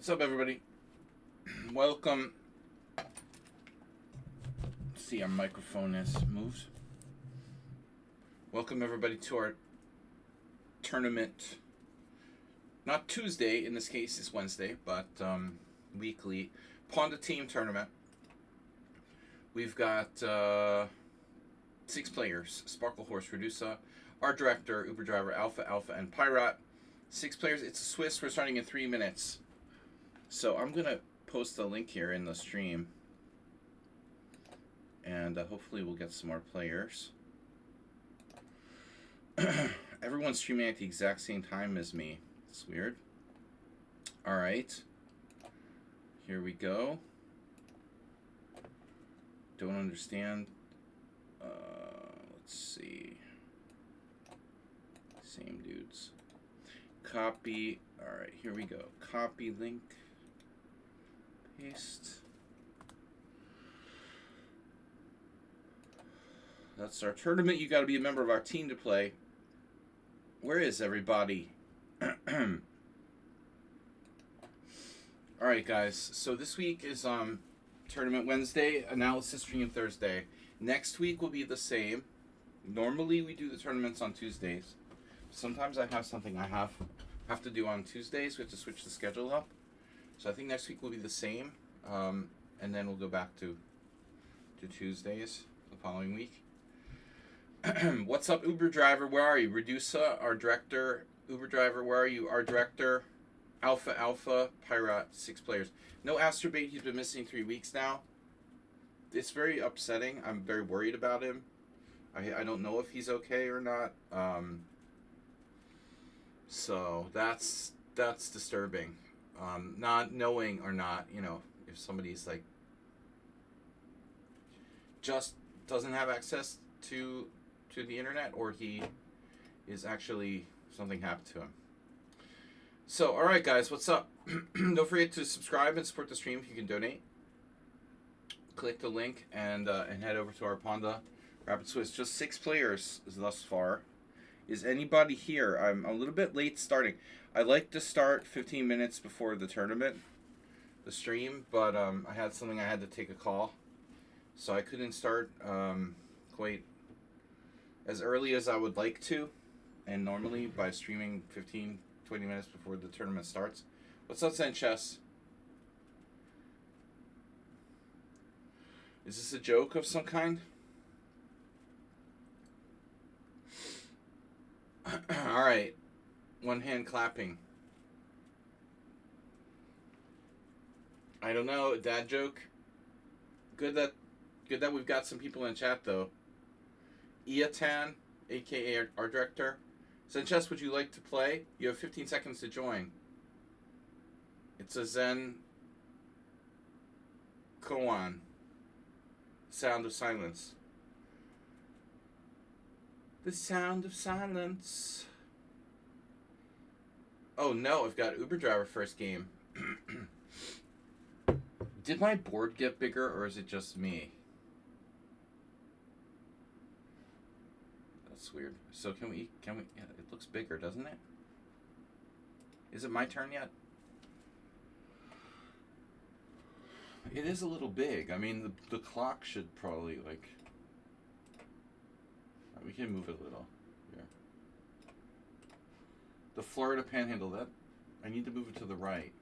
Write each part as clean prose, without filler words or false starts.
What's up, everybody? Welcome. Let's see, our microphone is moved. Welcome, everybody, to our tournament. Not Tuesday, in this case, it's Wednesday, but weekly Pawnda team tournament. We've got 6 players: Sparkle Horse, Redusa, Art Director, Uber Driver, Alpha, and Pirate. 6 players. It's a Swiss. We're starting in 3 minutes. So I'm going to post a link here in the stream. And hopefully we'll get some more players. Everyone's streaming at the exact same time as me. It's weird. Alright. Here we go. Don't understand. Let's see. Same dudes. Copy. Alright, here we go. Copy link. Paste. That's our tournament. You got to be a member of our team to play. Where is everybody? Alright, guys. So this week is Tournament Wednesday, Analysis Stream Thursday. Next week will be the same. Normally we do the tournaments on Tuesdays. Sometimes I have something I have to do on Tuesdays. We have to switch the schedule up. So I think next week will be the same. And then we'll go back to Tuesdays the following week. What's up, Uber Driver? Where are you? Redusa, our director. Uber Driver, where are you? Our director. Alpha, Pirate, 6 players. No Astrobait, he's been missing 3 weeks now. It's very upsetting. I'm very worried about him. I don't know if he's okay or not. So that's disturbing. Not knowing or not, if somebody's like just doesn't have access to the internet, or he is actually something happened to him. So, all right, guys, what's up? Don't forget to subscribe and support the stream if you can donate. Click the link and head over to our Pawnda Rapid Swiss. Just 6 players thus far. Is anybody here? I'm a little bit late starting. I like to start 15 minutes before the tournament, the stream, but I had something I had to take a call, so I couldn't start quite as early as I would like to, and normally by streaming 15-20 minutes before the tournament starts. What's up, Sanchez? Is this a joke of some kind? All right, one hand clapping. I don't know, dad joke. Good that we've got some people in chat though. Iatan, aka our director. Sanchez, would you like to play? You have 15 seconds to join. It's a Zen koan. Sound of silence. The sound of silence. Oh no, I've got Uber Driver first game. Did my board get bigger, or is it just me? That's weird. So can we, yeah, it looks bigger, doesn't it? Is it my turn yet? It is a little big. I mean, the clock should probably, like... We can move it a little. Here. The Florida Panhandle, that... I need to move it to the right.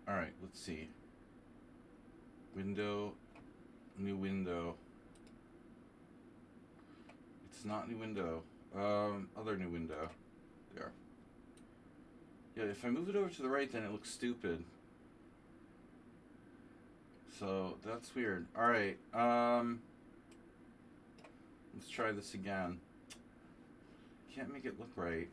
Alright, let's see. Window, new window. It's not new window. Other new window. There. Yeah, if I move it over to the right, then it looks stupid. So, that's weird. Alright, let's try this again. Can't make it look right.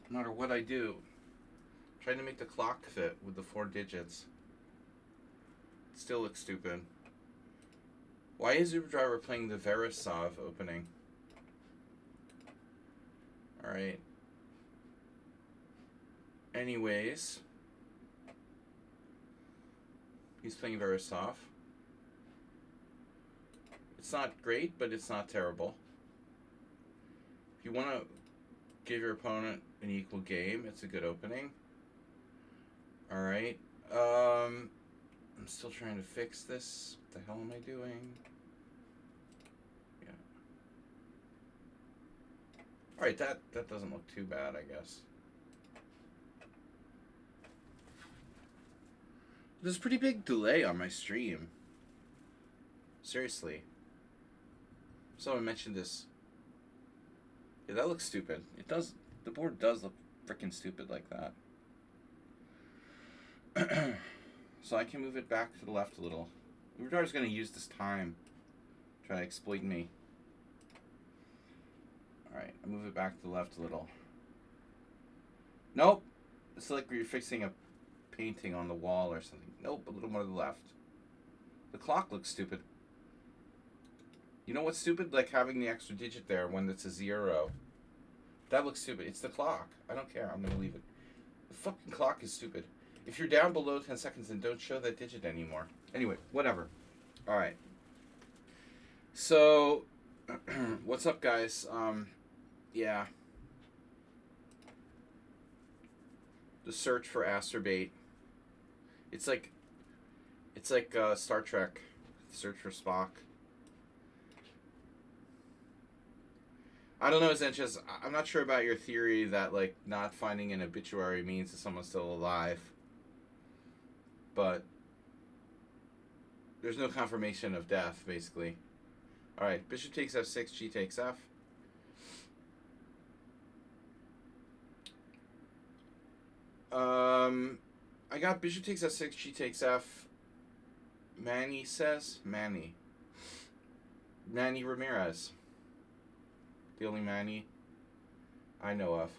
No matter what I do, I'm trying to make the clock fit with the 4 digits. It still looks stupid. Why is Uber Driver playing the Verisov opening? Alright. Anyways. He's playing Verisov. It's not great, but it's not terrible. If you want to give your opponent an equal game, it's a good opening. Alright. I'm still trying to fix this. What the hell am I doing? Yeah. Alright, that doesn't look too bad, I guess. There's a pretty big delay on my stream. Seriously. Someone mentioned this. Yeah, that looks stupid. It does. The board does look freaking stupid like that. So I can move it back to the left a little. Uberdar's going to use this time. Try to exploit me. Alright, I move it back to the left a little. Nope. It's like you're fixing a painting on the wall or something. Nope, a little more to the left. The clock looks stupid. You know what's stupid? Like having the extra digit there when it's a 0. That looks stupid. It's the clock. I don't care. I'm going to leave it. The fucking clock is stupid. If you're down below 10 seconds, then don't show that digit anymore. Anyway, whatever. Alright. So, what's up, guys? Yeah. The search for Asterbait. It's like Star Trek. Search for Spock. I don't know, Zenches. I'm not sure about your theory that, like, not finding an obituary means that someone's still alive. But there's no confirmation of death, basically. Alright, bishop takes f6, g takes f. I got bishop takes f6, g takes f. Manny says? Manny Ramirez. The only Manny I know of.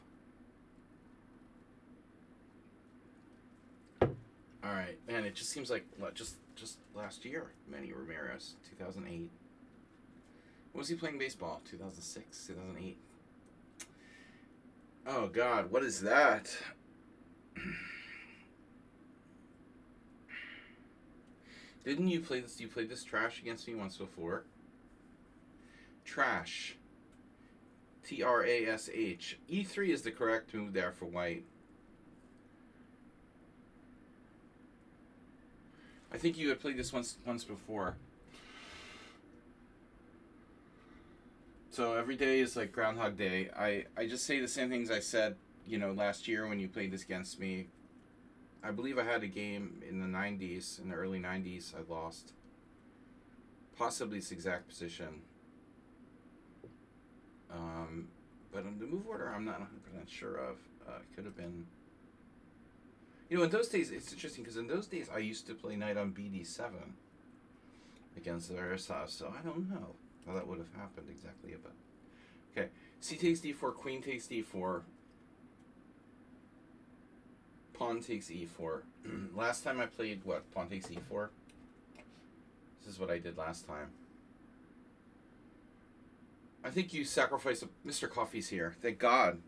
Alright, man, it just seems like just last year, Manny Ramirez, 2008. When was he playing baseball? 2006, 2008. Oh God, what is that? Didn't you play this? You played this trash against me once before. Trash. Trash. E3 is the correct move there for white. I think you had played this once before. So every day is like Groundhog Day. I just say the same things I said, last year when you played this against me. I believe I had a game in the 90s, in the early 90s, I lost. Possibly this exact position. But on the move order, I'm not 100% sure of. It could have been... in those days, it's interesting, because in those days, I used to play knight on BD7 against Zaresov, so I don't know how that would have happened exactly. But okay, c takes d4, queen takes d4, pawn takes e4. Last time I played, what, pawn takes e4? This is what I did last time. I think you sacrificed... Mr. Coffee's here. Thank God.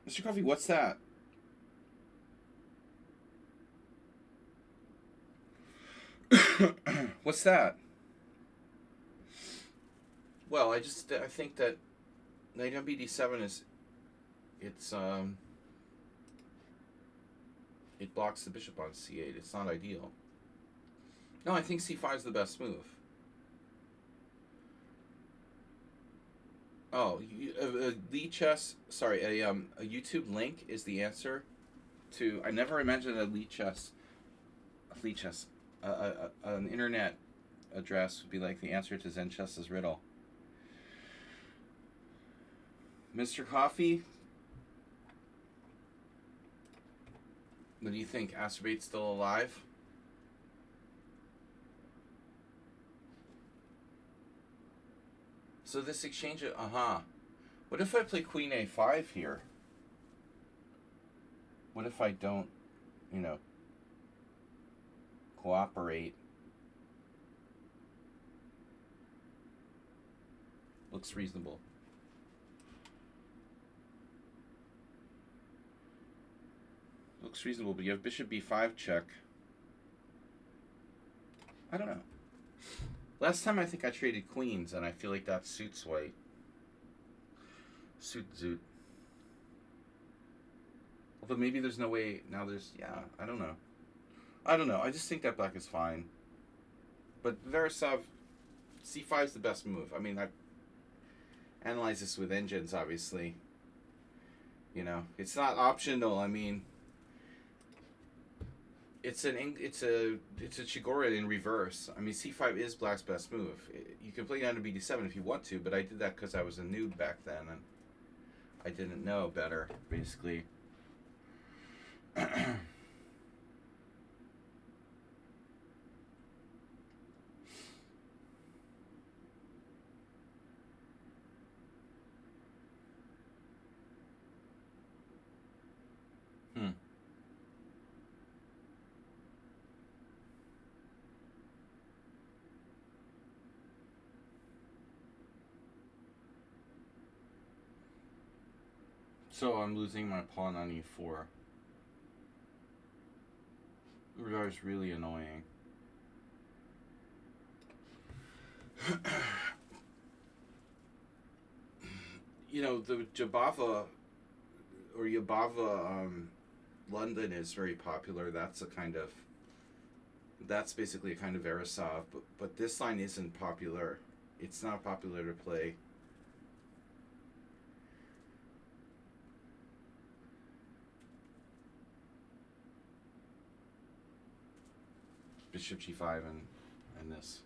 Mr. Coffee, what's that? What's that? Well, I think that knight on bd7 is... It blocks the bishop on c8. It's not ideal. No, I think c5 is the best move. Oh, Lead Chess. Sorry, a YouTube link is the answer to. I never imagined a Lead Chess. An internet address would be like the answer to Zen Chess's riddle. Mr. Coffee. What do you think? Asterbait's still alive? So this exchange, What if I play queen a5 here? What if I don't, cooperate? Looks reasonable. Looks reasonable, but you have bishop b5 check. I don't know. Last time I think I traded queens, and I feel like that suits white. Suit zoot. Although maybe there's no way now. Yeah. I don't know. I just think that black is fine. But Verisov, c5 is the best move. I mean, I analyze this with engines, obviously. You know, it's not optional. I mean, it's a Chigora in reverse. I mean, c5 is black's best move. You can play down to bd7 if you want to, but I did that because I was a noob back then and I didn't know better, basically. So I'm losing my pawn on e4. That is really annoying. You know, the Jabava or Yabava London is very popular. That's basically a kind of Verisov, but this line isn't popular. It's not popular to play. Bishop g5 and this.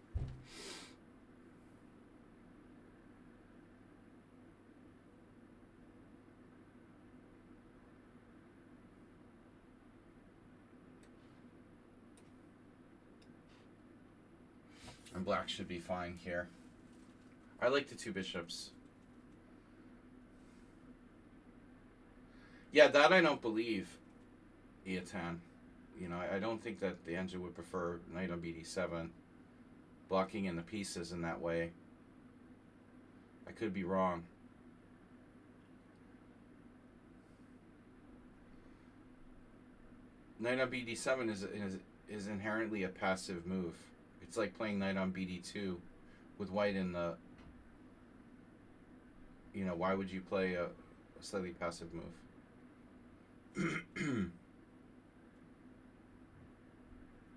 And black should be fine here. I like the two bishops. Yeah, that I don't believe, Iatan. You know, I don't think that the engine would prefer knight on bd7, blocking in the pieces in that way. I could be wrong. Knight on bd7 is inherently a passive move. It's like playing knight on bd2 with white in the... You know, why would you play a slightly passive move?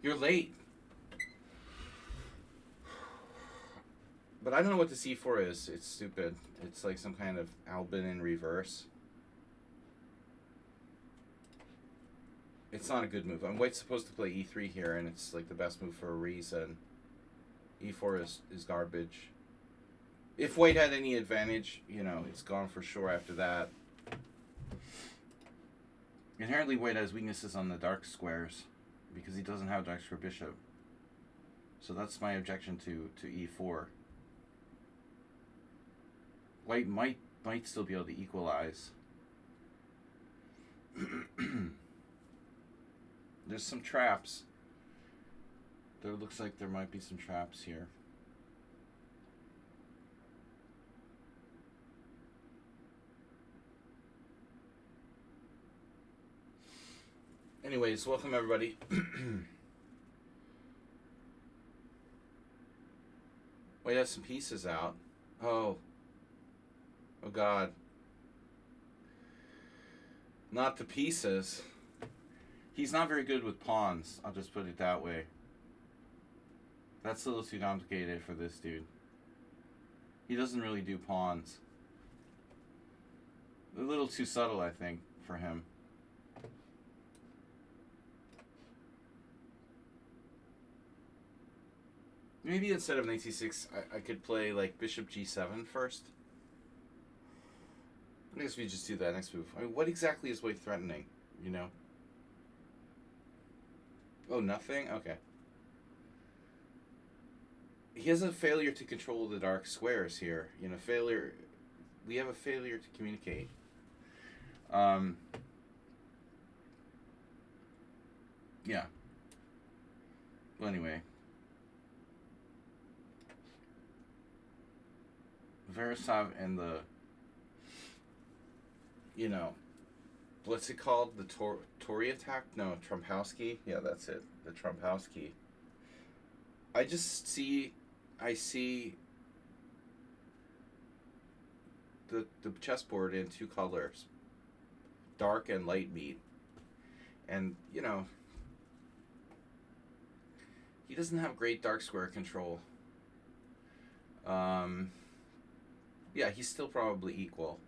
You're late. But I don't know what the c4 is. It's stupid. It's like some kind of Albin in reverse. It's not a good move. White's supposed to play e3 here, and it's like the best move for a reason. e4 is garbage. If white had any advantage, you know, it's gone for sure after that. Inherently, white has weaknesses on the dark squares because he doesn't have dark square bishop. So that's my objection to e4. White might still be able to equalize. There's some traps. There looks like there might be some traps here. Anyways, welcome everybody. Wait, has some pieces out. Oh God. Not the pieces. He's not very good with pawns, I'll just put it that way. That's a little too complicated for this dude. He doesn't really do pawns. A little too subtle, I think, for him. Maybe instead of knight c6, I could play like bishop g7 first. I guess we just do that next move. I mean, what exactly is white threatening, you know? Oh, nothing? Okay. He has a failure to control the dark squares here. You know, failure... We have a failure to communicate. Yeah. Well, anyway. Verisov and the... You know... What's it called? The Tory attack? No, Trumpowski? Yeah, that's it. The Trumpowski. I just see I see the chessboard in two colors, dark and light meat. And, you know, he doesn't have great dark square control. Yeah, he's still probably equal.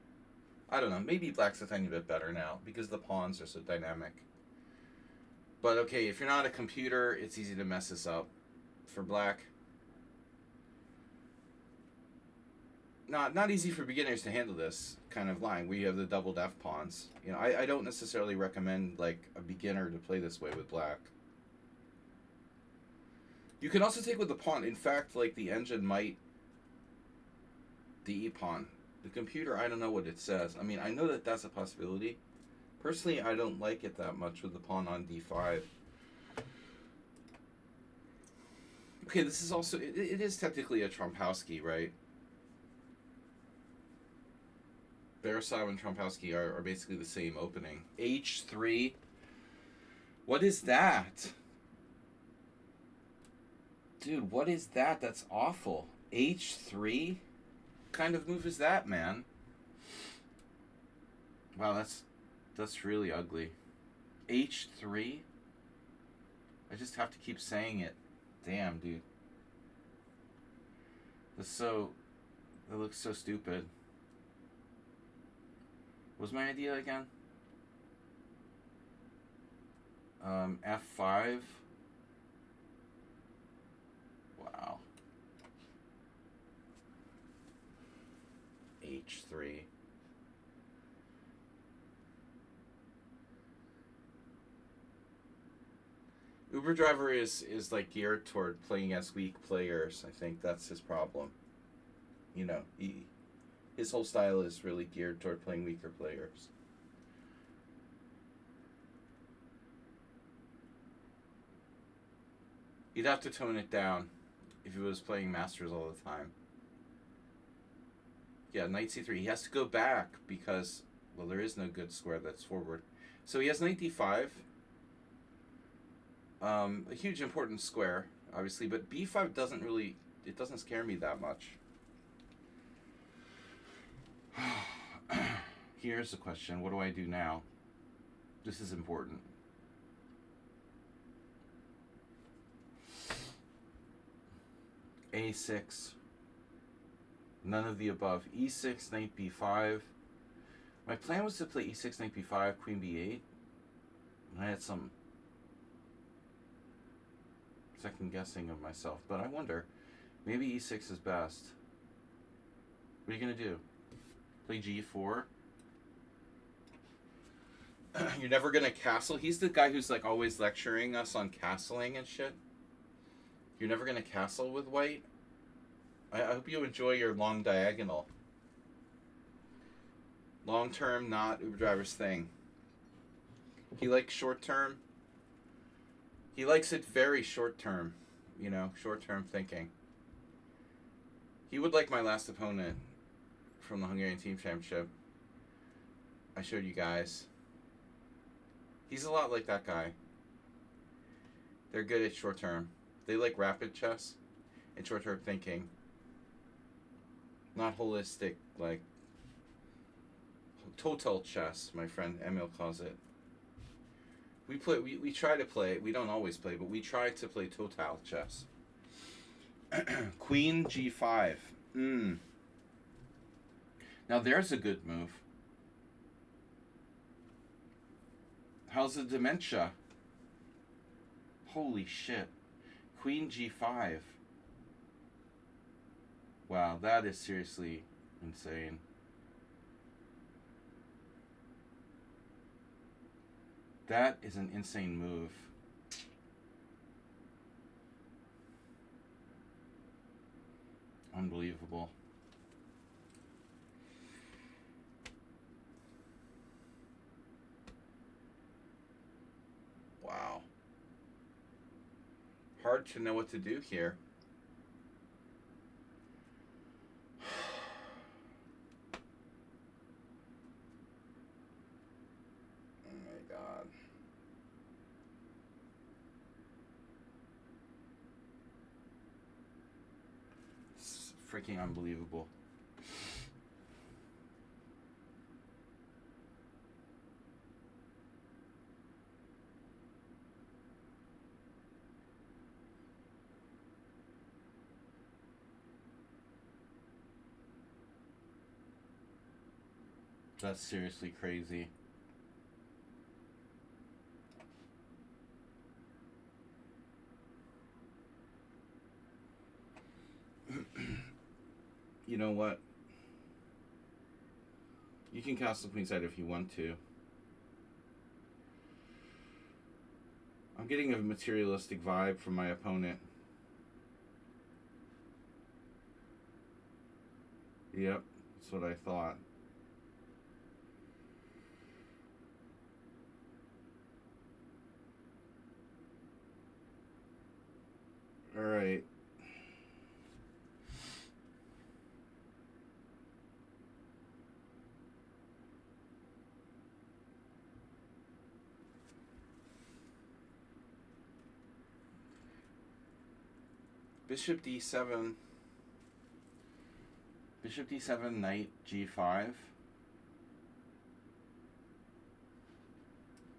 I don't know. Maybe black's a tiny bit better now because the pawns are so dynamic. But okay, if you're not a computer, it's easy to mess this up. For black, not easy for beginners to handle this kind of line where you have the doubled F pawns. You know, I don't necessarily recommend like a beginner to play this way with black. You can also take with the pawn. In fact, like the engine might the E pawn. The computer, I don't know what it says. I mean, I know that that's a possibility. Personally, I don't like it that much with the pawn on D5. Okay, this is also, it is technically a Trompowsky, right? Beresov and Trompowsky are basically the same opening. H3. What is that? Dude, what is that? That's awful. H3? What kind of move is that, man? Wow, that's really ugly. H3? I just have to keep saying it. Damn, dude. That looks so stupid. What was my idea again? F5. Wow. H3. Uber Driver is like geared toward playing as weak players. I think that's his problem. You know, his whole style is really geared toward playing weaker players. You'd have to tone it down if he was playing Masters all the time. Yeah, Knight C3. He has to go back because, well, there is no good square that's forward. So he has Knight D5. A huge important square, obviously, but B5 doesn't really, it doesn't scare me that much. Here's the question. What do I do now? This is important. A6. None of the above. E6, Knight B5. My plan was to play E6, Knight B5, Queen B8. I had some second guessing of myself, but I wonder, maybe E6 is best. What are you going to do? Play G4? You're never going to castle? He's the guy who's like always lecturing us on castling and shit. You're never going to castle with white? I hope you enjoy your long diagonal. Long term, not Uber Driver's thing. He likes short term. He likes it very short term, you know, short term thinking. He would like my last opponent from the Hungarian Team Championship. I showed you guys. He's a lot like that guy. They're good at short term. They like rapid chess and short term thinking. Not holistic, like total chess, my friend Emil calls it. We try to play, we don't always play, but we try to play total chess. Queen G5. Now there's a good move. How's the dementia? Holy shit. Queen G5. Wow, that is seriously insane. That is an insane move. Unbelievable. Wow. Hard to know what to do here. freaking unbelievable. That's seriously crazy. You know what? You can castle queenside if you want to. I'm getting a materialistic vibe from my opponent. Yep, that's what I thought. Alright. Bishop d7. Bishop d7, knight g5. I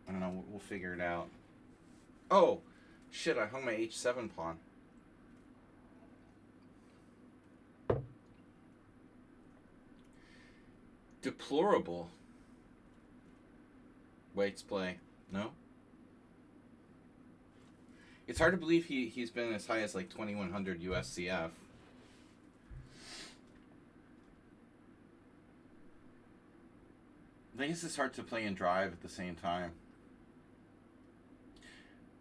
don't know, we'll figure it out. Oh, shit, I hung my h7 pawn. Deplorable. White's play. No? It's hard to believe he's been as high as like 2100 USCF. I think it's hard to play and drive at the same time.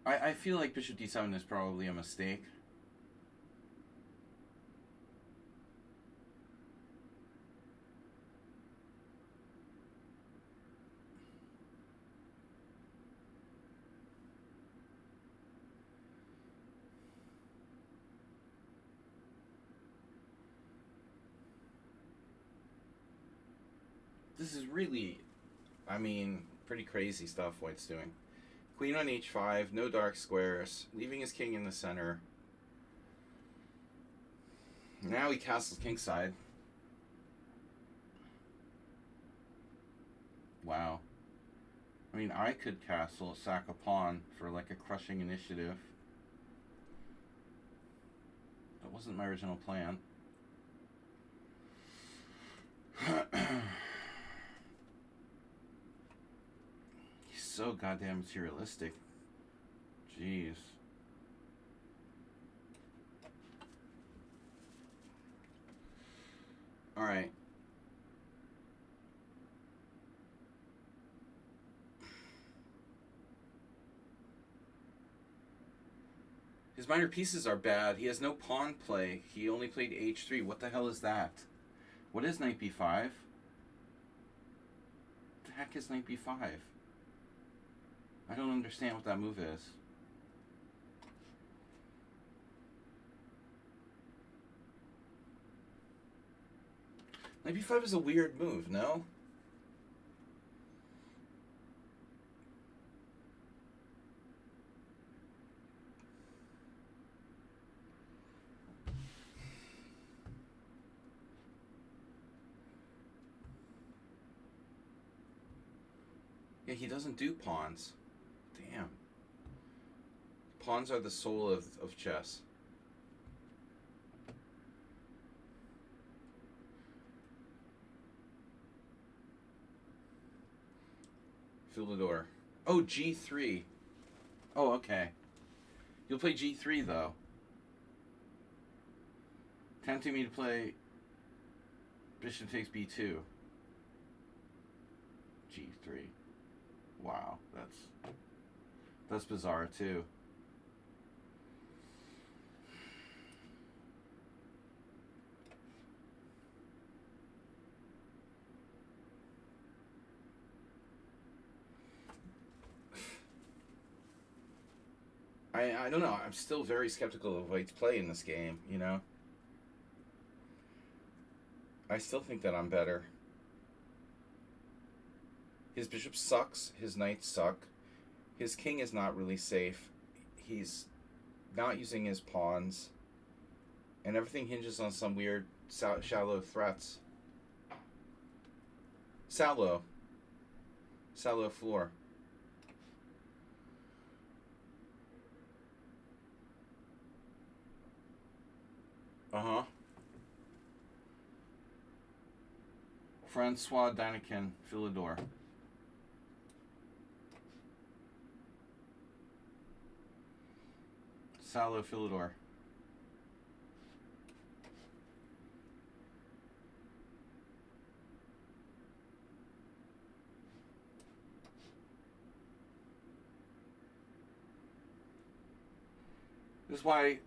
I feel like Bishop d7 is probably a mistake. This is really, I mean, pretty crazy stuff White's doing. Queen on h5, no dark squares, leaving his king in the center. Now he castles kingside. Wow. I mean, I could castle, sack a pawn for like a crushing initiative. That wasn't my original plan. So goddamn materialistic. Jeez. Alright. His minor pieces are bad. He has no pawn play. He only played h3. What the hell is that? What is knight b5? What the heck is knight b5? I don't understand what that move is. Knight b5 is a weird move, no? Yeah, he doesn't do pawns. Damn. Pawns are the soul of chess. Fill the door. Oh, g3. Oh, okay. You'll play g3, though. Tempting me to play bishop takes b2. g3. Wow, that's bizarre too. I don't know. I'm still very skeptical of White's play in this game, you know? I still think that I'm better. His bishop sucks. His knights suck. His king is not really safe. He's not using his pawns. And everything hinges on some weird shallow threats. Sallow floor. Uh-huh. Francois Danikin, Philidor. Sallow Philidor. This is why...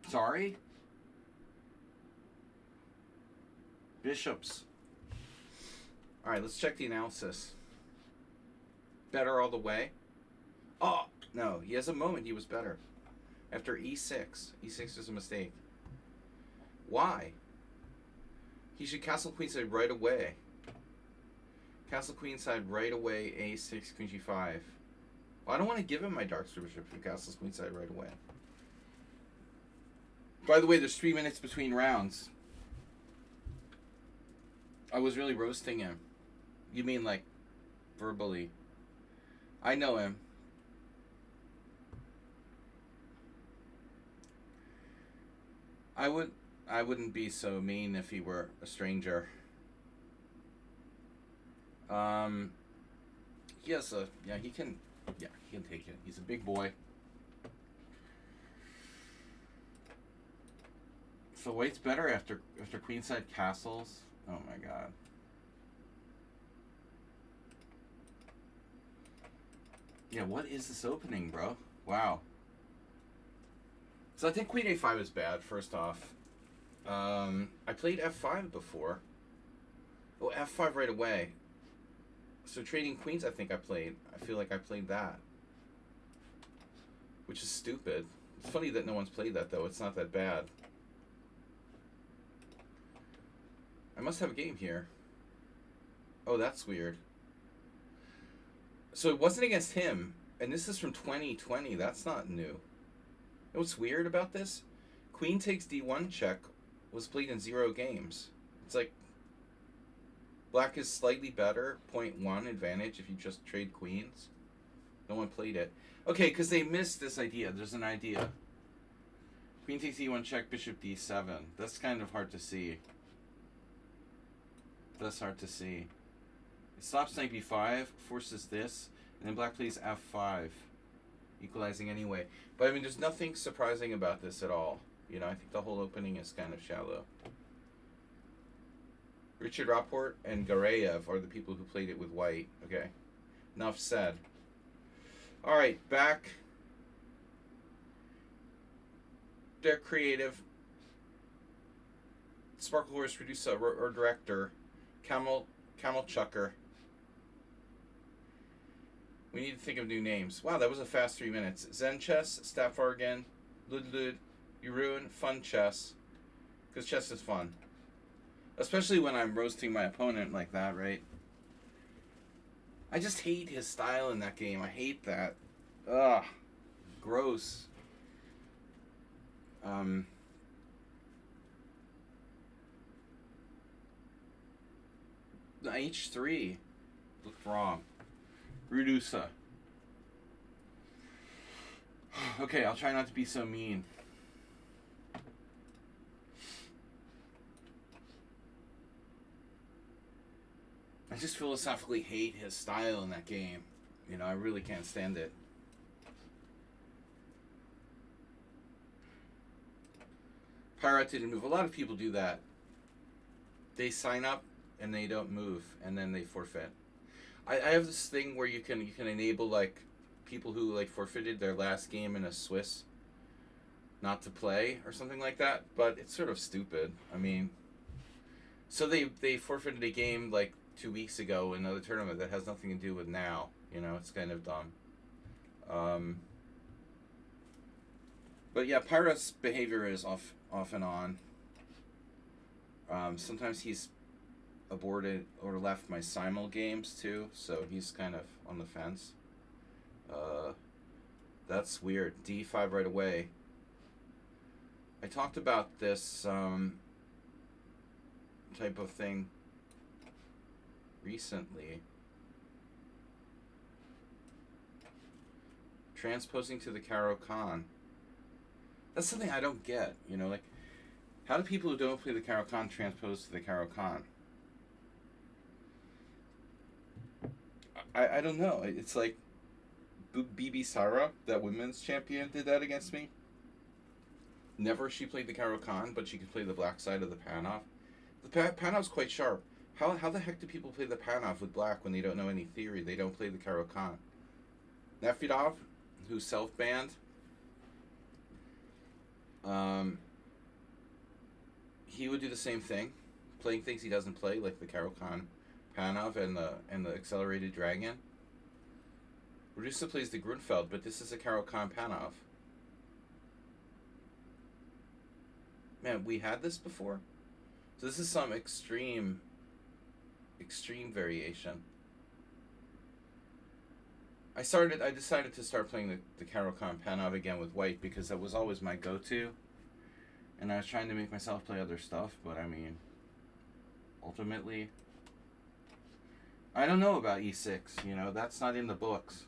Sorry? Bishops. Alright, let's check the analysis. Better all the way. Oh, no. He has a moment he was better. After e6. e6 is a mistake. Why? He should castle queenside right away. Castle queenside right away, a6, queen g5. Well, I don't want to give him my dark square bishop if he castles queenside right away. By the way, there's 3 minutes between rounds. I was really roasting him. You mean like verbally? I know him. I wouldn't be so mean if he were a stranger. He has a he can take it. He's a big boy. So white's better after queenside castles. Oh my god. Yeah, what is this opening, bro? Wow. So I think queen a5 is bad, first off. I played f5 before. Oh, f5 right away. So trading queens, I think I played. I feel like I played that. Which is stupid. It's funny that no one's played that, though. It's not that bad. I must have a game here. Oh, that's weird. So it wasn't against him. And this is from 2020. That's not new. You know what's weird about this? Queen takes d1 check was played in 0 games. It's like black is slightly better, 0.1 advantage if you just trade queens. No one played it. Okay, because they missed this idea. There's an idea. Queen takes e1 check, bishop d7. That's kind of hard to see. That's hard to see. It stops knight b5, forces this, and then black plays f5, equalizing anyway. But I mean, there's nothing surprising about this at all. You know, I think the whole opening is kind of shallow. Richard Rapport and Gareev are the people who played it with white. Okay, enough said. All right, back. They're creative. Sparkle Horse producer or director, Camel Chucker. We need to think of new names. Wow, that was a fast 3 minutes. Zen Chess, Stafargan, Ludlud, Uruin, Fun Chess. Because chess is fun. Especially when I'm roasting my opponent like that, right? I just hate his style in that game. I hate that. Ugh. Gross. The H3 looked wrong. Rudusa. Okay, I'll try not to be so mean. I just philosophically hate his style in that game. You know, I really can't stand it. Pirate didn't move. A lot of people do that. They sign up and they don't move, and then they forfeit. I have this thing where you can enable like people who like forfeited their last game in a Swiss not to play or something like that, but it's sort of stupid. I mean, so they forfeited a game like 2 weeks ago in another tournament that has nothing to do with now. You know, it's kind of dumb. But yeah, Pyra's behavior is off and on. Sometimes he's aborted or left my simul games too, so he's kind of on the fence. That's weird. D5 right away. I talked about this type of thing recently. Transposing to the Caro-Kann. That's something I don't get. You know, like, how do people who don't play the Caro-Kann transpose to the Caro-Kann? I don't know. It's like BB Sara, that women's champion, did that against me. Never she played the Caro-Kann, but she could play the black side of the Panov. The Panov's quite sharp. How the heck do people play the Panov with black when they don't know any theory? They don't play the Caro-Kann. Nefidov, who's self-banned, he would do the same thing, playing things he doesn't play, like the Caro-Kann Panov and the Accelerated Dragon. Rusa plays the Grunfeld, but this is a Caro-Kann Panov. Man, we had this before? So this is some extreme variation. I decided to start playing the Caro-Kann Panov again with white because that was always my go-to. And I was trying to make myself play other stuff, but I mean, ultimately, I don't know about e6, you know, that's not in the books.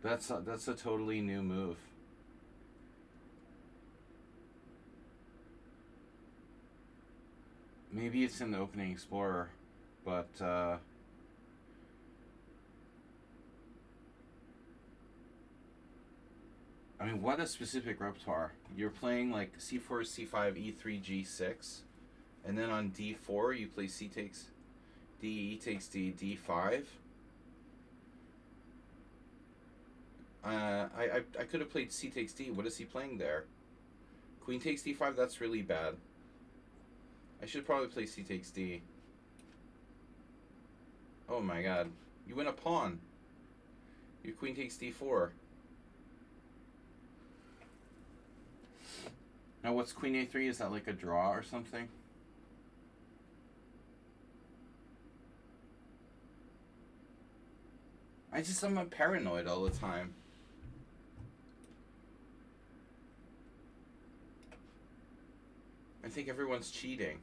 That's a totally new move. Maybe it's in the Opening Explorer, but I mean, what a specific repertoire. You're playing like c4, c5, e3, g6, and then on d4 you play c takes d, e takes d, d5. I could have played c takes d. What is he playing there? Queen takes d5, that's really bad. I should probably play c takes d. Oh my god. You win a pawn. Your queen takes d4. Now what's queen a3? Is that like a draw or something? I'm paranoid all the time. I think everyone's cheating.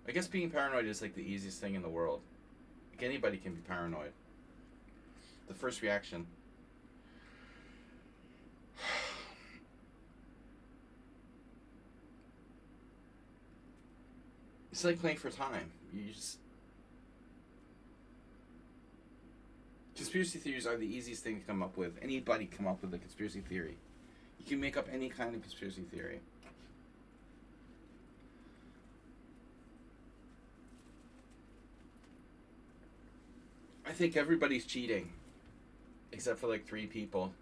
I guess being paranoid is like the easiest thing in the world. Like anybody can be paranoid. The first reaction. It's like playing for time. You just... Conspiracy theories are the easiest thing to come up with. Anybody come up with a conspiracy theory. You can make up any kind of conspiracy theory. I think everybody's cheating. Except for like 3 people.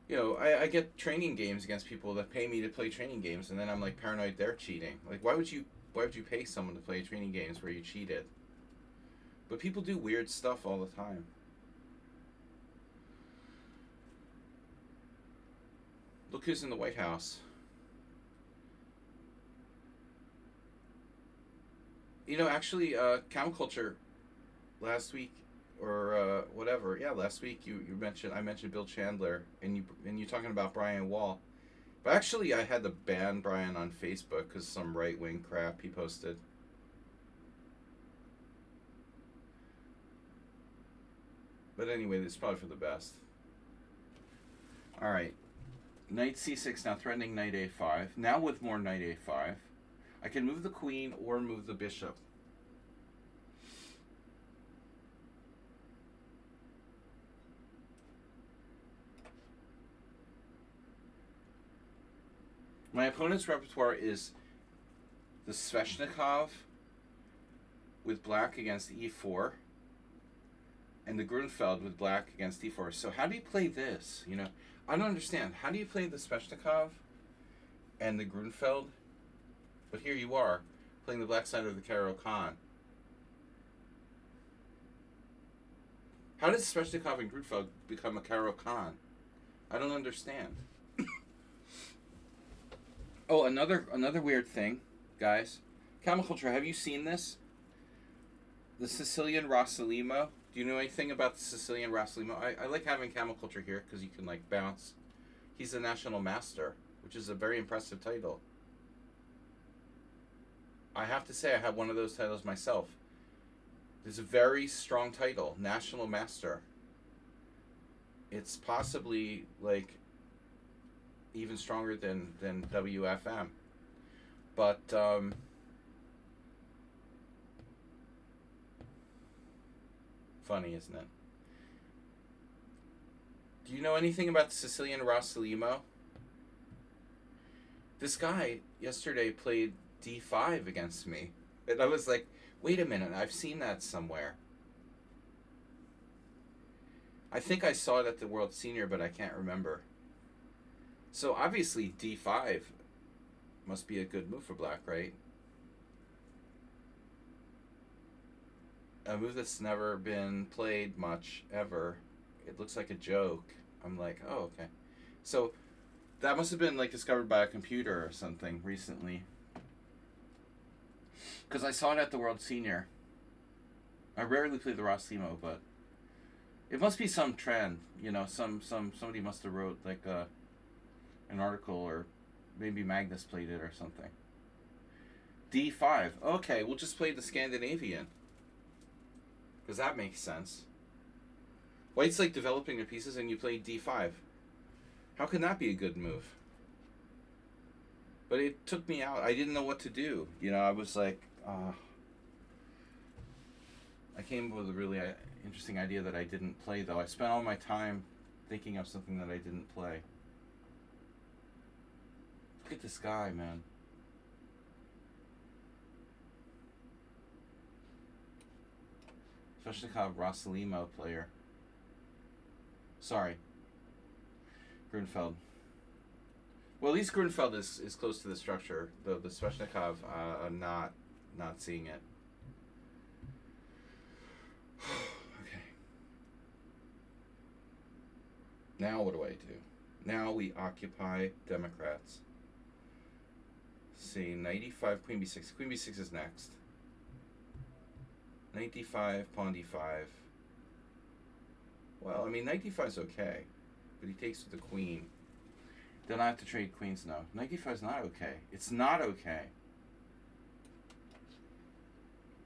You know, I get training games against people that pay me to play training games, and then I'm like paranoid they're cheating. Like, why would you pay someone to play training games where you cheated? But people do weird stuff all the time. Look who's in the White House. You know, actually, Camel Culture last week, or whatever, yeah, last week I mentioned Bill Chandler, and you talking about Brian Wall. But actually, I had to ban Brian on Facebook because some right-wing crap he posted. But anyway, this is probably for the best. Alright. Knight c6 now, threatening knight a5. Now with more knight a5. I can move the queen or move the bishop. My opponent's repertoire is the Sveshnikov with black against e4, and the Grunfeld with black against d4. So how do you play this? You know, I don't understand. How do you play the Sveshnikov and the Grunfeld? But here you are, playing the black side of the Caro-Kann. How does Sveshnikov and Grunfeld become a Caro-Kann? I don't understand. Oh, another weird thing, guys. Camel culture. Have you seen this? The Sicilian Rossalimo. Do you know anything about the Sicilian Rossalimo? I like having camel culture here because you can like bounce. He's the national master, which is a very impressive title. I have to say, I have one of those titles myself. It's a very strong title, national master. It's possibly like even stronger than WFM, but funny, isn't it? Do you know anything about the Sicilian Rossalimo? This guy yesterday played d5 against me, and I was like, wait a minute, I've seen that somewhere. I think I saw it at the World Senior, but I can't remember. So obviously d5 must be a good move for black, right? A move that's never been played much ever. It looks like a joke. I'm like, oh, okay. So that must have been like discovered by a computer or something recently. Because I saw it at the World Senior. I rarely play the Rossalimo, but it must be some trend. You know, somebody must have wrote like an article, or maybe Magnus played it or something. d5. Okay, we'll just play the Scandinavian. Because that makes sense. White's like developing their pieces and you play d5. How can that be a good move? But it took me out. I didn't know what to do. You know, I was like, I came up with a really interesting idea that I didn't play, though. I spent all my time thinking of something that I didn't play. Look at this guy, man. Sveshnikov Rossalimo player. Sorry. Grunfeld. Well, at least Grunfeld is close to the structure. The Sveshnikov, I'm not seeing it. Okay. Now what do I do? Now we occupy Democrats. Let's see, knight e5, queen b6. Queen b6 is next. Knight d5, pawn d5. Well, I mean, knight d5 is okay, but he takes with the queen. Then I have to trade queens now. Knight d5 is not okay. It's not okay.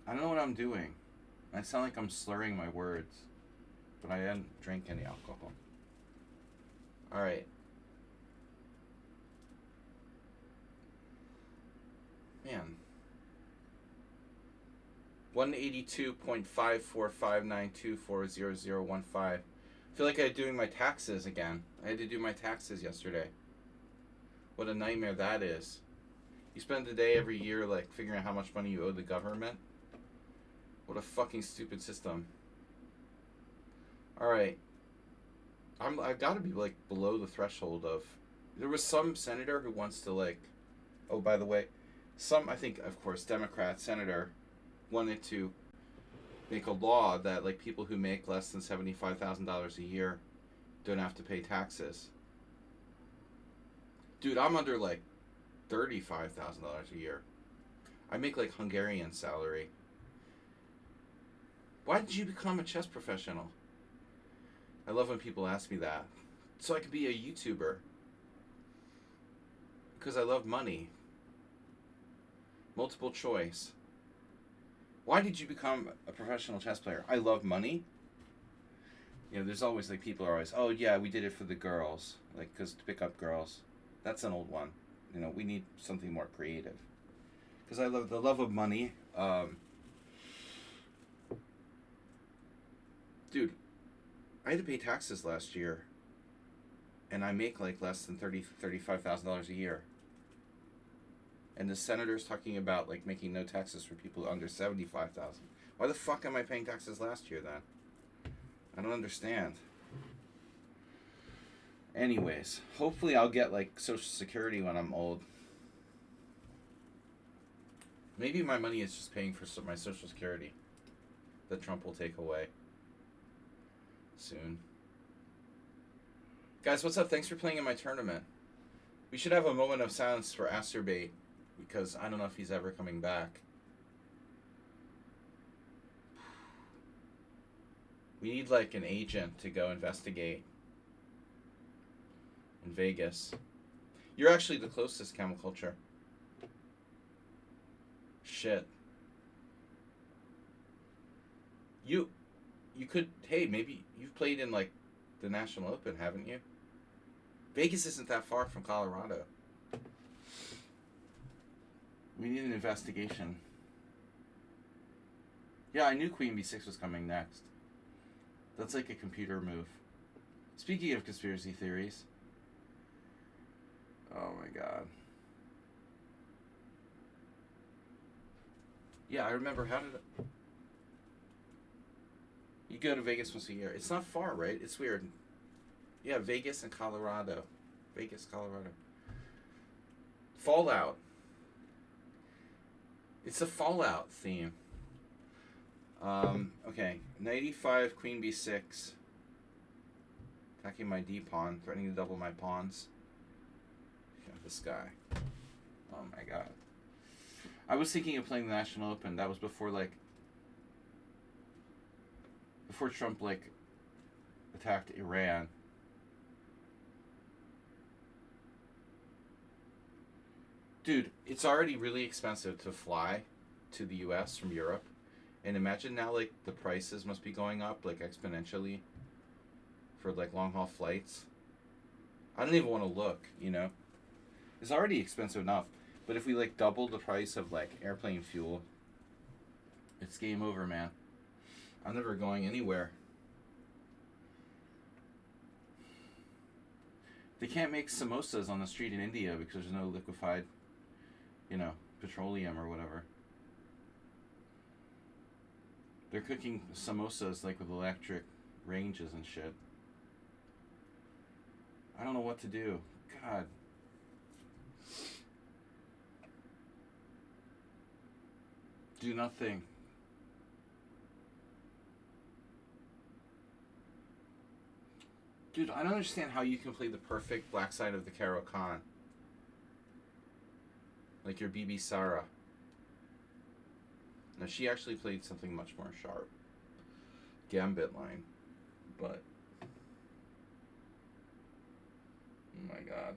I don't know what I'm doing. I sound like I'm slurring my words, but I didn't drink any alcohol. All right. Man. 182.54592400015. I feel like I'm doing my taxes again. I had to do my taxes yesterday. What a nightmare that is. You spend the day every year like figuring out how much money you owe the government. What a fucking stupid system. Alright. I've got to be like below the threshold of... There was some senator who wants to like... Oh, by the way, I think, of course, Democrat senator wanted to make a law that like people who make less than $75,000 a year don't have to pay taxes. Dude, I'm under like $35,000 a year. I make like Hungarian salary. Why did you become a chess professional? I love when people ask me that. So I could be a YouTuber. Because I love money. Multiple choice. Why did you become a professional chess player? I love money. You know, there's always like people are always, oh yeah, we did it for the girls, like because to pick up girls. That's an old one. You know, we need something more creative. Because I love the love of money. Dude, I had to pay taxes last year, and I make like less than $35,000 a year. And the senator's talking about like making no taxes for people under 75,000. Why the fuck am I paying taxes last year then? I don't understand. Anyways, hopefully I'll get like Social Security when I'm old. Maybe my money is just paying for my Social Security that Trump will take away soon. Guys, what's up? Thanks for playing in my tournament. We should have a moment of silence for Asterbait because I don't know if he's ever coming back. We need like an agent to go investigate in Vegas. You're actually the closest, Camel Culture. Shit. You could, hey, maybe you've played in like the National Open, haven't you? Vegas isn't that far from Colorado. We need an investigation. Yeah, I knew Queen B6 was coming next. That's like a computer move. Speaking of conspiracy theories. Oh my god. Yeah, I remember. How did it... You go to Vegas once a year. It's not far, right? It's weird. Yeah, Vegas and Colorado. Vegas, Colorado. Fallout. It's a Fallout theme. Okay. 95, Queen B6. Attacking my D pawn. Threatening to double my pawns. Yeah, this guy. Oh my god. I was thinking of playing the National Open. That was before, like... Before Trump, like, attacked Iran. Dude, it's already really expensive to fly to the US from Europe. And imagine now, like, the prices must be going up, like, exponentially for, like, long-haul flights. I don't even want to look, you know? It's already expensive enough. But if we, like, double the price of, like, airplane fuel, it's game over, man. I'm never going anywhere. They can't make samosas on the street in India because there's no liquefied, you know, petroleum or whatever. They're cooking samosas like with electric ranges and shit. I don't know what to do. God. Do nothing. Dude, I don't understand how you can play the perfect black side of the Caro Khan. Like your BB Sarah. Now, she actually played something much more sharp. Gambit line. But... oh my god.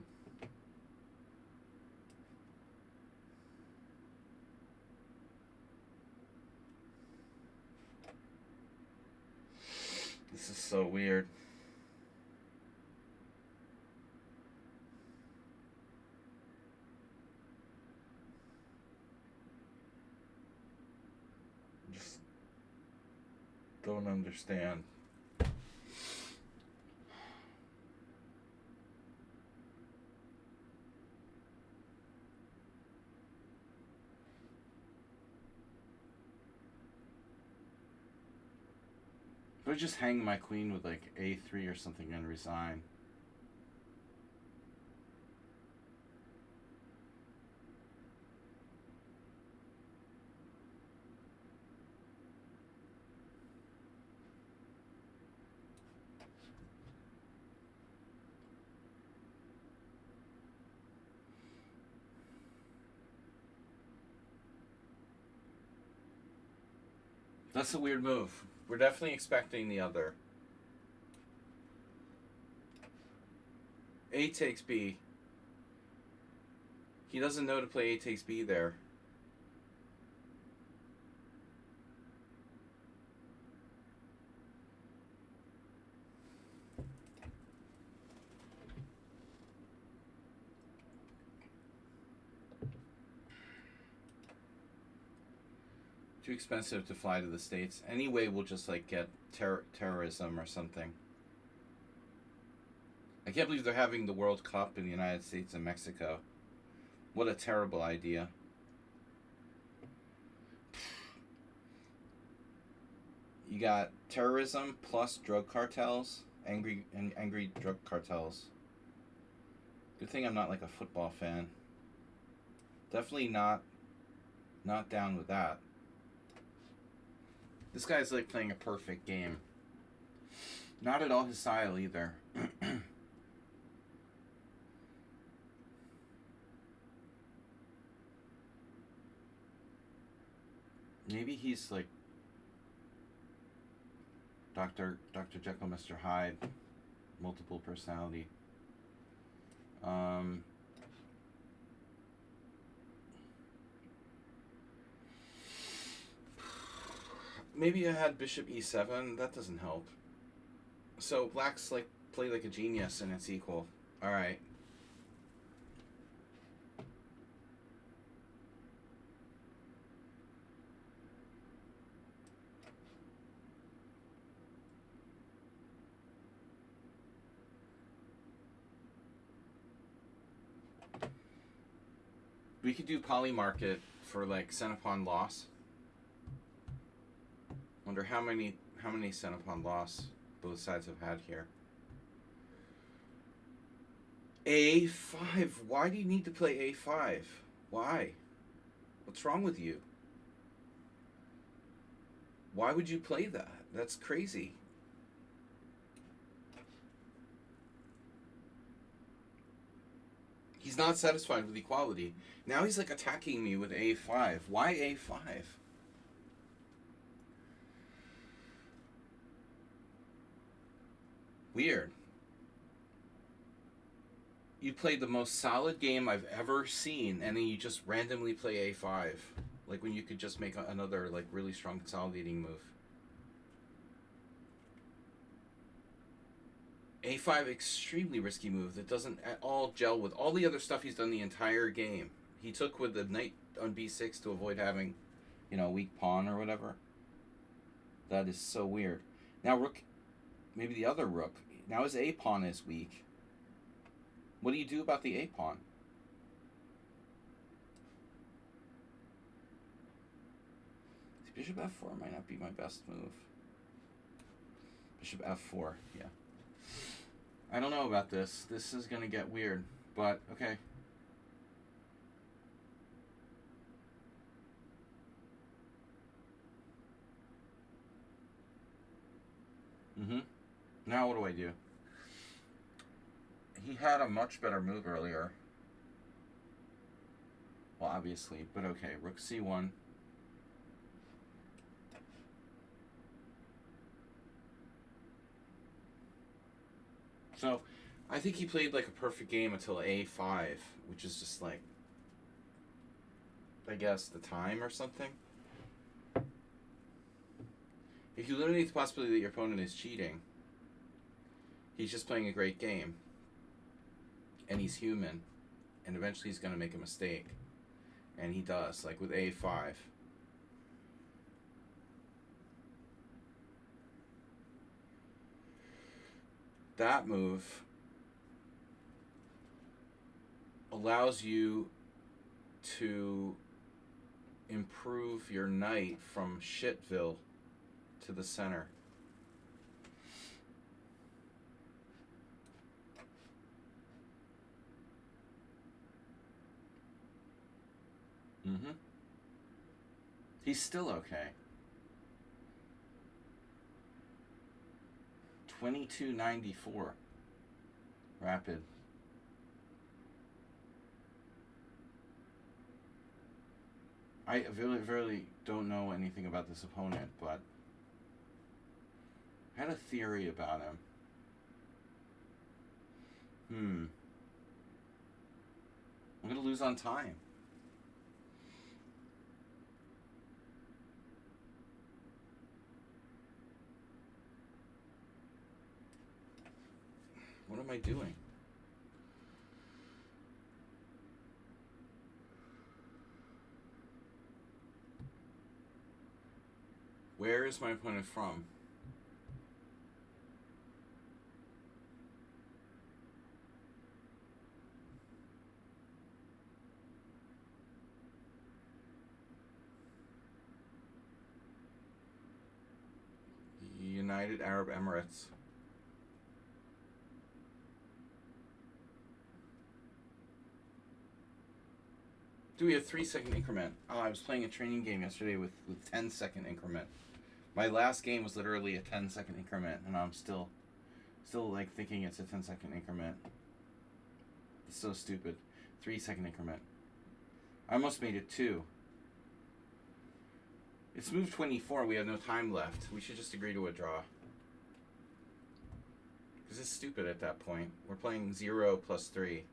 This is so weird. Just don't understand. But I just hang my queen with like A3 or something and resign. That's a weird move. We're definitely expecting the other. A takes B. He doesn't know to play A takes B there. Too expensive to fly to the States. Anyway, we'll just like get terrorism or something. I can't believe they're having the World Cup in the United States and Mexico. What a terrible idea. You got terrorism plus drug cartels, angry drug cartels. Good thing I'm not like a football fan. Definitely not down with that. This guy's like playing a perfect game. Not at all his style either. Maybe he's like Dr. Jekyll, Mr. Hyde, multiple personality. Maybe I had Bishop E7. That doesn't help. So black's like play like a genius and it's equal. All right. We could do poly market for like cent upon loss. Wonder how many cent upon loss both sides have had here. A5. Why do you need to play A5? Why? What's wrong with you? Why would you play that? That's crazy. He's not satisfied with equality. Now he's like attacking me with A5. Why A5? Weird. You played the most solid game I've ever seen, and then you just randomly play A5. Like when you could just make another like really strong consolidating move. A5, extremely risky move that doesn't at all gel with all the other stuff he's done the entire game. He took with the knight on B6 to avoid having, a weak pawn or whatever. That is so weird. Now rook, maybe the other rook. Now his A pawn is weak. What do you do about the A pawn? Bishop F4 might not be my best move. Bishop F4, yeah. I don't know about this. This is going to get weird, but okay. Now what do I do? He had a much better move earlier. Well, obviously, but okay. Rook C1. So, I think he played like a perfect game until A5, which is just like, I guess, the time or something. If you eliminate the possibility that your opponent is cheating, he's just playing a great game. And he's human. And eventually he's going to make a mistake. And he does, like with A5. That move allows you to improve your knight from Shitville to the center. He's still okay. 2294. Rapid. I really don't know anything about this opponent, but I had a theory about him. I'm going to lose on time. What am I doing? Where is my opponent from? United Arab Emirates. Do we have 3-second increment? Oh, I was playing a training game yesterday with 10-second increment. My last game was literally a 10-second increment, and I'm still like thinking it's a 10-second increment. It's so stupid. 3-second increment. I almost made it 2. It's move 24. We have no time left. We should just agree to a draw. Because it's stupid at that point. We're playing 0 plus 3.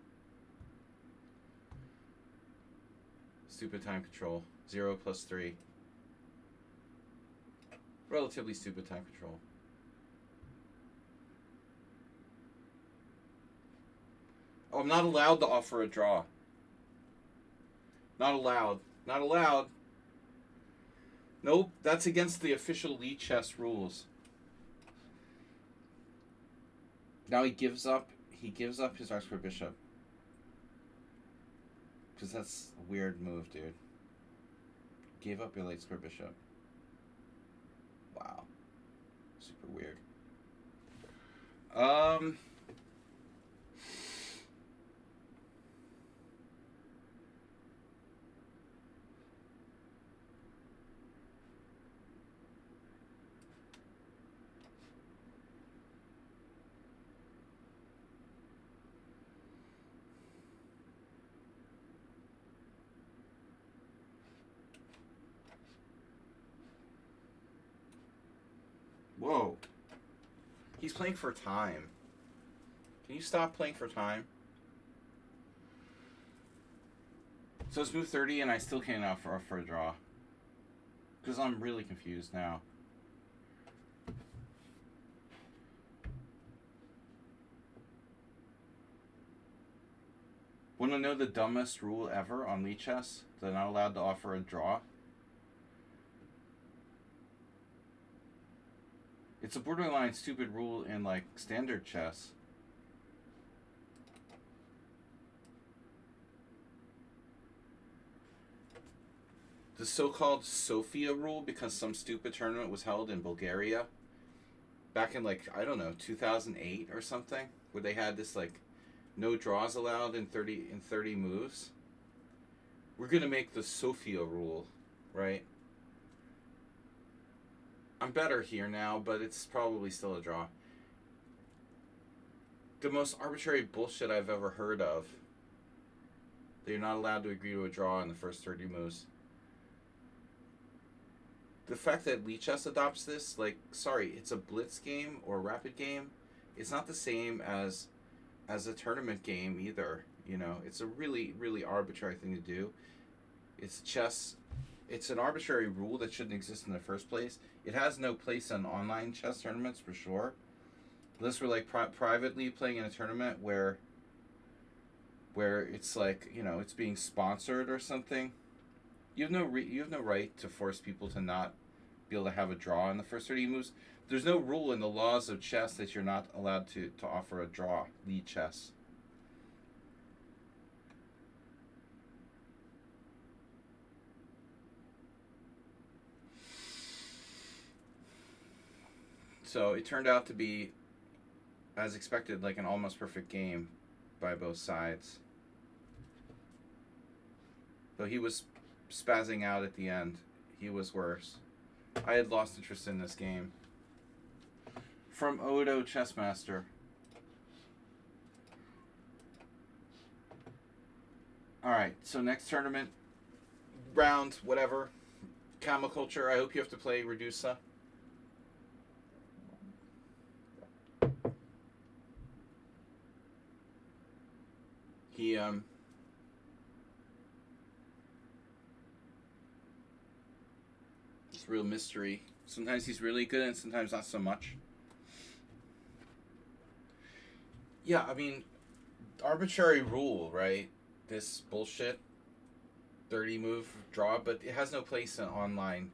Stupid time control. 0 plus 3. Relatively stupid time control. Oh, I'm not allowed to offer a draw. Not allowed. Not allowed. Nope, that's against the official Lee chess rules. Now he gives up his Oxford Bishop. Because that's a weird move, dude. Gave up your late square bishop. Wow. Super weird. Whoa. He's playing for time. Can you stop playing for time? So it's move 30 and I still can't offer a draw. Because I'm really confused now. Want to know the dumbest rule ever on Lee chess? They're not allowed to offer a draw. It's a borderline stupid rule in, like, standard chess. The so-called Sofia rule, because some stupid tournament was held in Bulgaria back in, like, I don't know, 2008 or something, where they had this, like, no draws allowed in 30 moves. We're going to make the Sofia rule, right? I'm better here now, but it's probably still a draw. The most arbitrary bullshit I've ever heard of. That you're not allowed to agree to a draw in the first 30 moves. The fact that Lee chess adopts this, like, sorry, it's a blitz game or a rapid game. It's not the same as a tournament game either. You know, it's a really, really arbitrary thing to do. It's chess. It's an arbitrary rule that shouldn't exist in the first place. It has no place in online chess tournaments for sure. Unless we're like privately playing in a tournament where it's like, you know, it's being sponsored or something. You have no right to force people to not be able to have a draw in the first 30 moves. There's no rule in the laws of chess that you're not allowed to offer a draw. Lee chess. So it turned out to be, as expected, like an almost perfect game by both sides. Though he was spazzing out at the end. He was worse. I had lost interest in this game. From Odo Chessmaster. Alright, so next tournament, round, whatever. Camoculture, I hope you have to play Redusa. It's a real mystery. Sometimes he's really good and sometimes not so much. Yeah, I mean, arbitrary rule, right? This bullshit 30 move draw, but it has no place in online.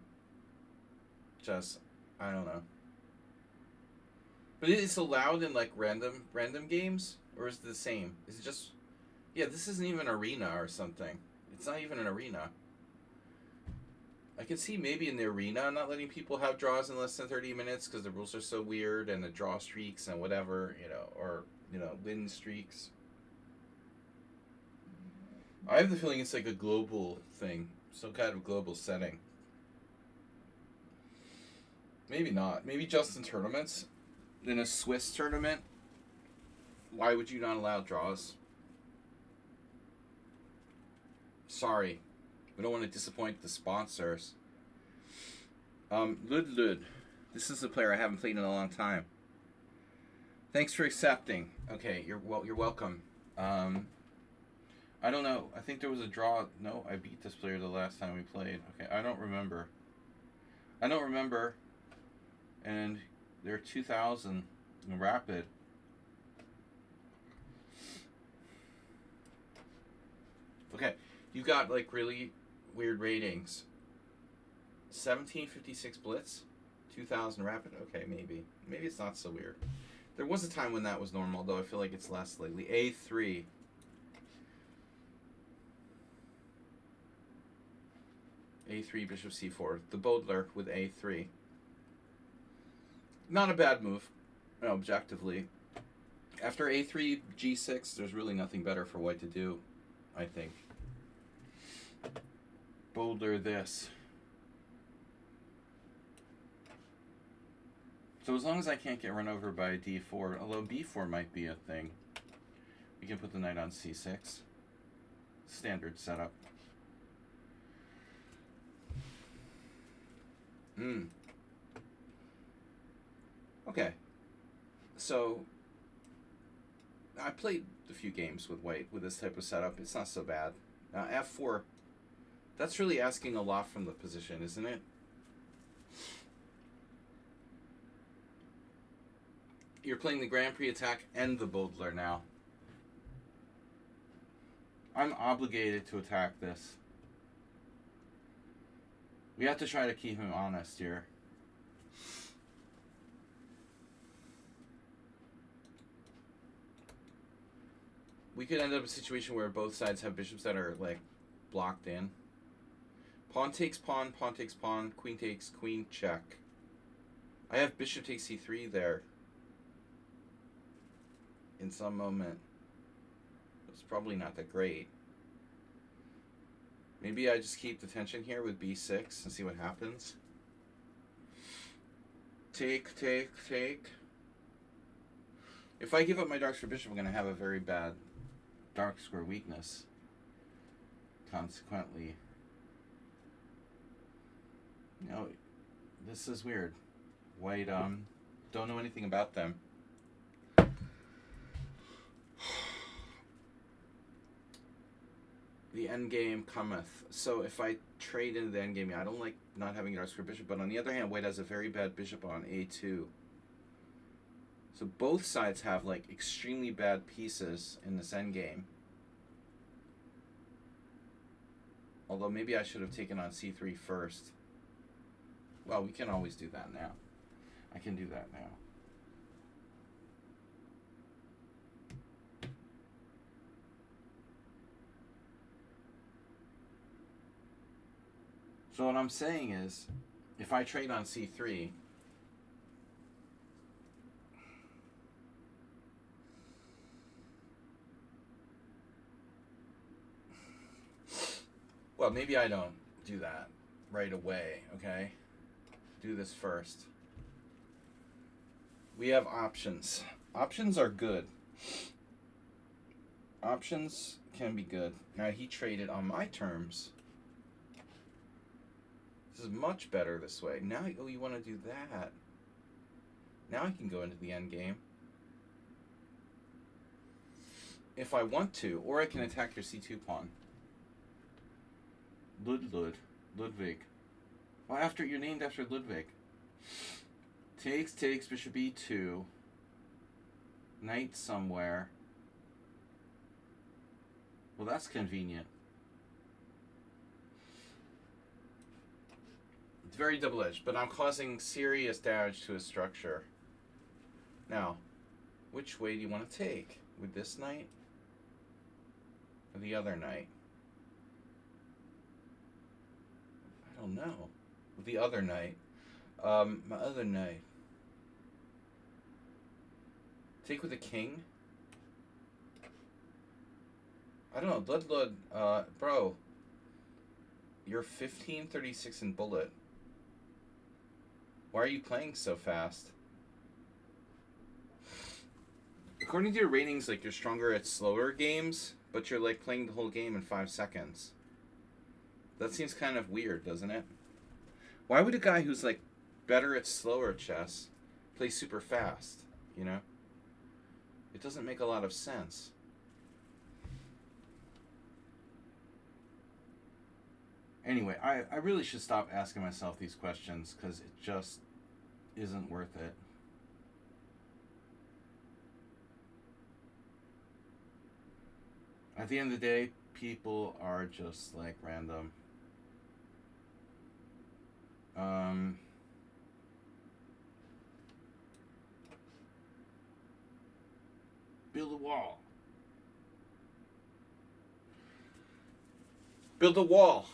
Just, I don't know. But it's allowed in like random games? Or is it the same? Is it just... Yeah, this isn't even arena or something. It's not even an arena. I can see maybe in the arena not letting people have draws in less than 30 minutes because the rules are so weird and the draw streaks and whatever, you know, or, you know, win streaks. I have the feeling it's like a global thing, some kind of global setting. Maybe not. Maybe just in tournaments. In a Swiss tournament, why would you not allow draws? Sorry. We don't want to disappoint the sponsors. Lud. This is a player I haven't played in a long time. Thanks for accepting. Okay, you're welcome. I don't know. I think there was a draw. No, I beat this player the last time we played. Okay, I don't remember. And they're 2000 Rapid. Okay, you got like really weird ratings. 1756 Blitz, 2000 Rapid. Okay, maybe it's not so weird. There was a time when that was normal, though I feel like it's less lately. A3. A3, Bishop C4. The Bodler with A3. Not a bad move, objectively. After A3, G6, there's really nothing better for white to do, I think. Bodler this. So as long as I can't get run over by D4, although B4 might be a thing, we can put the knight on C6. Standard setup. Okay. So I played a few games with white with this type of setup. It's not so bad. F4. That's really asking a lot from the position, isn't it? You're playing the Grand Prix attack and the Bodler now. I'm obligated to attack this. We have to try to keep him honest here. We could end up in a situation where both sides have bishops that are like blocked in. Pawn takes pawn, pawn takes pawn, queen takes queen, check. I have bishop takes c3 there. In some moment. It's probably not that great. Maybe I just keep the tension here with b6 and see what happens. Take. If I give up my dark square bishop, I'm going to have a very bad dark square weakness. Consequently. No, this is weird. White, don't know anything about them. The endgame cometh. So if I trade into the endgame, I don't like not having a dark square bishop, but on the other hand, white has a very bad bishop on a2. So both sides have like extremely bad pieces in this endgame. Although maybe I should have taken on c3 first. Well, we can always do that now. I can do that now. So what I'm saying is, if I trade on c3, well, maybe I don't do that right away, okay? Do this first. We have options. Options are good. Options can be good. Now, he traded on my terms. This is much better this way. Now, oh, you want to do that. Now I can go into the end game. If I want to, or I can attack your c2 pawn. Ludwig. Well, you're named after Ludwig. Takes, bishop e2. Knight somewhere. Well, that's convenient. It's very double-edged, but I'm causing serious damage to his structure. Now, which way do you want to take? With this knight? Or the other knight? I don't know. With the other knight. My other knight. Take with the king? I don't know. Ludlud, bro. You're 1536 in bullet. Why are you playing so fast? According to your ratings, like, you're stronger at slower games, but you're, like, playing the whole game in 5 seconds. That seems kind of weird, doesn't it? Why would a guy who's like better at slower chess play super fast? You know? It doesn't make a lot of sense. Anyway, I really should stop asking myself these questions because it just isn't worth it. At the end of the day, people are just like random. Build a wall. Build a wall.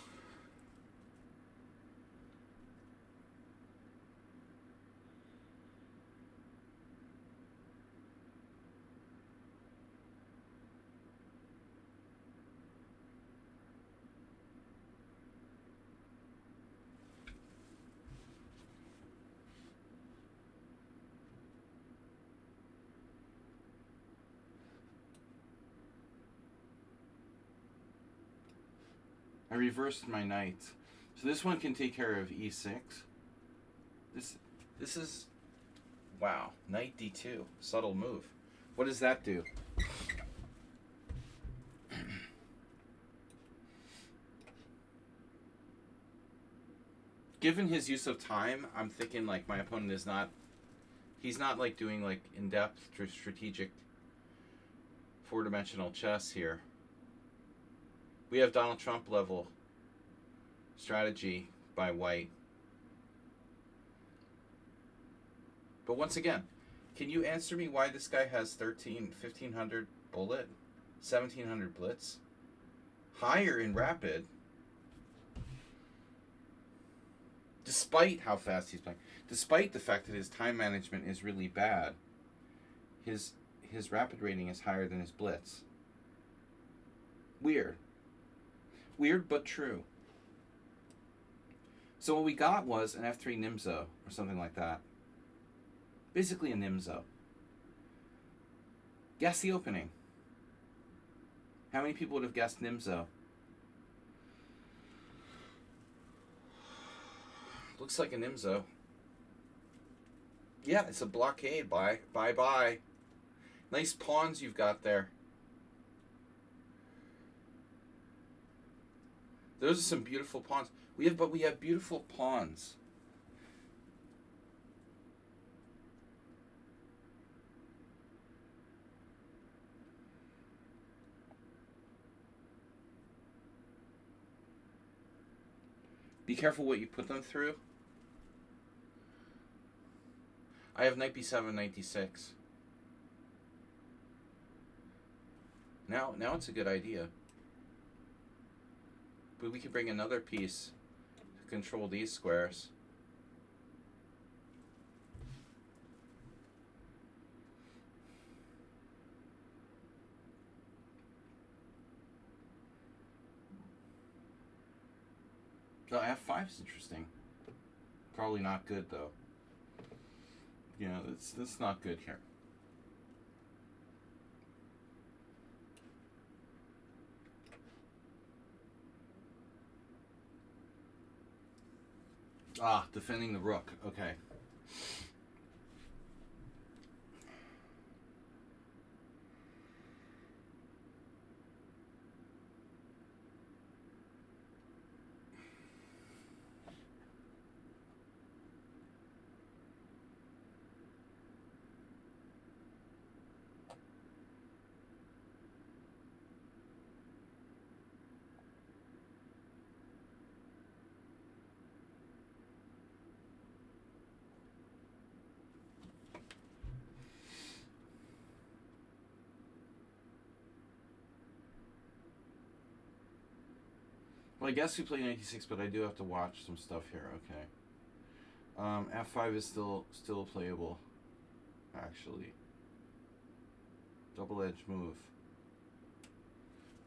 I reversed my knight. So this one can take care of e6. This is, wow, knight d2. Subtle move. What does that do? Given his use of time, I'm thinking like my opponent is not, he's not like doing like in-depth strategic four-dimensional chess here. We have Donald Trump level strategy by white. But once again, can you answer me why this guy has 1500 bullet, 1700 blitz, higher in rapid, despite how fast he's playing, despite the fact that his time management is really bad, his rapid rating is higher than his blitz. Weird. Weird but true. So what we got was an F3 Nimzo or something like that. Basically a Nimzo. Guess the opening. How many people would have guessed Nimzo? Looks like a Nimzo. Yeah, it's a blockade. Bye. Nice pawns you've got there. Those are some beautiful pawns. We have beautiful pawns. Be careful what you put them through. I have knight b7, knight d6. Now it's a good idea. But we could bring another piece to control these squares. Oh, f5 is interesting. Probably not good though. Yeah, that's not good here. Ah, defending the rook. Okay. Well, I guess we play 96, but I do have to watch some stuff here. Okay. F5 is still playable, actually. Double-edged move.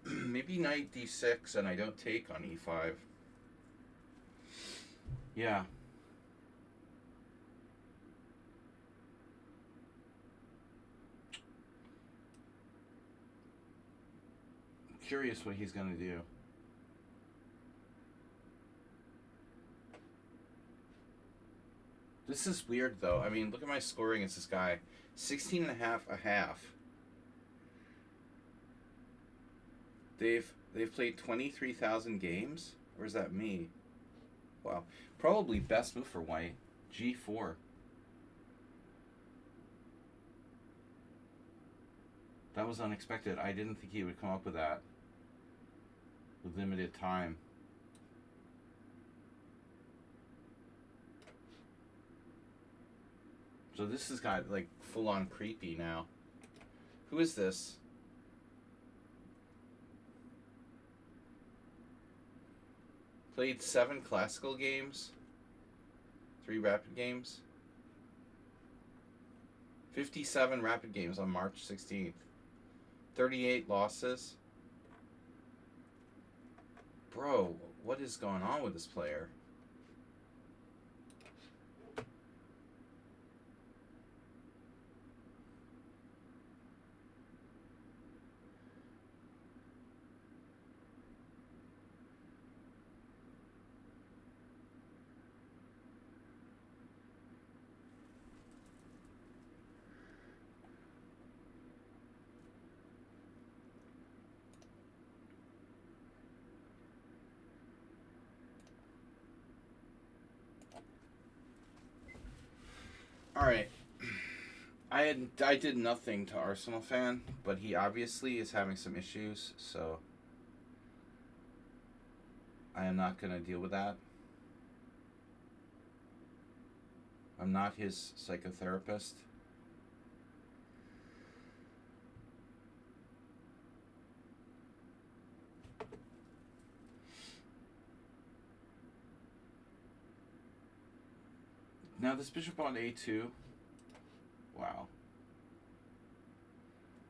Maybe knight d6 and I don't take on e5. Yeah. I'm curious what he's going to do. This is weird, though. I mean, look at my score against this guy. 16 and a half. They've played 23,000 games? Or is that me? Wow. Probably best move for white. G4. That was unexpected. I didn't think he would come up with that. With limited time. So this has got like full on creepy now. Who is this? Played 7 classical games. 3 rapid games. 57 rapid games on March 16th. 38 losses. Bro, what is going on with this player? All right. I did nothing to Arsenal fan, but he obviously is having some issues, so I am not going to deal with that. I'm not his psychotherapist. Now this bishop on a2. Wow.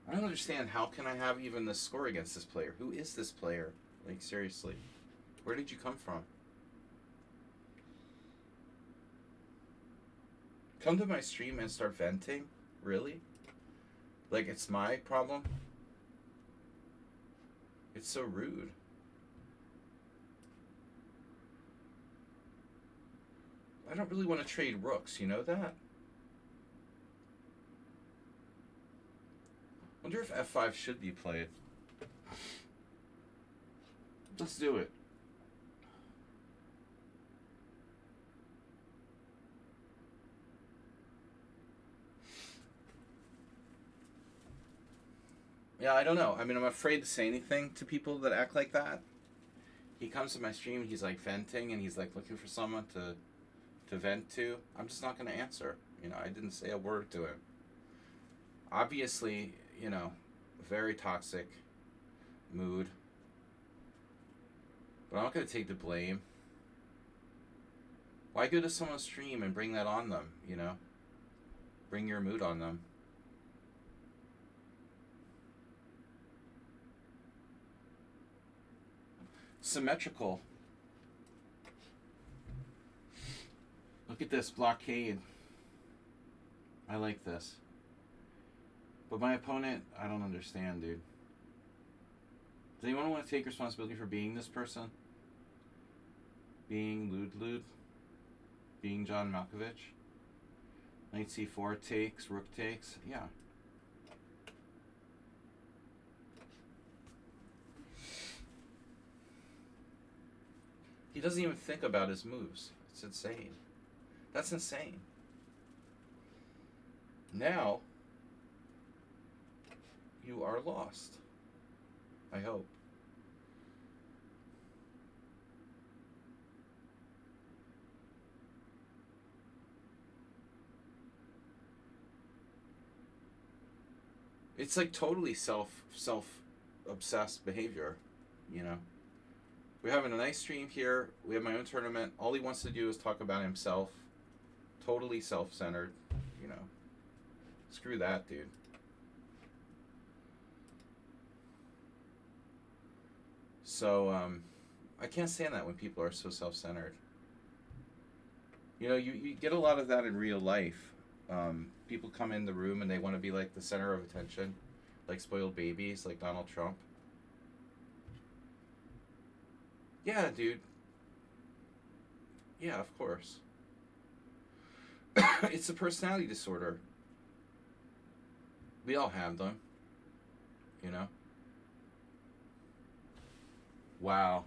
I don't understand. How can I have even this score against this player? Who is this player? Like, seriously. Where did you come from? Come to my stream and start venting? Really? Like, it's my problem? It's so rude. I don't really want to trade rooks, you know that? Wonder if f5 should be played. Let's do it. Yeah, I don't know. I mean, I'm afraid to say anything to people that act like that. He comes to my stream, he's like venting, and he's like looking for someone to vent to. I'm just not going to answer. You know, I didn't say a word to him. Obviously, you know, very toxic mood. But I'm not going to take the blame. Why go to someone's stream and bring that on them, you know? Bring your mood on them. Symmetrical. Look at this blockade. I like this. But my opponent, I don't understand, dude. Does anyone want to take responsibility for being this person? Being Lud? Being John Malkovich? Knight c4 takes, rook takes. Yeah. He doesn't even think about his moves. It's insane. That's insane. Now, you are lost. I hope. It's like totally self-obsessed behavior, you know. We're having a nice stream here. We have my own tournament. All he wants to do is talk about himself. Totally self-centered, you know. Screw that, dude. So, I can't stand that when people are so self-centered. You know, you get a lot of that in real life. People come in the room and they want to be like the center of attention, like spoiled babies, like Donald Trump. Yeah, dude. Yeah, of course. It's a personality disorder. We all have them, you know? Wow.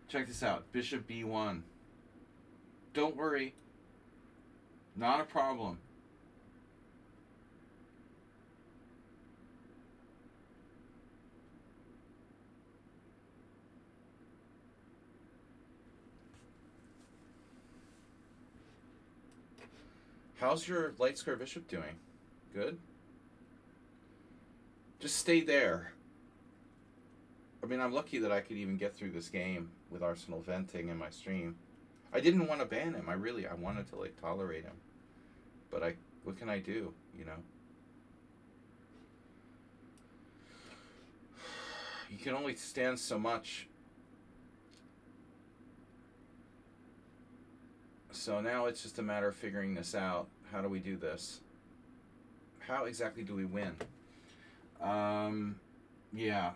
Check this out. Bishop B1. Don't worry. Not a problem. How's your light square bishop doing? Good? Just stay there. I mean, I'm lucky that I could even get through this game with Arsenal venting in my stream. I didn't want to ban him. I wanted to, like, tolerate him. But what can I do, you know? You can only stand so much. So now it's just a matter of figuring this out. How do we do this? How exactly do we win? Yeah.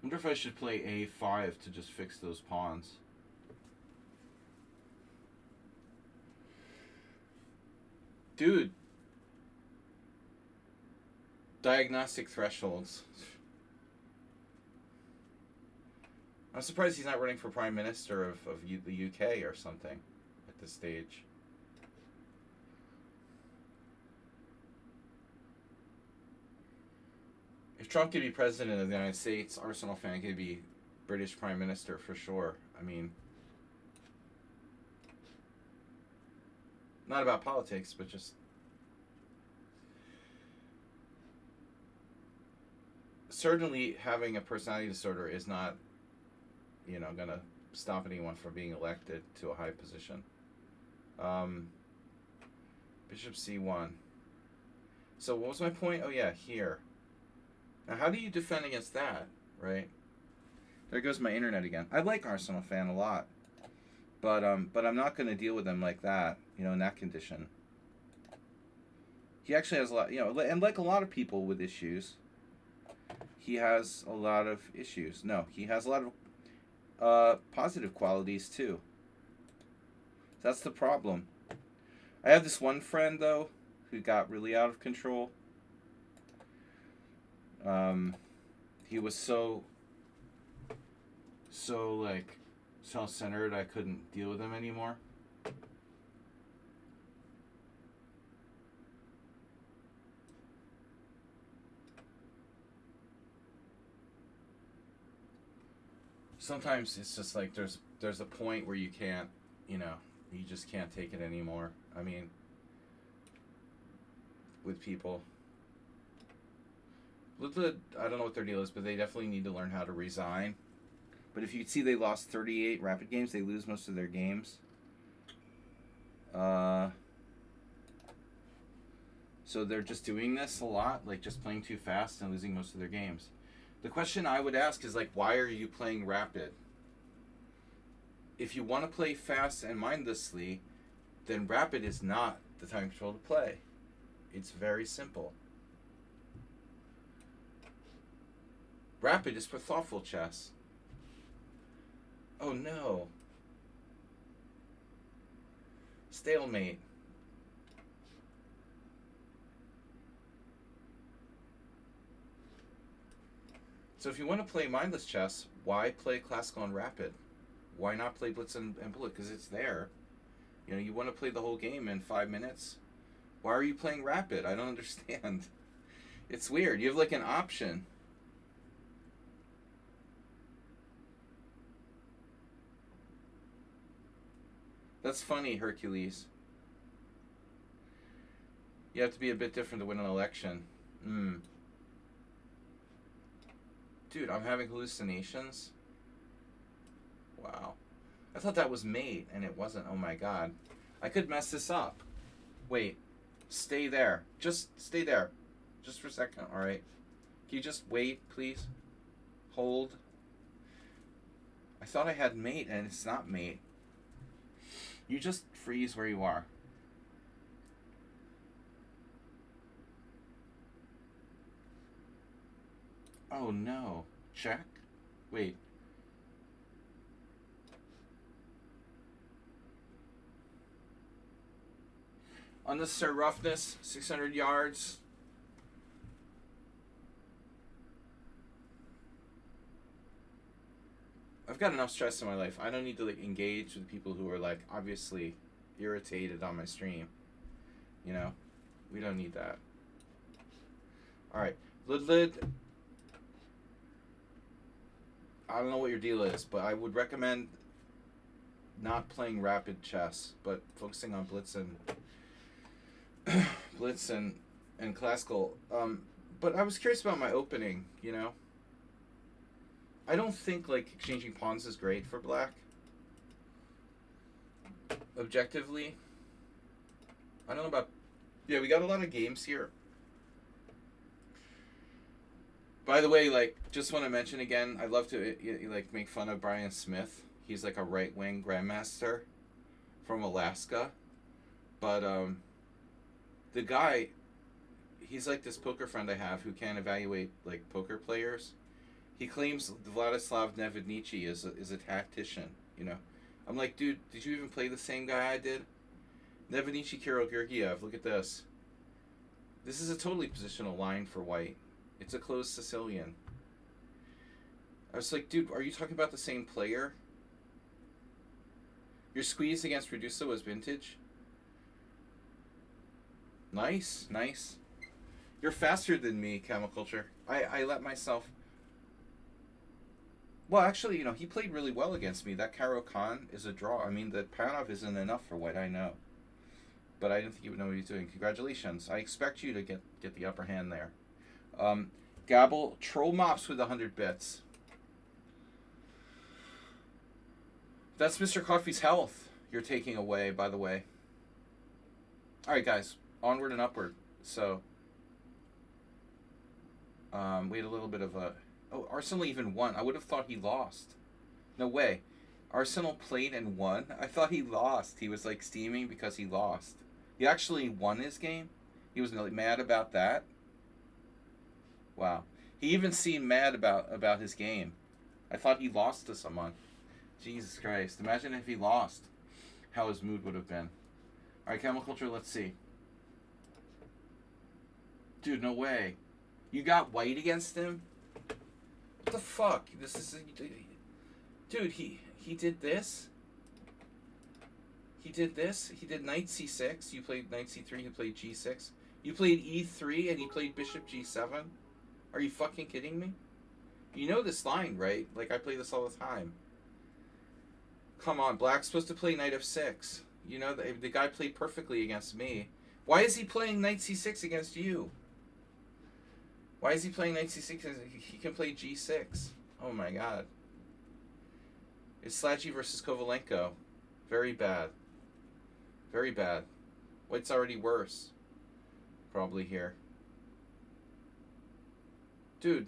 I wonder if I should play A5 to just fix those pawns. Dude. Diagnostic thresholds. I'm surprised he's not running for Prime Minister of the UK or something at this stage. If Trump could be president of the United States, Arsenal fan could be British Prime Minister for sure. I mean, not about politics, but just certainly having a personality disorder is not, you know, gonna stop anyone from being elected to a high position. Bishop C1. So what was my point? Oh yeah, here. Now how do you defend against that, right? There goes my internet again. I like Arsenal fan a lot, but I'm not gonna deal with him like that, you know, in that condition. He actually has a lot, you know, and like a lot of people with issues, he has a lot of issues. No, he has a lot of positive qualities too. That's the problem. I have this one friend though who got really out of control. He was so like self-centered I couldn't deal with him anymore. Sometimes it's just like there's a point where you can't, you know, you just can't take it anymore. I mean, with people. I don't know what their deal is, but they definitely need to learn how to resign. But if you see they lost 38 rapid games, they lose most of their games. So they're just doing this a lot, like just playing too fast and losing most of their games. The question I would ask is, like, why are you playing rapid? If you want to play fast and mindlessly, then rapid is not the time control to play. It's very simple. Rapid is for thoughtful chess. Oh no. Stalemate. So if you want to play mindless chess, why play classical and rapid? Why not play blitz and bullet? Because it's there. You know, you want to play the whole game in 5 minutes. Why are you playing rapid? I don't understand. It's weird. You have like an option. That's funny, Hercules. You have to be a bit different to win an election. Dude, I'm having hallucinations. Wow. I thought that was mate, and it wasn't. Oh my god. I could mess this up. Wait. Stay there. Just stay there. Just for a second, alright? Can you just wait, please? Hold. I thought I had mate, and it's not mate. You just freeze where you are. Oh no. Check? Wait. Unnecessary roughness, 600 yards. I've got enough stress in my life. I don't need to like engage with people who are like obviously irritated on my stream. You know? We don't need that. Alright. Lid. I don't know what your deal is, but I would recommend not playing rapid chess, but focusing on blitz and classical. But I was curious about my opening, you know? I don't think like exchanging pawns is great for black. Objectively. I don't know about... Yeah, we got a lot of games here. By the way, like, just want to mention again, I love to like make fun of Brian Smith. He's like a right-wing grandmaster from Alaska. But the guy, he's like this poker friend I have who can evaluate like poker players. He claims Vladislav Nevednici is a tactician, you know. I'm like, dude, did you even play the same guy I did? Nevednici Kirill Georgiev, look at this. This is a totally positional line for white. It's a closed Sicilian. I was like, dude, are you talking about the same player? Your squeeze against Redusa was vintage. Nice, nice. You're faster than me, Camel Culture. I let myself... Well, actually, you know, he played really well against me. That Karo Khan is a draw. I mean, the Panov isn't enough for white, I know. But I didn't think he would know what he's doing. Congratulations. I expect you to get the upper hand there. Gabble, troll mops with 100 bits. That's Mr. Coffee's health you're taking away, by the way. Alright, guys. Onward and upward. So, we had a little bit of a... Oh, Arsenal even won. I would have thought he lost. No way. Arsenal played and won? I thought he lost. He was, like, steaming because he lost. He actually won his game? He was really mad about that? Wow. He even seemed mad about his game. I thought he lost to someone. Jesus Christ. Imagine if he lost. How his mood would have been. Alright, Camel Culture, let's see. Dude, no way. You got white against him? What the fuck? This is... Dude, he did this? He did this? He did knight c6. You played knight c3. He played g6. You played e3 and he played bishop g7? Are you fucking kidding me? You know this line, right? Like, I play this all the time. Come on, black's supposed to play knight f6. You know, the guy played perfectly against me. Why is he playing knight c6 against you? Why is he playing knight c6? He can play g6. Oh my god. It's Sladgy versus Kovalenko. Very bad. Very bad. White's already worse. Probably here. Dude.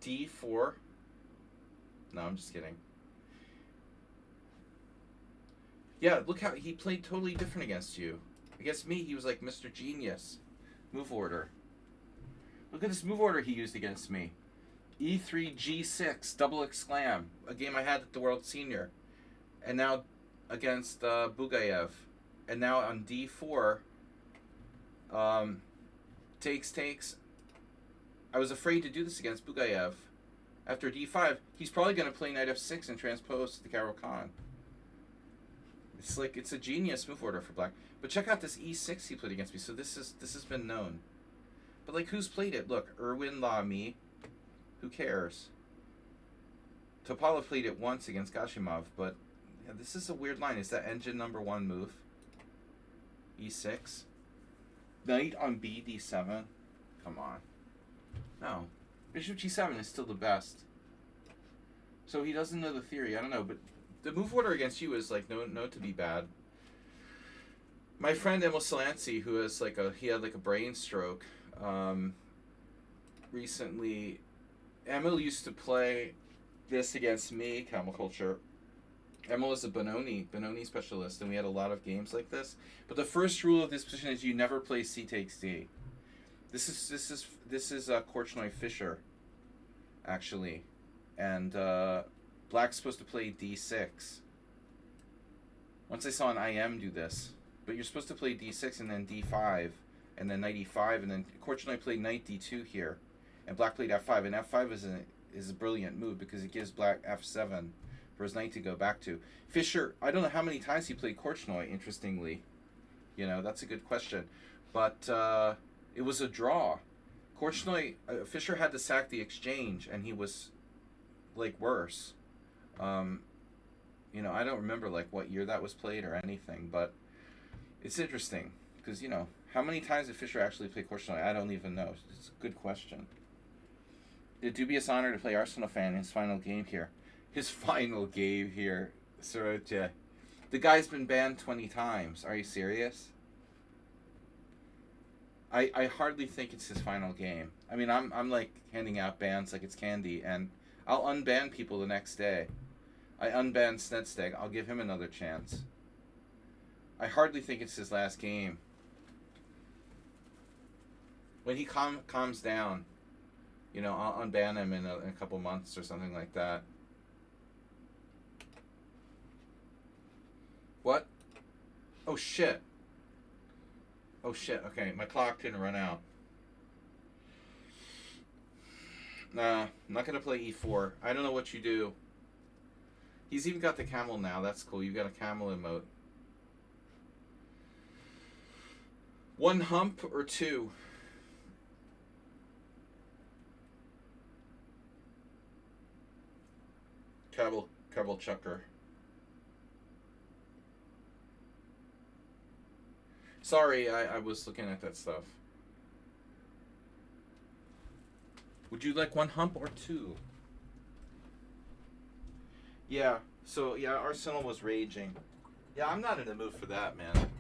d4? No, I'm just kidding. Yeah, look how he played totally different against you. Against me, he was like Mr. Genius. Move order. Look at this move order he used against me. E3, G6, double exclam. A game I had at the World Senior. And now against Bugayev. And now on D4, takes. I was afraid to do this against Bugayev. After D5, he's probably going to play knight F6 and transpose to the Karo Khan. It's like, it's a genius move order for black. But check out this E6 he played against me. So this has been known. But like, who's played it? Look, Erwin Lamy. Who cares? Topalov played it once against Gashimov, but yeah, this is a weird line. Is that engine number 1 move? E6. Knight on B, D7. Come on. No. Bishop G7 is still the best. So he doesn't know the theory. I don't know, but the move order against you is like known to be bad. My friend Emil Salancy, who has like he had like a brain stroke recently. Emil used to play this against me, Camel Culture, Emil is a Benoni specialist, and we had a lot of games like this. But the first rule of this position is you never play C takes D. This is Korchnoi Fischer, actually, and Black's supposed to play D6. Once I saw an IM do this, but you're supposed to play D6 and then D5, and then knight E5, and then Korchnoi played knight D2 here, and Black played F5, and F5 is a brilliant move because it gives Black F7 for his knight to go back to. Fischer, I don't know how many times he played Korchnoi, interestingly. You know, that's a good question. But it was a draw. Korchnoi, Fischer had to sack the exchange, and he was, like, worse. You know, I don't remember, like, what year that was played or anything, but it's interesting. Because, you know, how many times did Fischer actually play Korchnoi? I don't even know. It's a good question. A dubious honor to play Arsenal fan in his final game here. His final game here, Sorocha. The guy's been banned 20 times. Are you serious? I hardly think it's his final game. I mean, I'm like handing out bans like it's candy, and I'll unban people the next day. I unbanned Snedsteg. I'll give him another chance. I hardly think it's his last game. When he calms down, you know, I'll unban him in a couple months or something like that. What? Oh, shit. Oh, shit. Okay, my clock didn't run out. Nah, I'm not going to play E4. I don't know what you do. He's even got the camel now. That's cool. You've got a camel emote. One hump or two? Cabal chucker. Sorry, I was looking at that stuff. Would you like one hump or two? Yeah, so yeah, Arsenal was raging. Yeah, I'm not in the mood for that, man.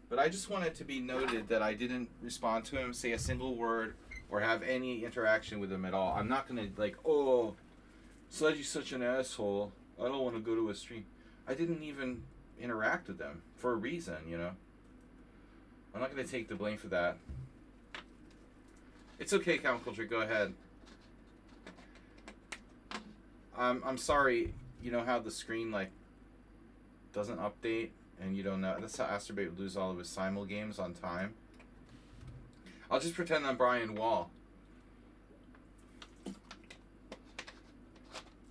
But I just wanted to be noted that I didn't respond to him, say a single word, or have any interaction with him at all. I'm not gonna like, oh, Sledgy's such an asshole. I don't want to go to a stream. I didn't even interact with them for a reason, you know. I'm not gonna take the blame for that. It's okay, Count Culture. Go ahead. I'm sorry. You know how the screen like doesn't update, and you don't know. That's how Asterbait would lose all of his simul games on time. I'll just pretend I'm Brian Wall.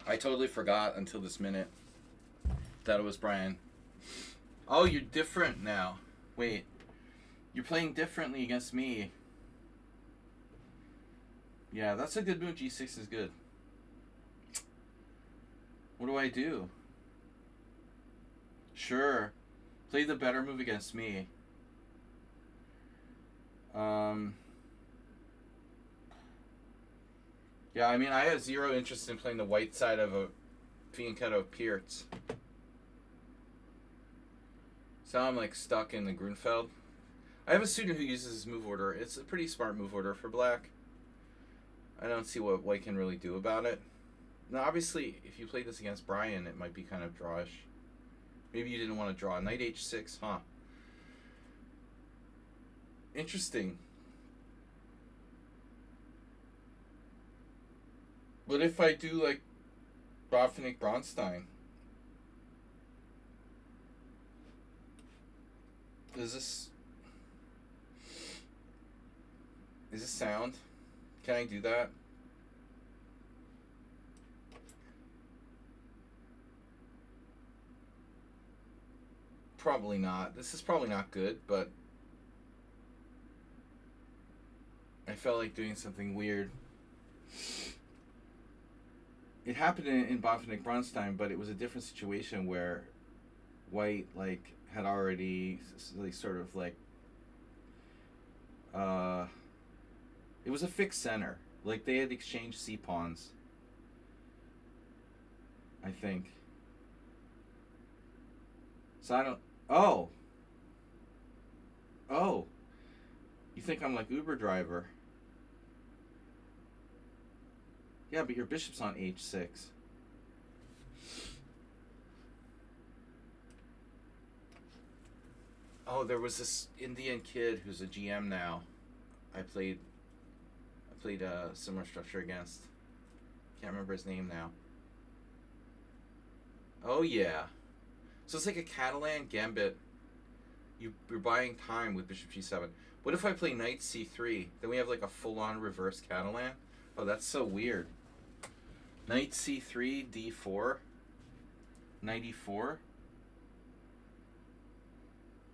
I totally forgot until this minute that it was Brian. Oh, you're different now. Wait. You're playing differently against me. Yeah, that's a good move. G6 is good. What do I do? Sure. Play the better move against me. Yeah, I mean, I have zero interest in playing the white side of a Fianchetto Pierz. So I'm like stuck in the Grunfeld. I have a student who uses this move order. It's a pretty smart move order for black. I don't see what white can really do about it. Now, obviously, if you play this against Brian, it might be kind of drawish. Maybe you didn't want to draw. Knight h6, huh? Interesting. But if I do, like, Bronstein, is this sound? Can I do that? Probably not. This is probably not good, but I felt like doing something weird. It happened in Bronstein, but it was a different situation where white like had already like sort of like it was a fixed center. Like they had exchanged c pawns, I think. So I don't. Oh. You think I'm like Uber driver? Yeah, but your bishop's on h6. Oh, there was this Indian kid who's a GM now. I played a similar structure against. Can't remember his name now. Oh yeah. So it's like a Catalan gambit. You're buying time with bishop g7. What if I play knight c3? Then we have like a full-on reverse Catalan. Oh, that's so weird. Knight c3, d4, knight e4,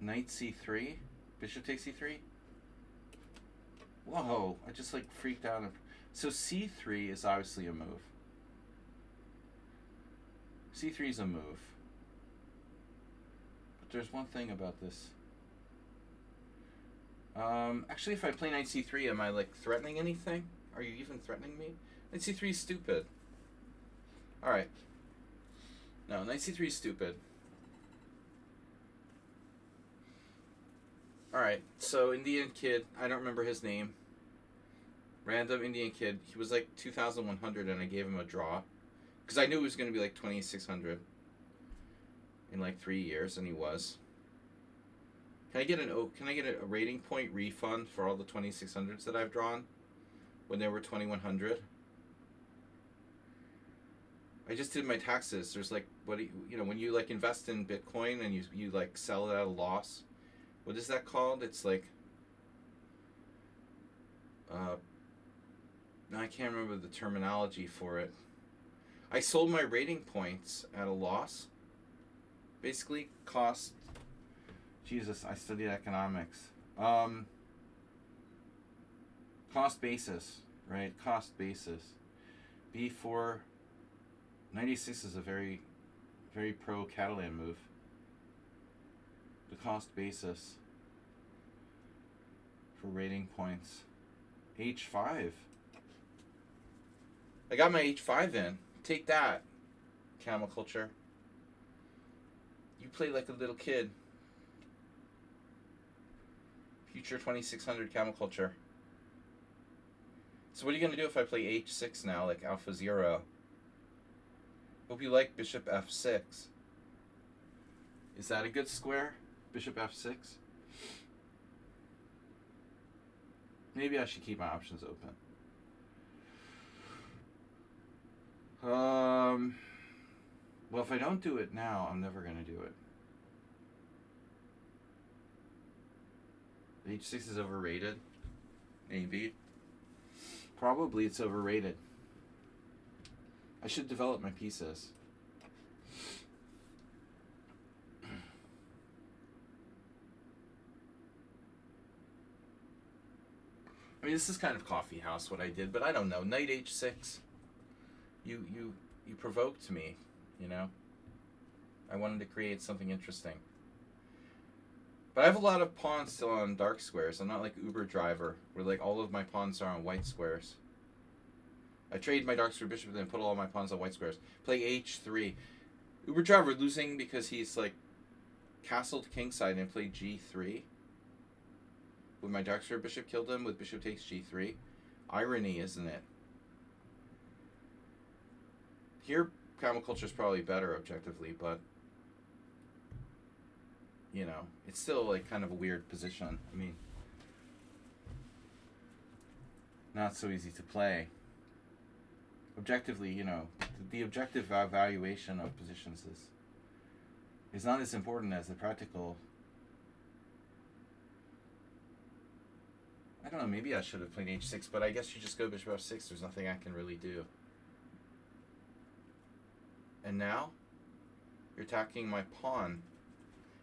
knight c3, bishop takes c3. Whoa, I just like freaked out. So c3 is obviously a move. c3 is a move. But there's one thing about this. Actually, if I play knight c3, am I like threatening anything? Are you even threatening me? Knight c3 is stupid. Alright. No, knight c3 is stupid. Alright, so Indian kid, I don't remember his name. Random Indian kid. He was like 2,100 and I gave him a draw. Because I knew it was going to be like 2,600 in like 3 years, and he was. Can I get a rating point refund for all the 2,600s that I've drawn when they were 2,100? I just did my taxes. There's like, what do you know, when you like invest in Bitcoin and you like sell it at a loss, what is that called? It's like, no, I can't remember the terminology for it. I sold my rating points at a loss. Basically, cost. Jesus, I studied economics. Cost basis, right? Cost basis. B4. 96 is a very, very pro-Catalan move. The cost basis for rating points. H5. I got my H5 in. Take that, camel culture. You play like a little kid. Future 2,600 camel culture. So what are you going to do if I play H6 now, like Alpha 0? Hope you like Bishop F6. Is that a good square? Bishop F6? Maybe I should keep my options open. Well, if I don't do it now, I'm never going to do it. H6 is overrated. Maybe. Probably it's overrated. I should develop my pieces. I mean, this is kind of coffee house what I did, but I don't know. Knight H6. You provoked me, you know. I wanted to create something interesting. But I have a lot of pawns still on dark squares. I'm not like Uber Driver, where like all of my pawns are on white squares. I trade my dark square bishop and then put all my pawns on white squares. Play H3. Uber Driver losing because he's like castled kingside and played G3. With my dark square bishop killed him with bishop takes G3. Irony, isn't it? Here, camel culture is probably better objectively, but you know, it's still like kind of a weird position. I mean, not so easy to play. Objectively, you know, the objective evaluation of positions is not as important as the practical. I don't know, maybe I should have played H6, but I guess you just go bishop F6. There's nothing I can really do. And now, you're attacking my pawn.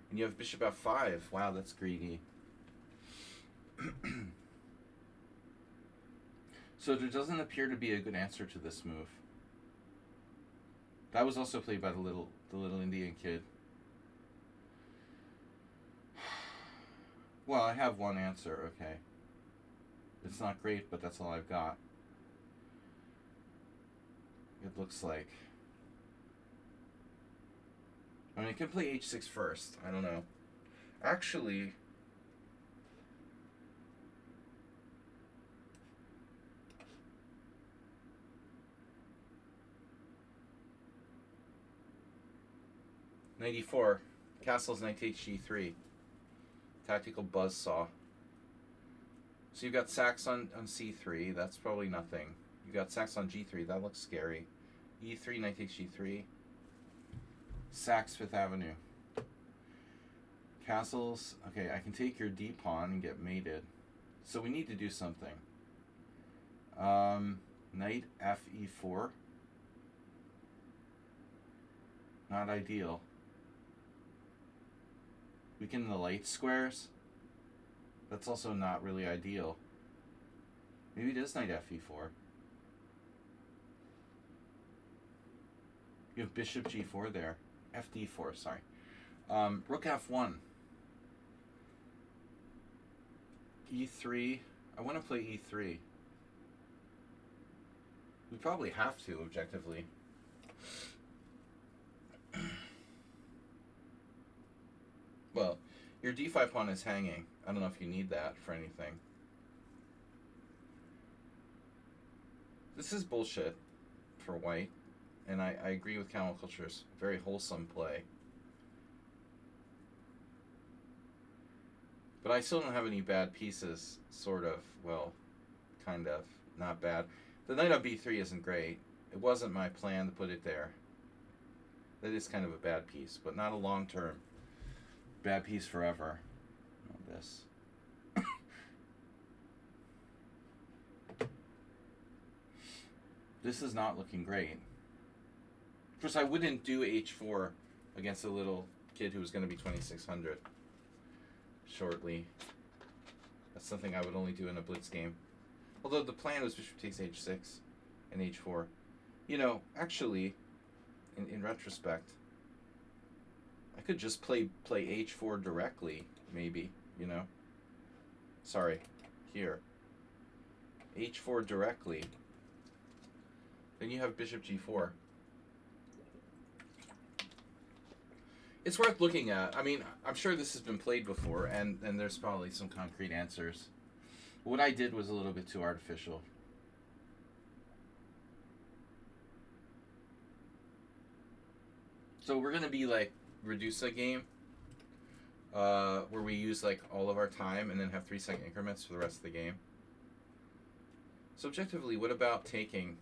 And you have bishop F5. Wow, that's greedy. So there doesn't appear to be a good answer to this move. That was also played by the little Indian kid. Well, I have one answer, okay. It's not great, but that's all I've got. It looks like. I mean, I can play H6 first. I don't know. Actually, knight e4. Castle's knight takes G3. Tactical buzzsaw. So you've got sacks on c3. That's probably nothing. You've got sacks on g3. That looks scary. e3, knight takes g3. Sacks Fifth Avenue. Castles. Okay, I can take your d pawn and get mated. So we need to do something. Knight fe4. Not ideal. Weaken the light squares. That's also not really ideal. Maybe it is knight fe4. You have bishop g4 there. fd4, sorry. Rook f1. e3. I want to play e3. We probably have to, objectively. Well, your d5 pawn is hanging. I don't know if you need that for anything. This is bullshit for white, and I agree with Camel Culture's very wholesome play. But I still don't have any bad pieces, sort of. Well, kind of. Not bad. The knight on b3 isn't great. It wasn't my plan to put it there. That is kind of a bad piece, but not a long-term bad piece forever. Oh, this. This is not looking great. Of course, I wouldn't do h4 against a little kid who was going to be 2600 shortly. That's something I would only do in a blitz game. Although the plan was bishop takes h6 and h4. You know, actually, in retrospect, I could just play h4 directly, maybe, you know. Sorry, here. h4 directly. Then you have bishop g4. It's worth looking at. I mean, I'm sure this has been played before, and there's probably some concrete answers. What I did was a little bit too artificial. So we're going to be like Reduce-A game, where we use like all of our time and then have 3-second increments for the rest of the game. So objectively, what about taking...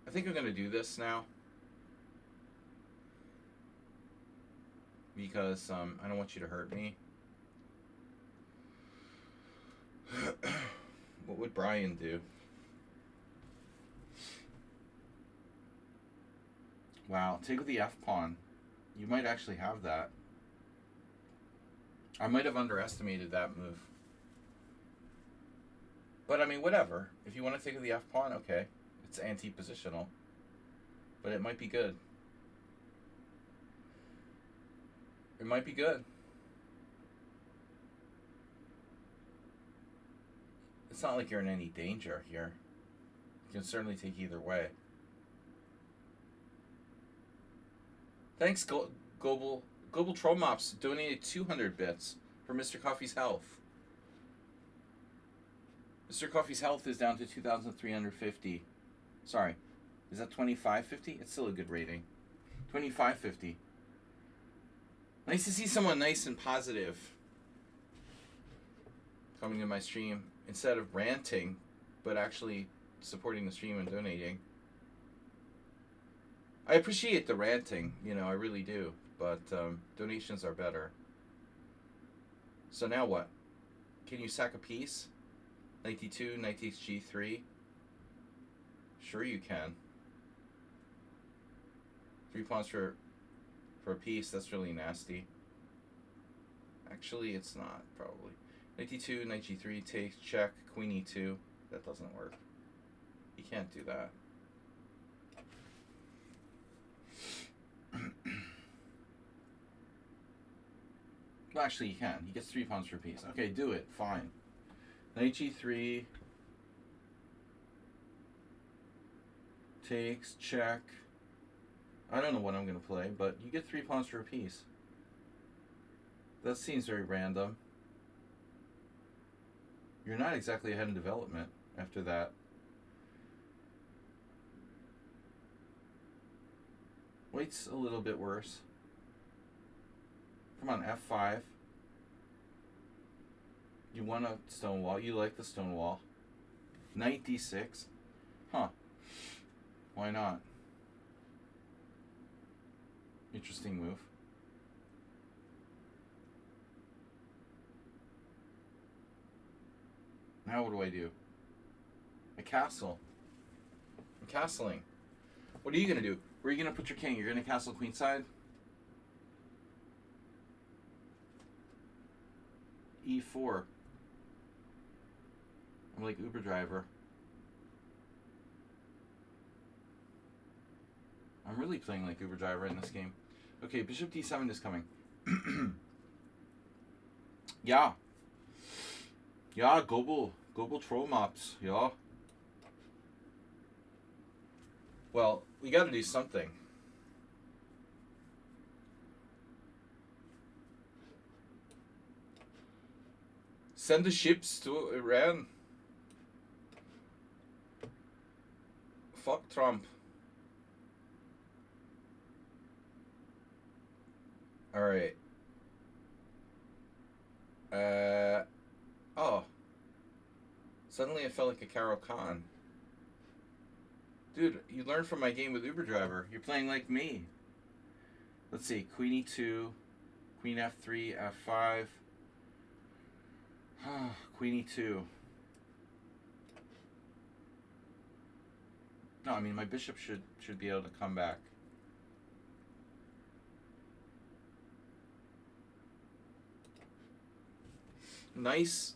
I think I'm going to do this now. Because I don't want you to hurt me. What would Brian do? Wow, take with the F pawn. You might actually have that. I might have underestimated that move. But I mean, whatever. If you want to take with the F pawn, okay. It's anti-positional. But it might be good. It might be good. It's not like you're in any danger here. You can certainly take either way. Thanks, Global Troll Mops donated 200 bits for Mr. Coffee's health. Mr. Coffee's health is down to 2,350. Sorry, is that 2,550? It's still a good rating. 2,550. Nice to see someone nice and positive coming to my stream instead of ranting, but actually supporting the stream and donating. I appreciate the ranting, you know, I really do, but donations are better. So now what? Can you sack a piece? Knight d2, knight takes g3. Sure you can. 3 pawns for a piece, that's really nasty. Actually, it's not, probably. Knight d2, knight g3, takes, check, queen e2. That doesn't work. You can't do that. Well, actually, you can. He gets 3 pawns for a piece. Okay, do it. Fine. Knight g3. Takes, check. I don't know what I'm going to play, but you get 3 pawns for a piece. That seems very random. You're not exactly ahead in development after that. White's a little bit worse. Come on, F5. You want a stone wall. You like the stone wall. Knight D6. Huh. Why not? Interesting move. Now what do I do? A castle. I'm castling. What are you going to do? Where are you going to put your king? You're going to castle queenside? E4. I'm like Uber driver. I'm really playing like Uber driver in this game. Okay, bishop D7 is coming. Yeah. Yeah, global troll mops. Yeah. Well, we got to do something. Send the ships to Iran. Fuck Trump. Alright. Oh. Suddenly I felt like a Carol Khan. Dude, you learned from my game with Uber Driver. You're playing like me. Let's see. Queen E2. Queen F3. F5. Queen E2. No, I mean my bishop should be able to come back. Nice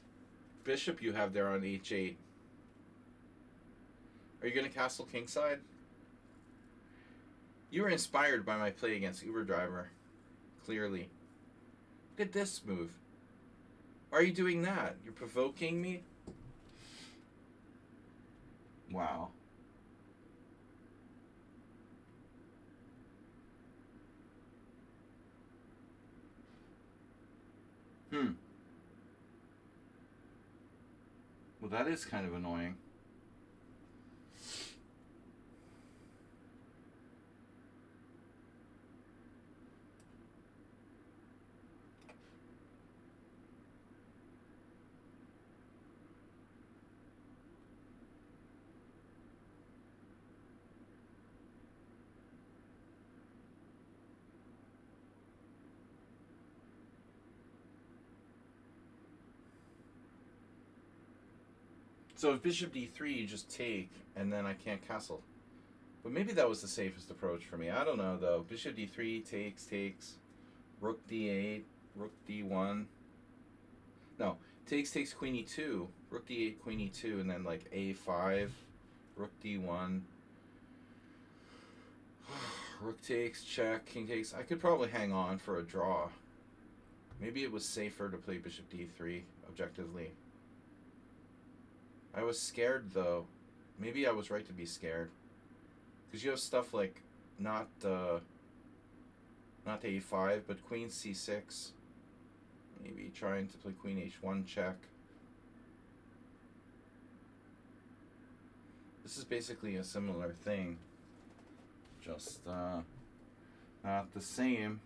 bishop you have there on H8. Are you going to castle kingside? You were inspired by my play against Uber Driver. Clearly. Look at this move. Why are you doing that? You're provoking me? Wow. Well, that is kind of annoying. So if bishop d3, you just take, and then I can't castle. But maybe that was the safest approach for me. I don't know, though. Bishop d3, takes. Rook d8, rook d1. No, takes, queen e2. Rook d8, queen e2, and then like a5, rook d1. Rook takes, check, king takes. I could probably hang on for a draw. Maybe it was safer to play bishop d3, objectively. I was scared, though. Maybe I was right to be scared. Because you have stuff like, not a5, but queen c6. Maybe trying to play queen h1 check. This is basically a similar thing. Just, not the same.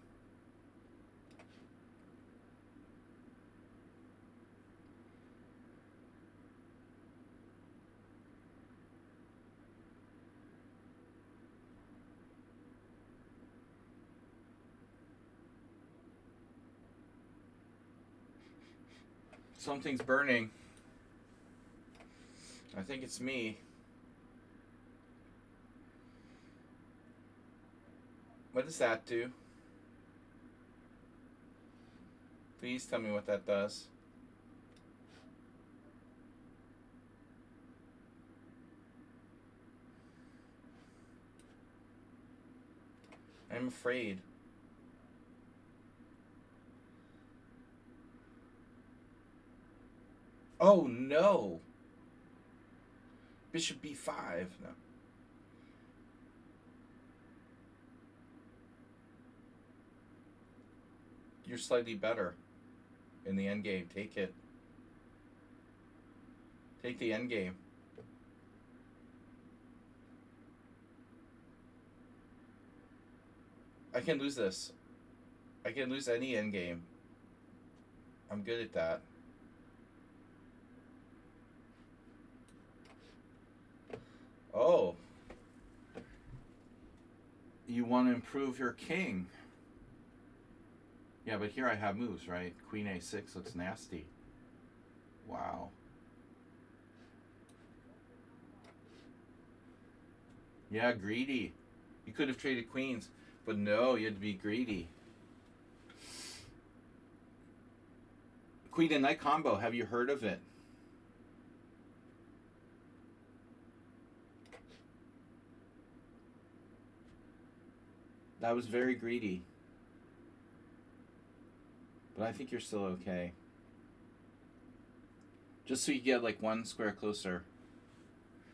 Something's burning. I think it's me. What does that do? Please tell me what that does. I'm afraid. Oh no! Bishop b5. No. You're slightly better in the endgame. Take it. Take the endgame. I can lose this. I can lose any endgame. I'm good at that. Oh. You want to improve your king. Yeah, but here I have moves, right? Queen a6 looks nasty. Wow. Yeah, greedy. You could have traded queens, but no, you had to be greedy. Queen and knight combo, have you heard of it? That was very greedy. But I think you're still okay. Just so you get like one square closer.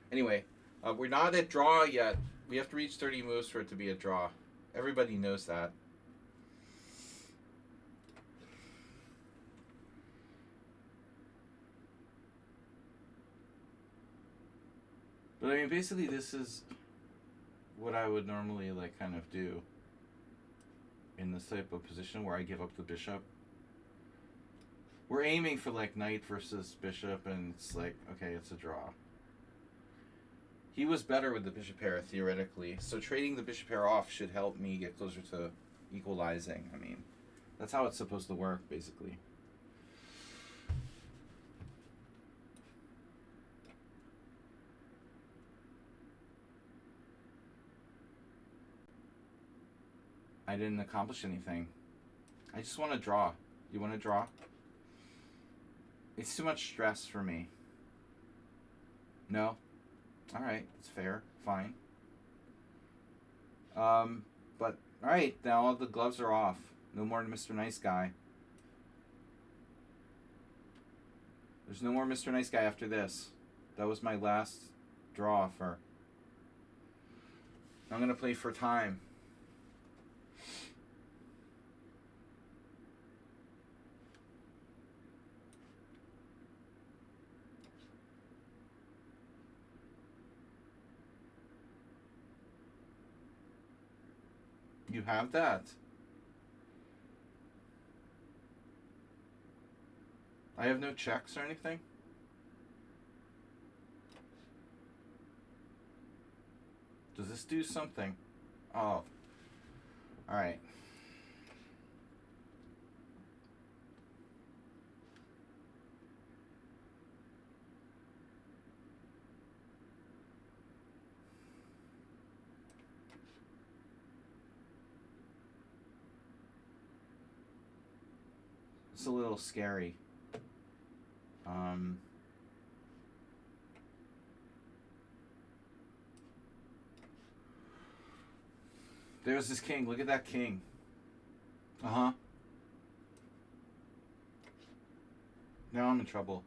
Anyway, we're not at draw yet. We have to reach 30 moves for it to be a draw. Everybody knows that. But I mean, basically this is what I would normally like kind of do in this type of position where I give up the bishop. We're aiming for like knight versus bishop, and it's like, okay, it's a draw. He was better with the bishop pair, theoretically, so trading the bishop pair off should help me get closer to equalizing. I mean, that's how it's supposed to work, basically. I didn't accomplish anything. I just want to draw. You want to draw? It's too much stress for me. No? Alright, it's fair. Fine. But, alright, now all the gloves are off. No more Mr. Nice Guy. There's no more Mr. Nice Guy after this. That was my last draw offer. I'm going to play for time. You have that. I have no checks or anything? Does this do something? Oh. Alright. It's a little scary. There's this king. Look at that king. Uh-huh. Now I'm in trouble.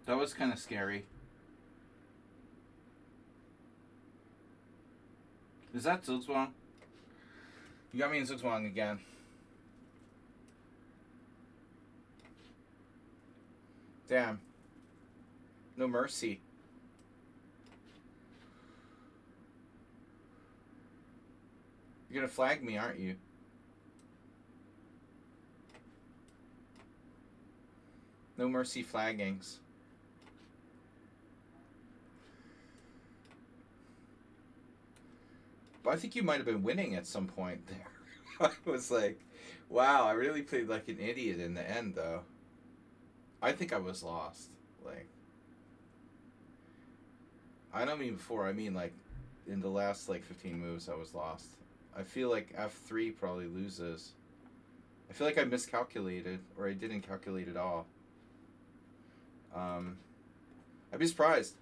That was kind of scary. Is that Zugzwang? You got me in Zugzwang again. Damn. No mercy. You're gonna flag me, aren't you? No mercy flaggings. But I think you might have been winning at some point there. I was like, wow, I really played like an idiot in the end, though. I think I was lost. Like, I don't mean before. I mean like in the last like 15 moves, I was lost. I feel like F3 probably loses. I feel like I miscalculated, or I didn't calculate at all. Um, I'd be surprised.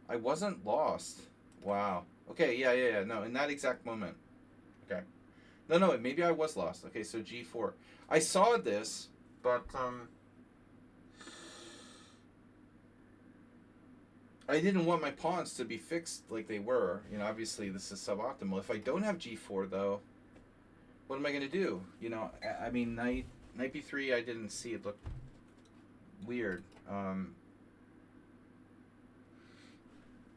I wasn't lost. Wow. Okay, yeah. No, in that exact moment. Okay. No, maybe I was lost. Okay, so G4. I saw this, but I didn't want my pawns to be fixed like they were. You know, obviously this is suboptimal. If I don't have G4 though, what am I going to do? You know, I mean, knight B3, I didn't see it look weird.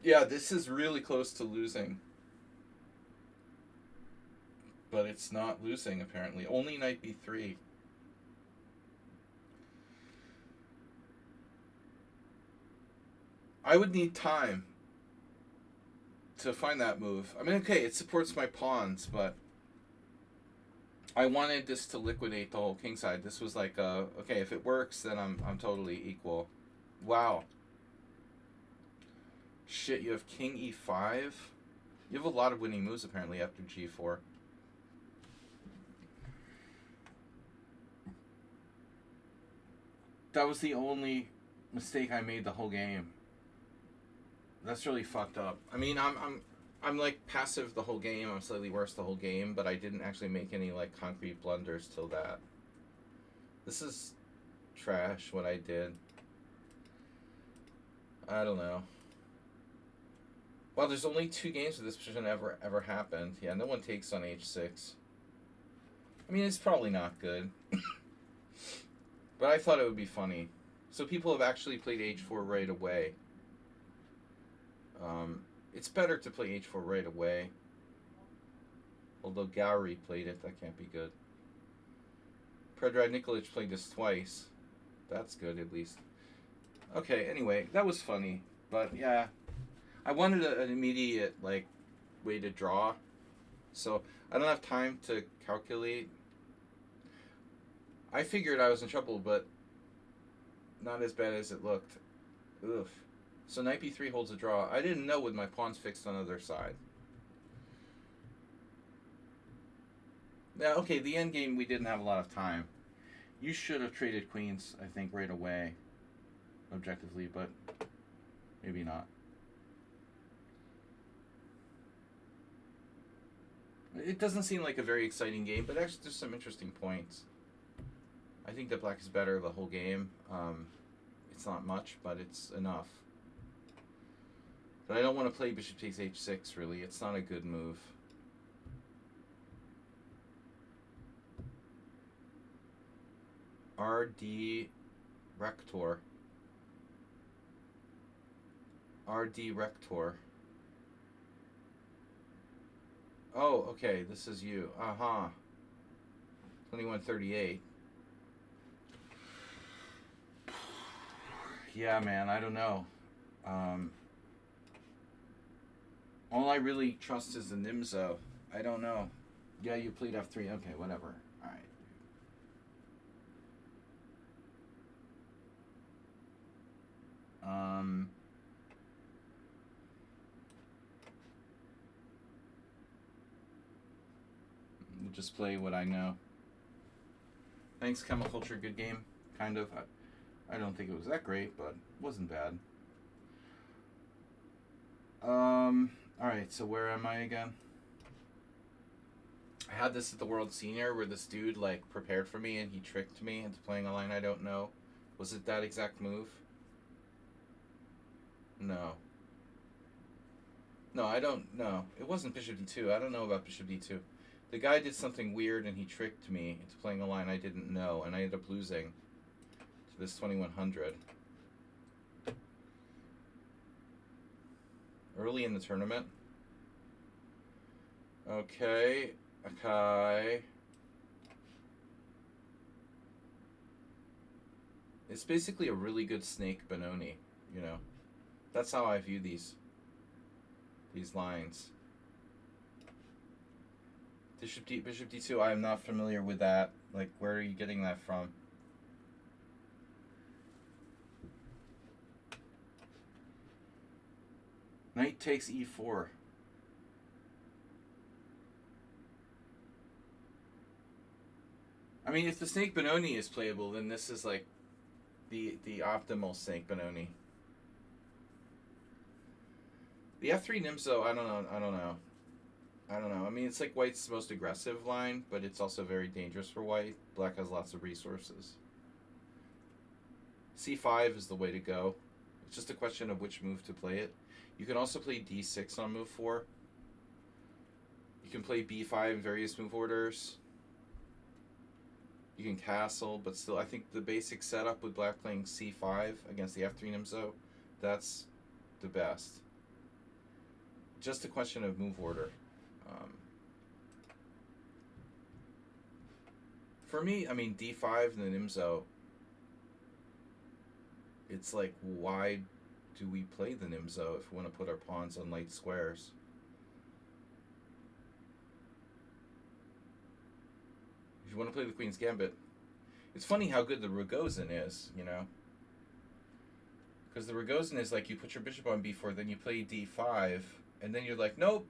Yeah, this is really close to losing. But it's not losing, apparently. Only knight B3. I would need time to find that move. I mean, okay, it supports my pawns, but I wanted this to liquidate the whole kingside. This was like, okay, if it works, then I'm totally equal. Wow. Shit, you have king e5? You have a lot of winning moves, apparently, after g4. That was the only mistake I made the whole game. That's really fucked up. I mean, I'm like passive the whole game. I'm slightly worse the whole game, but I didn't actually make any like concrete blunders till that. This is trash what I did. I don't know. Well, there's only 2 games of this position ever happened. Yeah, no one takes on h6. I mean, it's probably not good. But I thought it would be funny. So people have actually played h4 right away. It's better to play h4 right away. Although Gowrie played it, that can't be good. Predrag Nikolic played this twice. That's good, at least. Okay, anyway, that was funny. But, yeah. I wanted an immediate, like, way to draw. So, I don't have time to calculate. I figured I was in trouble, but not as bad as it looked. Ugh. So knight b3 holds a draw. I didn't know with my pawns fixed on the other side. Now, okay, the end game, we didn't have a lot of time. You should have traded queens, I think, right away. Objectively, but maybe not. It doesn't seem like a very exciting game, but actually there's some interesting points. I think that black is better the whole game. It's not much, but it's enough. But I don't want to play bishop takes h6, really. It's not a good move. RD Rector. RD Rector. Oh, okay, this is you. 2138. Yeah, man, I don't know. All I really trust is the Nimzo. I don't know. Yeah, you played f3. Okay, whatever. Alright. We'll just play what I know. Thanks, Chemiculture. Good game. Kind of. I don't think it was that great, but it wasn't bad. Alright, so where am I again? I had this at the World Senior where this dude, like, prepared for me and he tricked me into playing a line I don't know. Was it that exact move? No. No, I don't know. It wasn't Bishop D2. I don't know about Bishop D2. The guy did something weird and he tricked me into playing a line I didn't know, and I ended up losing to this 2100. Early in the tournament. Okay. It's basically a really good snake Benoni, you know. That's how I view these lines. Bishop D2. I am not familiar with that. Like, where are you getting that from? Knight takes E4. I mean, if the Snake Benoni is playable, then this is like the optimal Snake Benoni. The F3 Nimzo, I don't know. I mean, it's like White's most aggressive line, but it's also very dangerous for White. Black has lots of resources. C5 is the way to go. It's just a question of which move to play it. You can also play D6 on move 4. You can play B5 in various move orders. You can castle, but still, I think the basic setup with Black playing C5 against the F3 Nimzo, that's the best. Just a question of move order. For me, I mean, D5 and the Nimzo, it's like, why do we play the Nimzo if we want to put our pawns on light squares? If you want to play the Queen's Gambit, it's funny how good the Rogozin is, you know? Because the Rogozin is like, you put your bishop on b4, then you play d5, and then you're like, nope,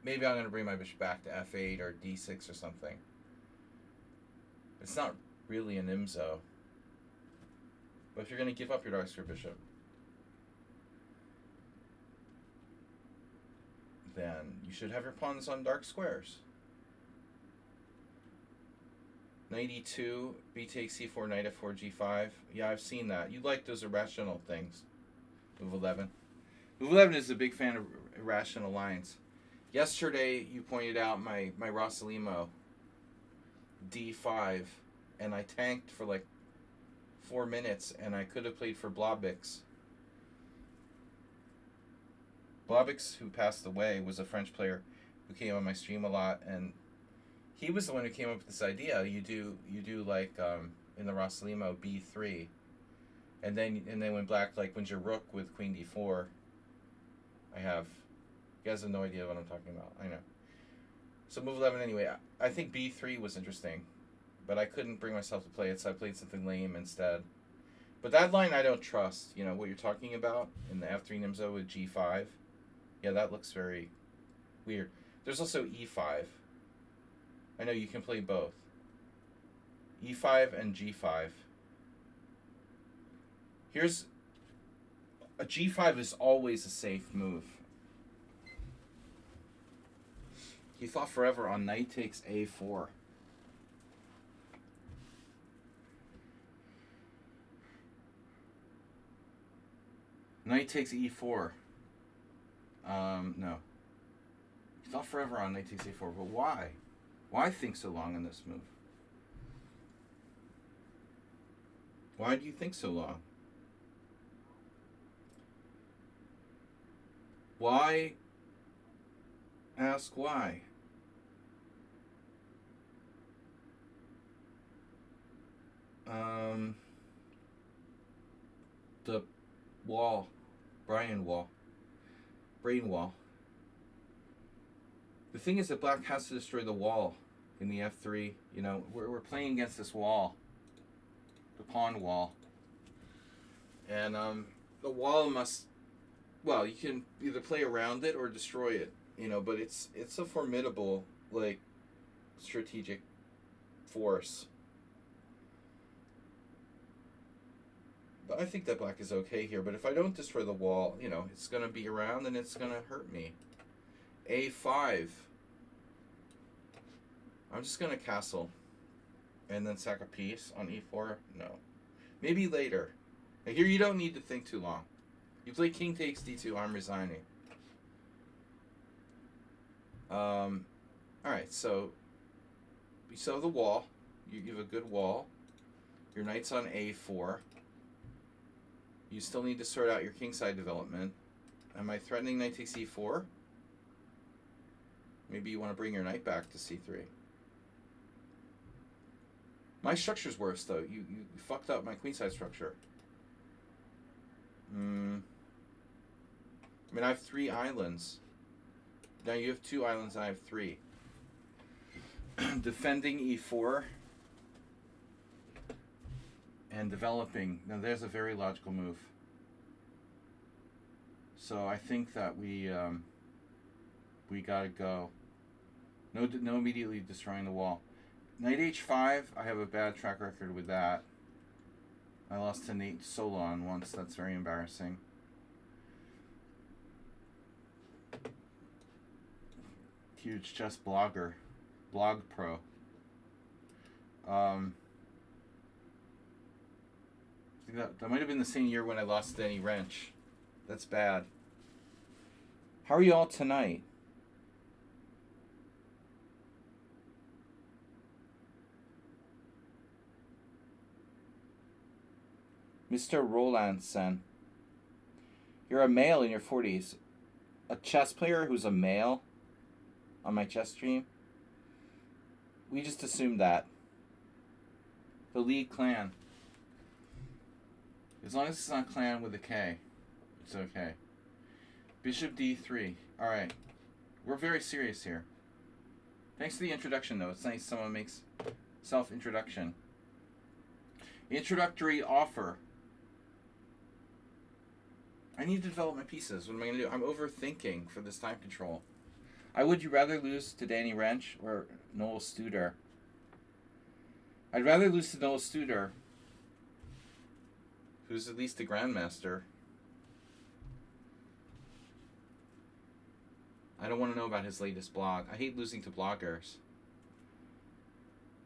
maybe I'm going to bring my bishop back to f8 or d6 or something. It's not really an Nimzo. But if you're going to give up your dark square bishop, then you should have your pawns on dark squares. Knight e2, b takes c4, knight f4, g5. Yeah, I've seen that. You like those irrational things. Move 11. Move 11 is a big fan of irrational lines. Yesterday, you pointed out my Rossalimo d5, and I tanked for like 4 minutes, and I could have played for Blobix. Blobix, who passed away, was a French player who came on my stream a lot, and he was the one who came up with this idea. You do like in the Rossalimo b3, and then when Black like wins your rook with Queen d4. You guys have no idea what I'm talking about. I know. So move 11 anyway. I think b3 was interesting, but I couldn't bring myself to play it, so I played something lame instead. But that line I don't trust. You know what you're talking about in the f3 Nimzo with g5. Yeah, that looks very weird. There's also e5. I know you can play both. e5 and g5. Here's a g5 is always a safe move. He thought forever on knight takes a4. Knight takes e4. No. He thought forever on knight takes a4, but why? Why think so long on this move? Why do you think so long? Why? Ask why. The wall. Brain wall. The thing is that Black has to destroy the wall in the f3. You know, we're playing against this wall. The pawn wall. And the wall must... Well, you can either play around it or destroy it. You know, but it's a formidable, like, strategic force. But I think that Black is okay here. But if I don't destroy the wall, you know, it's going to be around and it's going to hurt me. a5. I'm just going to castle. And then sack a piece on e4. No. Maybe later. Now here you don't need to think too long. You play king takes d2. I'm resigning. Alright, so you still have the wall. You have a good wall. Your knight's on a4. You still need to sort out your kingside development. Am I threatening knight takes e4? Maybe you want to bring your knight back to c3. My structure's worse, though. You fucked up my queenside structure. I mean, I have 3 islands. Now you have 2 islands and I have 3. defending e4 and developing. Now there's a very logical move. So I think that we gotta go. No immediately destroying the wall. Knight h5, I have a bad track record with that. I lost to Nate Solon once. That's very embarrassing. Huge chess blogger. Blog pro. I think that might have been the same year when I lost to Danny Wrench. That's bad. How are you all tonight? Mr. Rolandson. You're a male in your 40s. A chess player who's a male on my chess stream? We just assumed that. The League clan. As long as it's not clan with a K, it's okay. Bishop d3. Alright. We're very serious here. Thanks for the introduction, though. It's nice someone makes self-introduction. Introductory offer. I need to develop my pieces. What am I going to do? I'm overthinking for this time control. Would you rather lose to Danny Wrench or Noel Studer? I'd rather lose to Noel Studer, who's at least a grandmaster. I don't want to know about his latest blog. I hate losing to bloggers.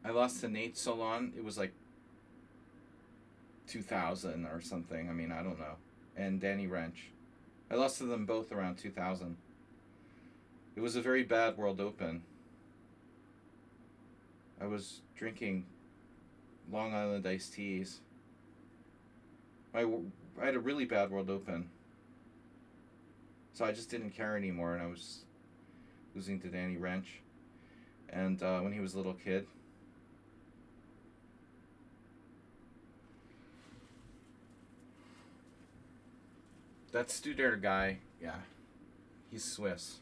I lost to Nate Solon. It was like 2000 or something. I mean, I don't know. And Danny Wrench. I lost to them both around 2000. It was a very bad World Open. I was drinking Long Island iced teas. I had a really bad World Open. So I just didn't care anymore, and I was losing to Danny Wrench. And when he was a little kid. That Studer guy, yeah, he's Swiss.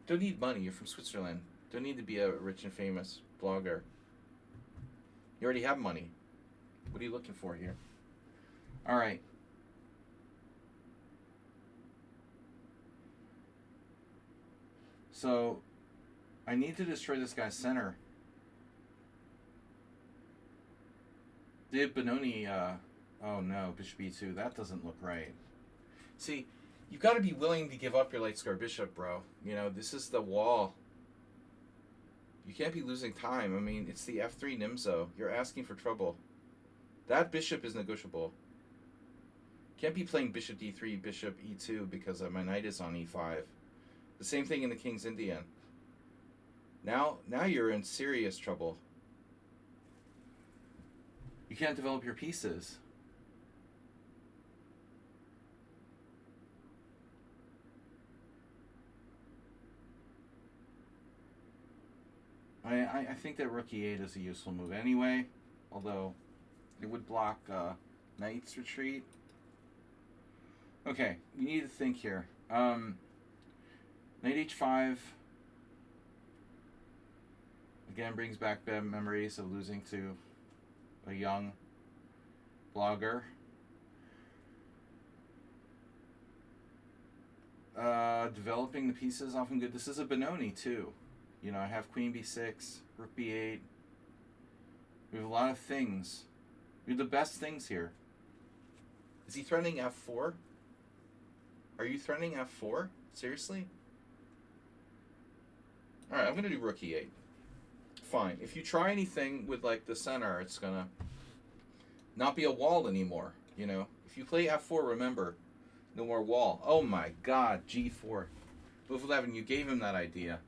Don't need money, you're from Switzerland. Don't need to be a rich and famous blogger. You already have money. What are you looking for here? Alright. So, I need to destroy this guy's center. Did Benoni, oh no, Bishop e2. That doesn't look right. See, you've got to be willing to give up your light square bishop, bro. You know, this is the wall. You can't be losing time. I mean, it's the f3 Nimzo. You're asking for trouble. That bishop is negotiable. Can't be playing bishop d3, bishop e2 because my knight is on e5. The same thing in the King's Indian. Now you're in serious trouble. You can't develop your pieces. I think that rook e8 is a useful move anyway, although it would block knight's retreat. Okay, we need to think here. Knight h5 again brings back bad memories of losing to a young blogger. Developing the pieces is often good. This is a Benoni too. You know, I have queen b6, rook b8. We have a lot of things. We have the best things here. Is he threatening f4? Are you threatening f4? Seriously? Alright, I'm going to do rook e8. Fine. If you try anything with, like, the center, it's going to not be a wall anymore, you know? If you play f4, remember, no more wall. Oh my god, g4. Move 11, you gave him that idea.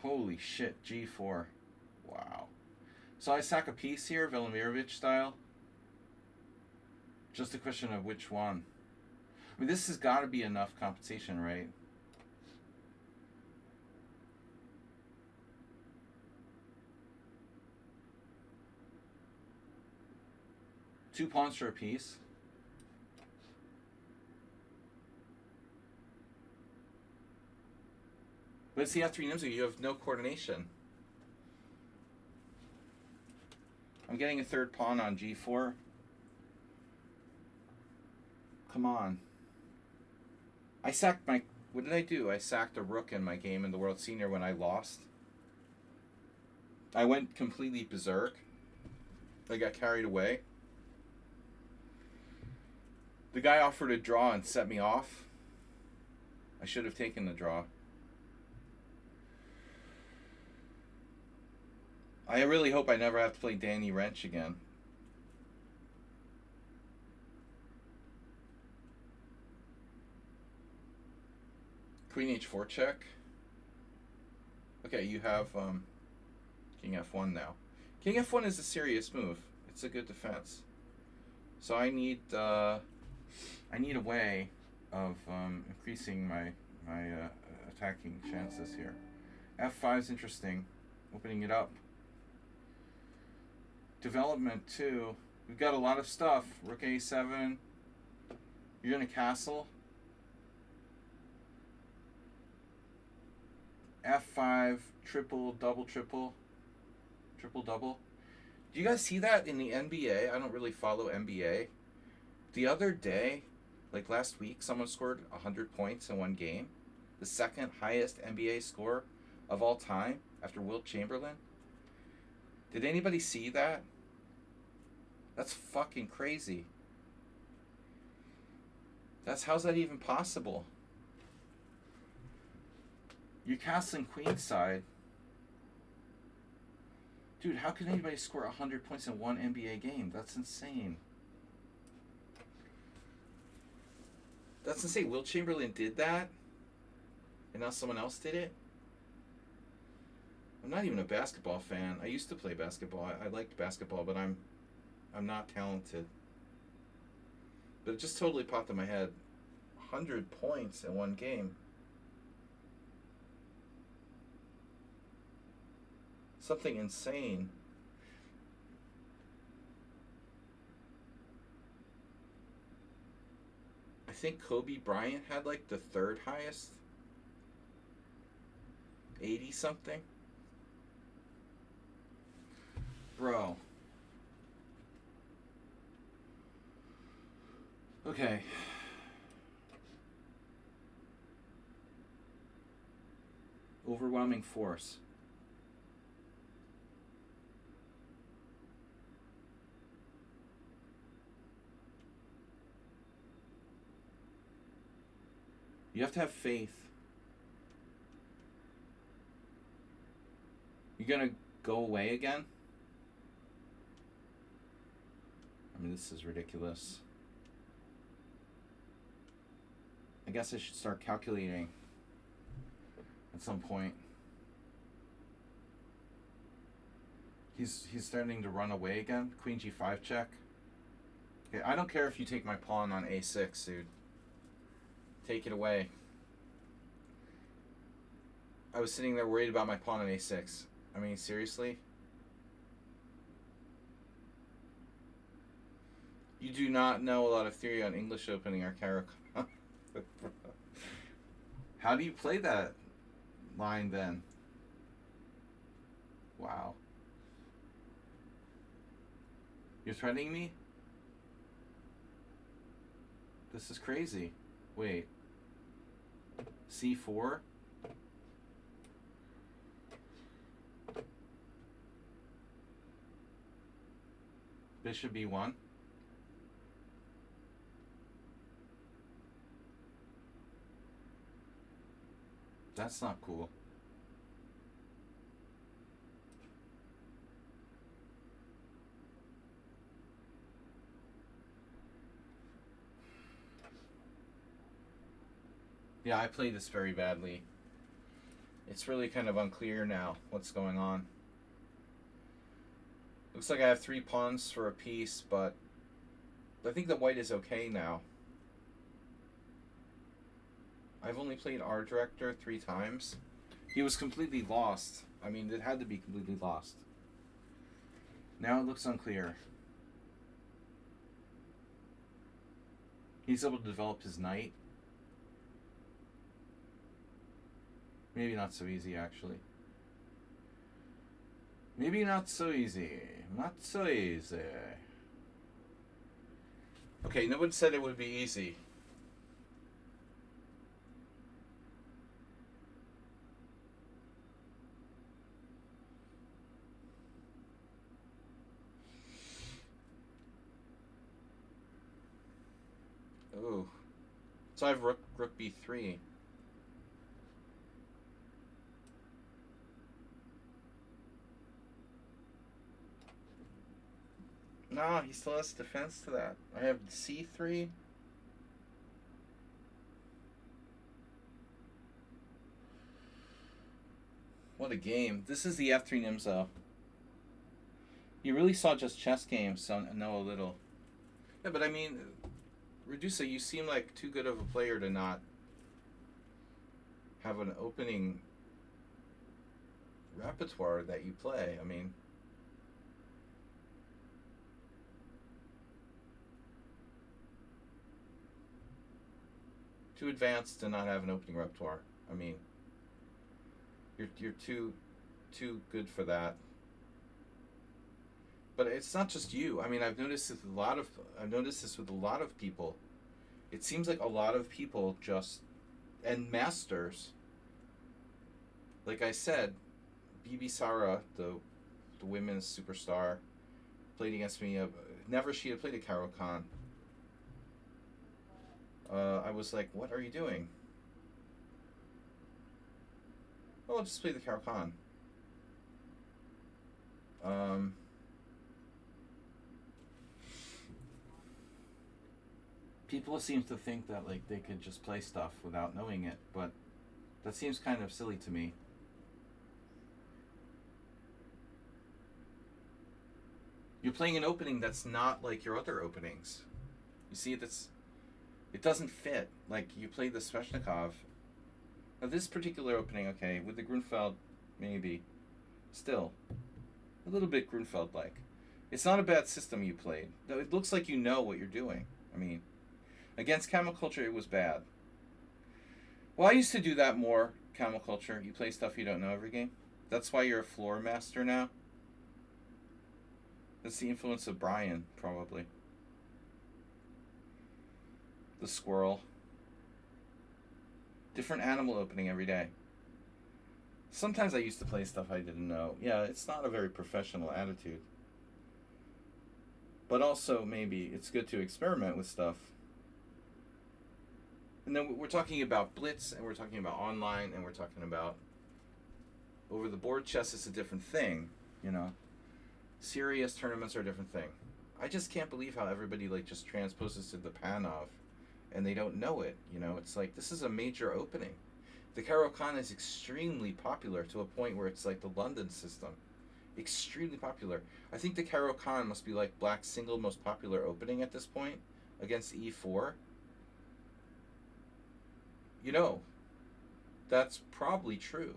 Holy shit, g4. Wow. So I sack a piece here, Velimirovich style. Just a question of which one. I mean, this has got to be enough compensation, right? Two pawns for a piece. But it's the F3 Nimzo. You have no coordination. I'm getting a third pawn on G4. Come on. I sacked my... What did I do? I sacked a rook in my game in the World Senior when I lost. I went completely berserk. I got carried away. The guy offered a draw and set me off. I should have taken the draw. I really hope I never have to play Danny Wrench again. Queen H4 check. Okay, you have King F1 now. King F1 is a serious move. It's a good defense. So I need a way of increasing my attacking chances here. F5 is interesting. Opening it up. Development too. We've got a lot of stuff. Rook A7. You're gonna castle. F5, triple, double, triple, triple, double. Do you guys see that in the NBA? I don't really follow NBA. The other day, like last week, someone scored 100 points in one game. The second highest NBA score of all time after Wilt Chamberlain. Did anybody see that? That's fucking crazy. How's that even possible? You're castling queenside. Dude, how can anybody score 100 points in one NBA game? That's insane. That's insane. Wilt Chamberlain did that? And now someone else did it? I'm not even a basketball fan. I used to play basketball. I liked basketball, but I'm not talented. But it just totally popped in my head. 100 points in one game. Something insane. I think Kobe Bryant had like the third highest. 80 something. Bro. Okay. Overwhelming force. You have to have faith. You're gonna go away again? I mean, this is ridiculous. I guess I should start calculating at some point. He's starting to run away again. Queen G5 check. Okay, I don't care if you take my pawn on A6, dude. Take it away. I was sitting there worried about my pawn on A6. I mean, seriously? You do not know a lot of theory on English opening or Caracol. How do you play that line then? Wow. You're threatening me? This is crazy. Wait. C4? Bishop B1? That's not cool. Yeah, I played this very badly. It's really kind of unclear now what's going on. Looks like I have 3 pawns for a piece, but I think the white is okay now. I've only played R Director 3 times. He was completely lost. I mean, it had to be completely lost. Now it looks unclear. He's able to develop his knight. Maybe not so easy, actually. Maybe not so easy. Not so easy. Okay, no one said it would be easy. Oh. So I have rook b3. No, he still has defense to that. I have c3. What a game. This is the f3 Nimzo. You really saw just chess games, so I know a little. Yeah, but I mean, Redusa, you seem like too good of a player to not have an opening repertoire that you play. I mean, too advanced to not have an opening repertoire. I mean, you're too good for that. But it's not just you. I mean, I've noticed this with a lot of people. It seems like a lot of people just, and masters. Like I said, Bibi Sara, the women's superstar, played against me. Never she had played a Caro Kann. I was like, what are you doing? Oh, I'll just play the Caro Kann. People seem to think that like they could just play stuff without knowing it, but that seems kind of silly to me. You're playing an opening that's not like your other openings. You see, it doesn't fit. Like, you played the Sveshnikov. Now, this particular opening, okay, with the Grunfeld, maybe. Still, a little bit Grunfeld-like. It's not a bad system you played. It looks like you know what you're doing. I mean, against Camel Culture, it was bad. Well, I used to do that more, Camel Culture. You play stuff you don't know every game. That's why you're a floor master now. That's the influence of Brian, probably. The squirrel. Different animal opening every day. Sometimes I used to play stuff I didn't know. Yeah, it's not a very professional attitude. But also, maybe, it's good to experiment with stuff. And then we're talking about Blitz, and we're talking about online, and we're talking about over the board chess is a different thing, you know. Serious tournaments are a different thing. I just can't believe how everybody like just transposes to the Panov and they don't know it, you know. It's like, this is a major opening. The Caro Kann is extremely popular to a point where it's like the London system. Extremely popular. I think the Caro Kann must be like Black's single most popular opening at this point against E4. You know, that's probably true.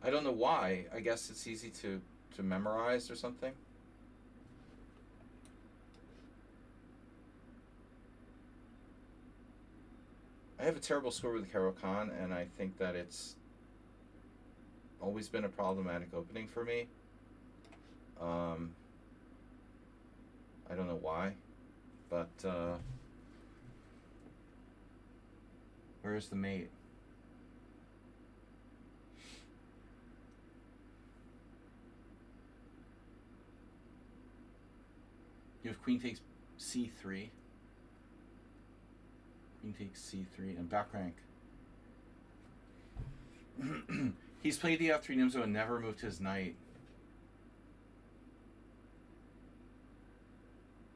I don't know why. I guess it's easy to memorize or something. I have a terrible score with the Caro Kann, and I think that it's always been a problematic opening for me. I don't know why, but where's the mate? You have queen takes c3. Queen takes c3 and back rank. He's played the f3 Nimzo and never moved his knight.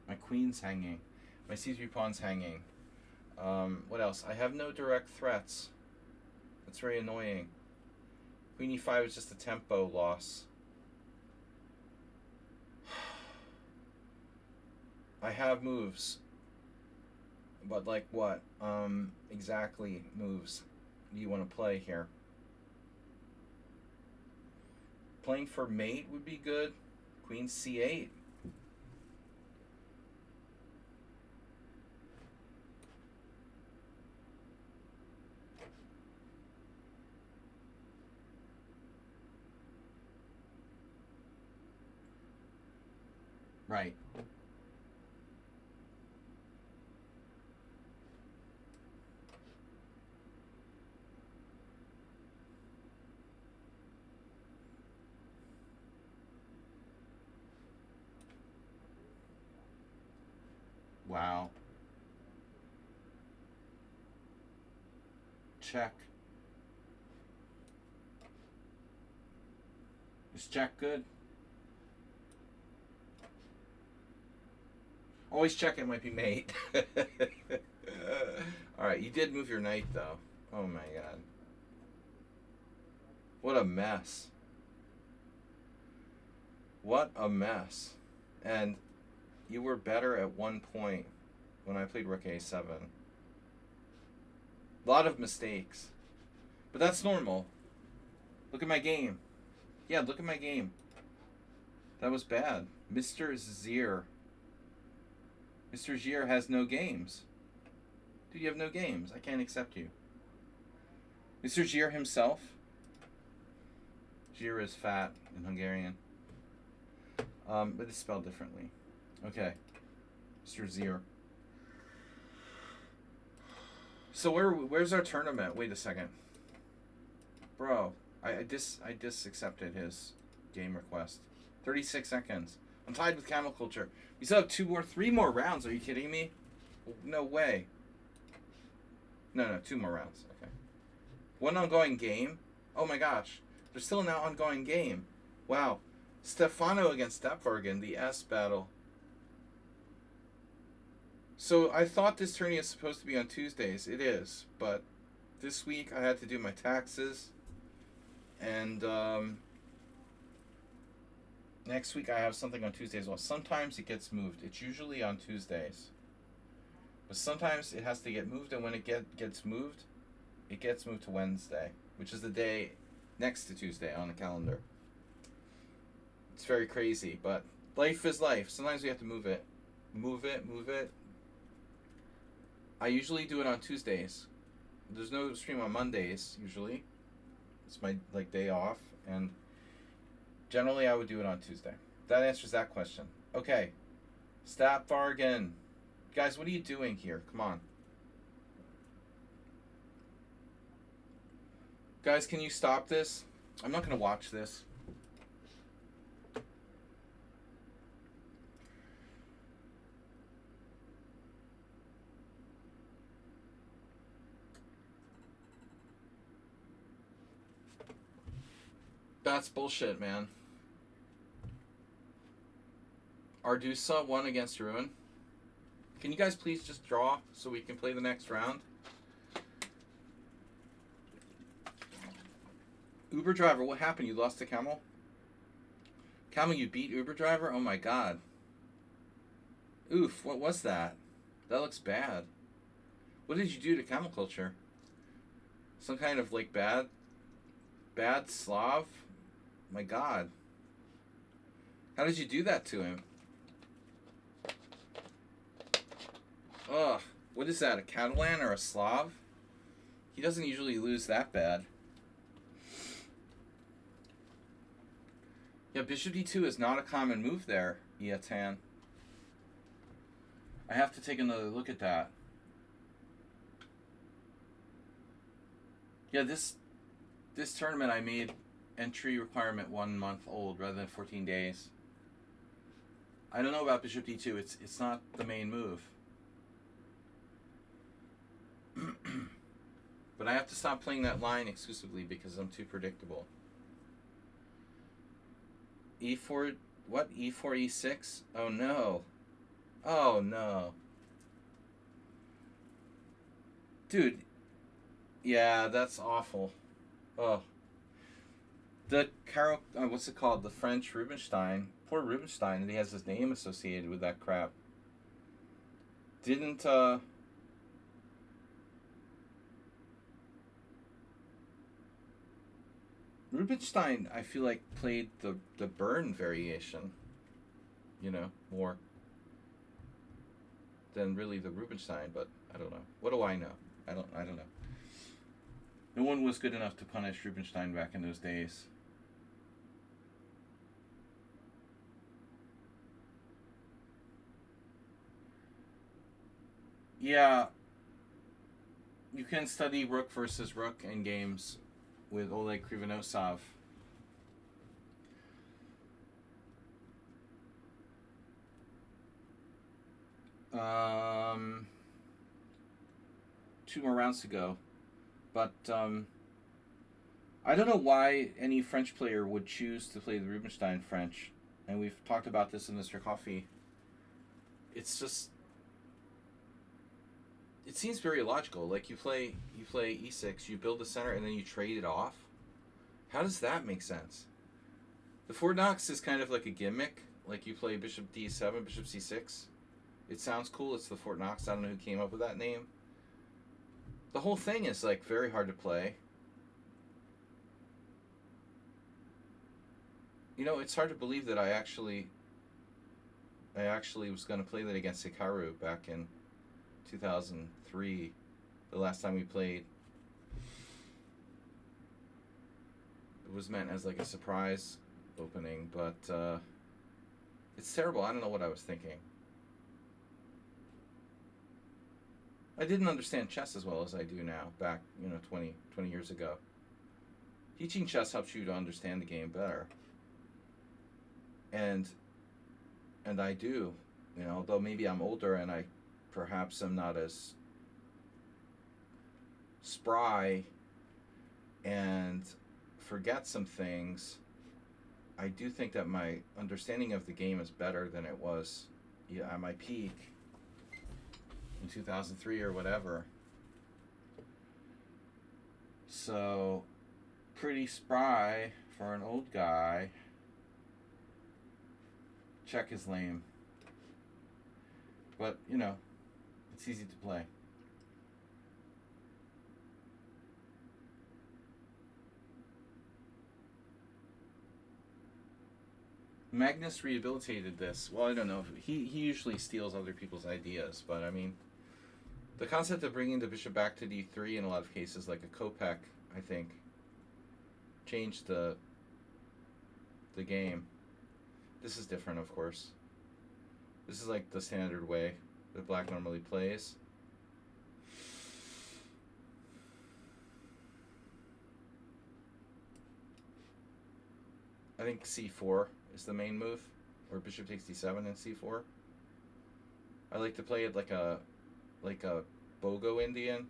My queen's hanging. My c3 pawn's hanging. What else? I have no direct threats. That's very annoying. Queen e5 is just a tempo loss. I have moves. But like what? Exactly moves do you want to play here? Playing for mate would be good. Queen c8. Right. Wow. Check. Is check good? Always check it might be mate. Alright, you did move your knight though. Oh my god. What a mess. What a mess. And you were better at one point when I played Rook A7. A lot of mistakes. But that's normal. Look at my game. Yeah, look at my game. That was bad. Mr. Zier. Mr. Zier has no games. Dude, you have no games. I can't accept you. Mr. Zier himself. Zier is fat in Hungarian. But it's spelled differently. Okay. Mr. Zier. So where's our tournament? Wait a second. Bro, I accepted his game request. 36 seconds. I'm tied with Camel Culture. We still have 3 more rounds. Are you kidding me? No way. No, 2 more rounds. Okay. One ongoing game? Oh my gosh. There's still an ongoing game. Wow. Stefano against Stepvargan, the S battle. So I thought this tourney is supposed to be on Tuesdays. It is, but this week I had to do my taxes, and next week I have something on Tuesdays as well. Sometimes it gets moved. It's usually on Tuesdays, but sometimes it has to get moved, and when it gets moved, it gets moved to Wednesday, which is the day next to Tuesday on the calendar. It's very crazy, but life is life. Sometimes we have to move it. Move it. I usually do it on Tuesdays. There's no stream on Mondays, usually. It's my day off, and generally I would do it on Tuesday. That answers that question. Okay. Stepvargan. Guys, what are you doing here? Come on. Guys, can you stop this? I'm not going to watch this. That's bullshit, man. Ardusa won against Ruin. Can you guys please just draw so we can play the next round? Uber driver, what happened? You lost to Camel? Camel, you beat Uber driver? Oh my god. Oof, what was that? That looks bad. What did you do to Camel Culture? Some kind of bad Slav? My god. How did you do that to him? Ugh. What is that? A Catalan or a Slav? He doesn't usually lose that bad. Yeah, Bishop D2 is not a common move there, Iatan. I have to take another look at that. Yeah, this tournament I made entry requirement 1 month old rather than 14 days. I don't know about Bishop D2. It's not the main move. But I have to stop playing that line exclusively because I'm too predictable. E4, what? E4, E6? Oh no. Oh no. Dude. Yeah, that's awful. Oh. The what's it called? The French Rubinstein. Poor Rubinstein, and he has his name associated with that crap. Didn't, Rubinstein, I feel like, played the Byrne variation, more than really the Rubinstein, but I don't know. What do I know? I don't know. No one was good enough to punish Rubinstein back in those days. Yeah, you can study rook versus rook in games with Oleg Krivonosov. Two more rounds to go. But I don't know why any French player would choose to play the Rubinstein French. And we've talked about this in Mr. Coffee. It's just... It seems very illogical. Like, you play e6, you build the center, and then you trade it off. How does that make sense? The Fort Knox is kind of like a gimmick. Like, you play bishop d7, bishop c6. It sounds cool. It's the Fort Knox. I don't know who came up with that name. The whole thing is, like, very hard to play. You know, it's hard to believe that I actually was going to play that against Hikaru back in 2003, the last time we played. It was meant as like a surprise opening, but it's terrible. I don't know what I was thinking. I didn't understand chess as well as I do now, back, 20 years ago. Teaching chess helps you to understand the game better. And I do, although maybe I'm older and I perhaps am not as spry and forget some things, I do think that my understanding of the game is better than it was at my peak in 2003 or whatever. So, pretty spry for an old guy. Check is lame. But, it's easy to play. Magnus rehabilitated this. Well, I don't know. He usually steals other people's ideas, but I mean, the concept of bringing the bishop back to d3 in a lot of cases, like a Kopek, I think, changed the game. This is different, of course. This is like the standard way that black normally plays. I think c4 is the main move, or bishop takes d7 and c4. I like to play it like a Bogo Indian.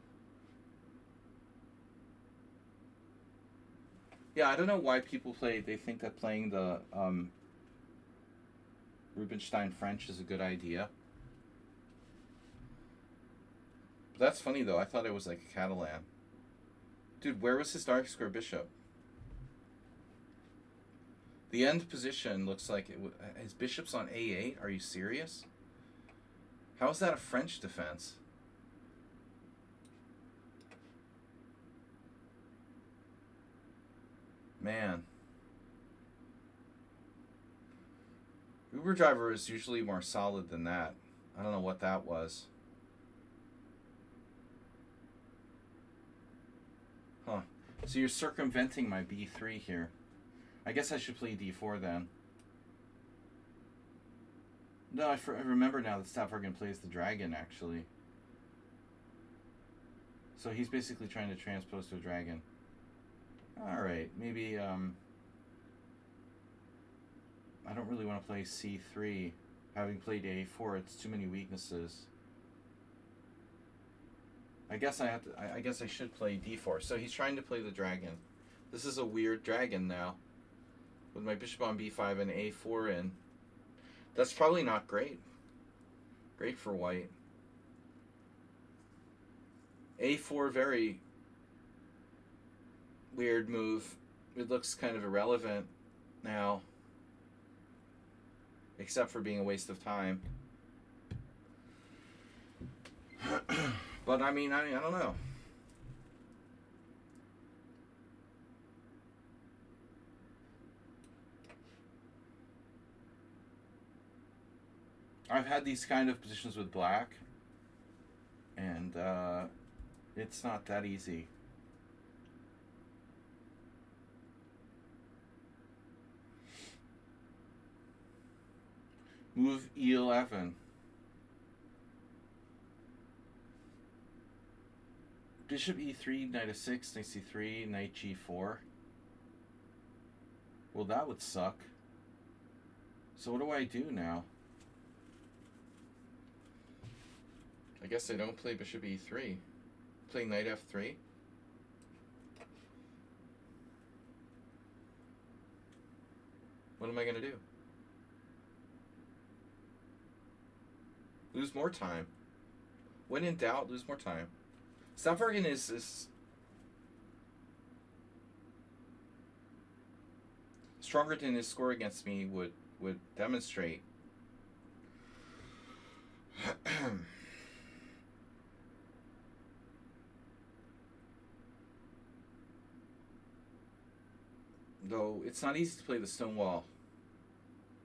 Yeah, I don't know why people they think that playing the Rubinstein French is a good idea. But that's funny though, I thought it was like a Catalan. Dude, where was his dark square bishop? The end position looks like his bishop's on a8. Are you serious? How is that a French defense? Man. Uber driver is usually more solid than that. I don't know what that was. Huh. So you're circumventing my b3 here. I guess I should play d4 then. No, I remember now that Stavrogan plays the dragon, actually. So he's basically trying to transpose to a dragon. Alright, maybe, I don't really want to play c3. Having played a4, it's too many weaknesses. I guess I should play d4. So he's trying to play the dragon. This is a weird dragon now, with my bishop on b5 and a4 in. That's probably not great. Great for white. a4, very weird move. It looks kind of irrelevant now, except for being a waste of time. But I mean, I don't know. I've had these kind of positions with black, and it's not that easy. Move e11. Bishop e3, knight f6, knight c3, knight g4. Well, that would suck. So what do I do now? I guess I don't play bishop e3. Play knight f3. What am I going to do? Lose more time. When in doubt, lose more time. Stopfargen is stronger than his score against me would demonstrate. Though it's not easy to play the stone wall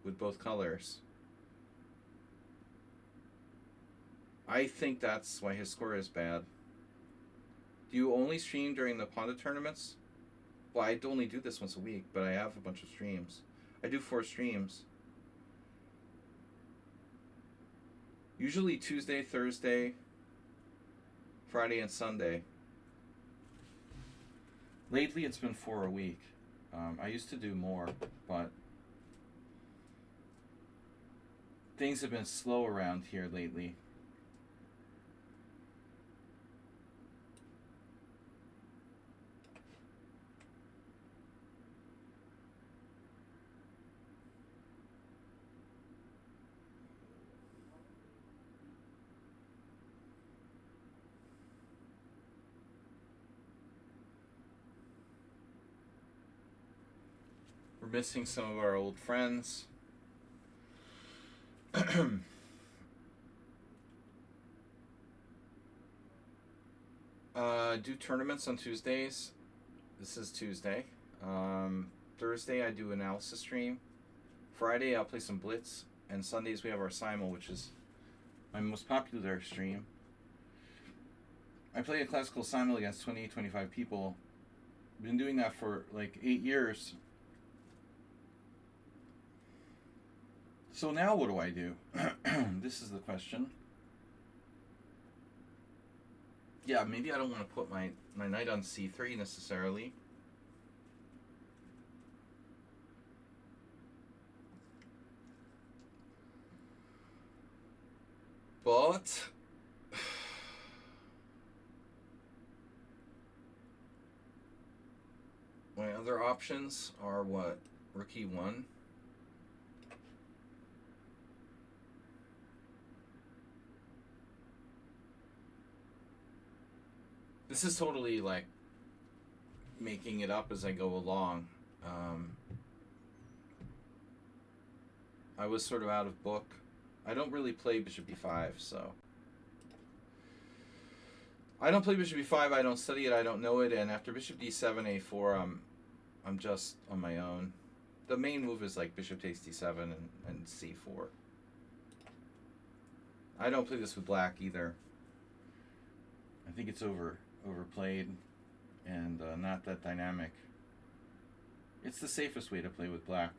with both colors. I think that's why his score is bad. Do you only stream during the Pawnda tournaments? Well, I only do this once a week, but I have a bunch of streams. I do 4 streams. Usually Tuesday, Thursday, Friday, and Sunday. Lately, it's been 4 a week. I used to do more, but things have been slow around here lately. We're missing some of our old friends. Do tournaments on Tuesdays. This is Tuesday. Thursday I do analysis stream. Friday I'll play some Blitz. And Sundays we have our Simul, which is my most popular stream. I play a classical Simul against 25 people. Been doing that for like 8 years. So now what do I do? This is the question. Yeah, maybe I don't want to put my knight on c3 necessarily. But my other options are what? Rook e1. This is totally like making it up as I go along. I was sort of out of book. I don't really play bishop b5, so I don't play bishop b5. I don't study it. I don't know it. And after bishop d7, a4, I'm just on my own. The main move is like bishop takes d7 and c4. I don't play this with black either. I think it's overplayed and not that dynamic. It's the safest way to play with black,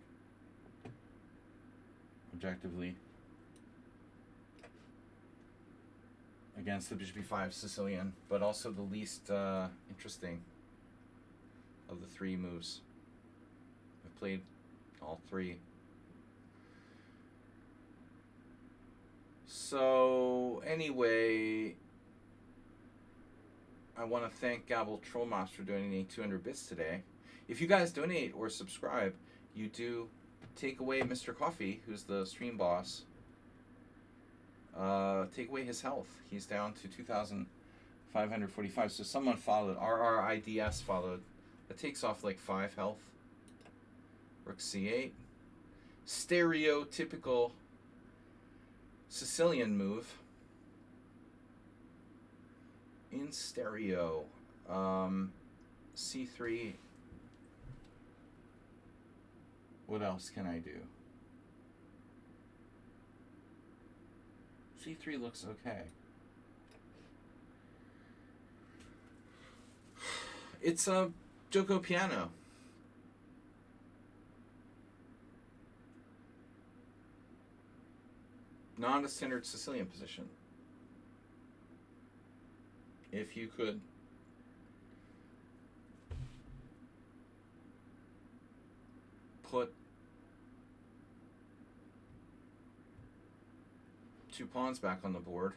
objectively, against the bishop b5 Sicilian, but also the least interesting of the 3 moves. I've played all 3. So anyway, I want to thank Gabble Trollmops for donating 200 bits today. If you guys donate or subscribe, you do take away Mr. Coffee, who's the stream boss. Take away his health. He's down to 2,545. So someone followed. RRIDS followed. That takes off like 5 health. Rook c8. Stereotypical Sicilian move. In stereo. c3. What else can I do? c3 looks okay. It's a Joko piano. Not a standard Sicilian position. If you could put 2 pawns back on the board.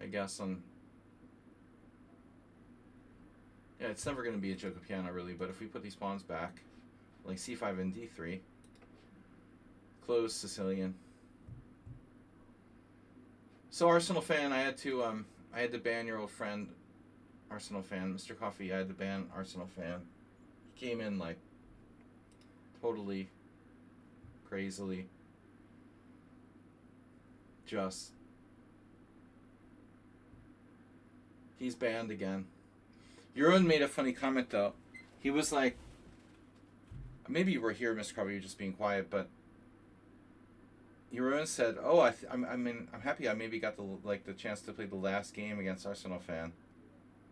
I guess on... Yeah, it's never going to be a Joker piano, really, but if we put these pawns back, like c5 and d3, close Sicilian. So Arsenal fan, I had to ban your old friend, Arsenal fan, Mr. Coffee. I had to ban Arsenal fan. He came in like totally, crazily, just. He's banned again. Euron made a funny comment though. He was like, maybe you were here, Mr. Coffee, you're just being quiet, but Euron said, "Oh, I'm happy I maybe got the chance to play the last game against Arsenal fan."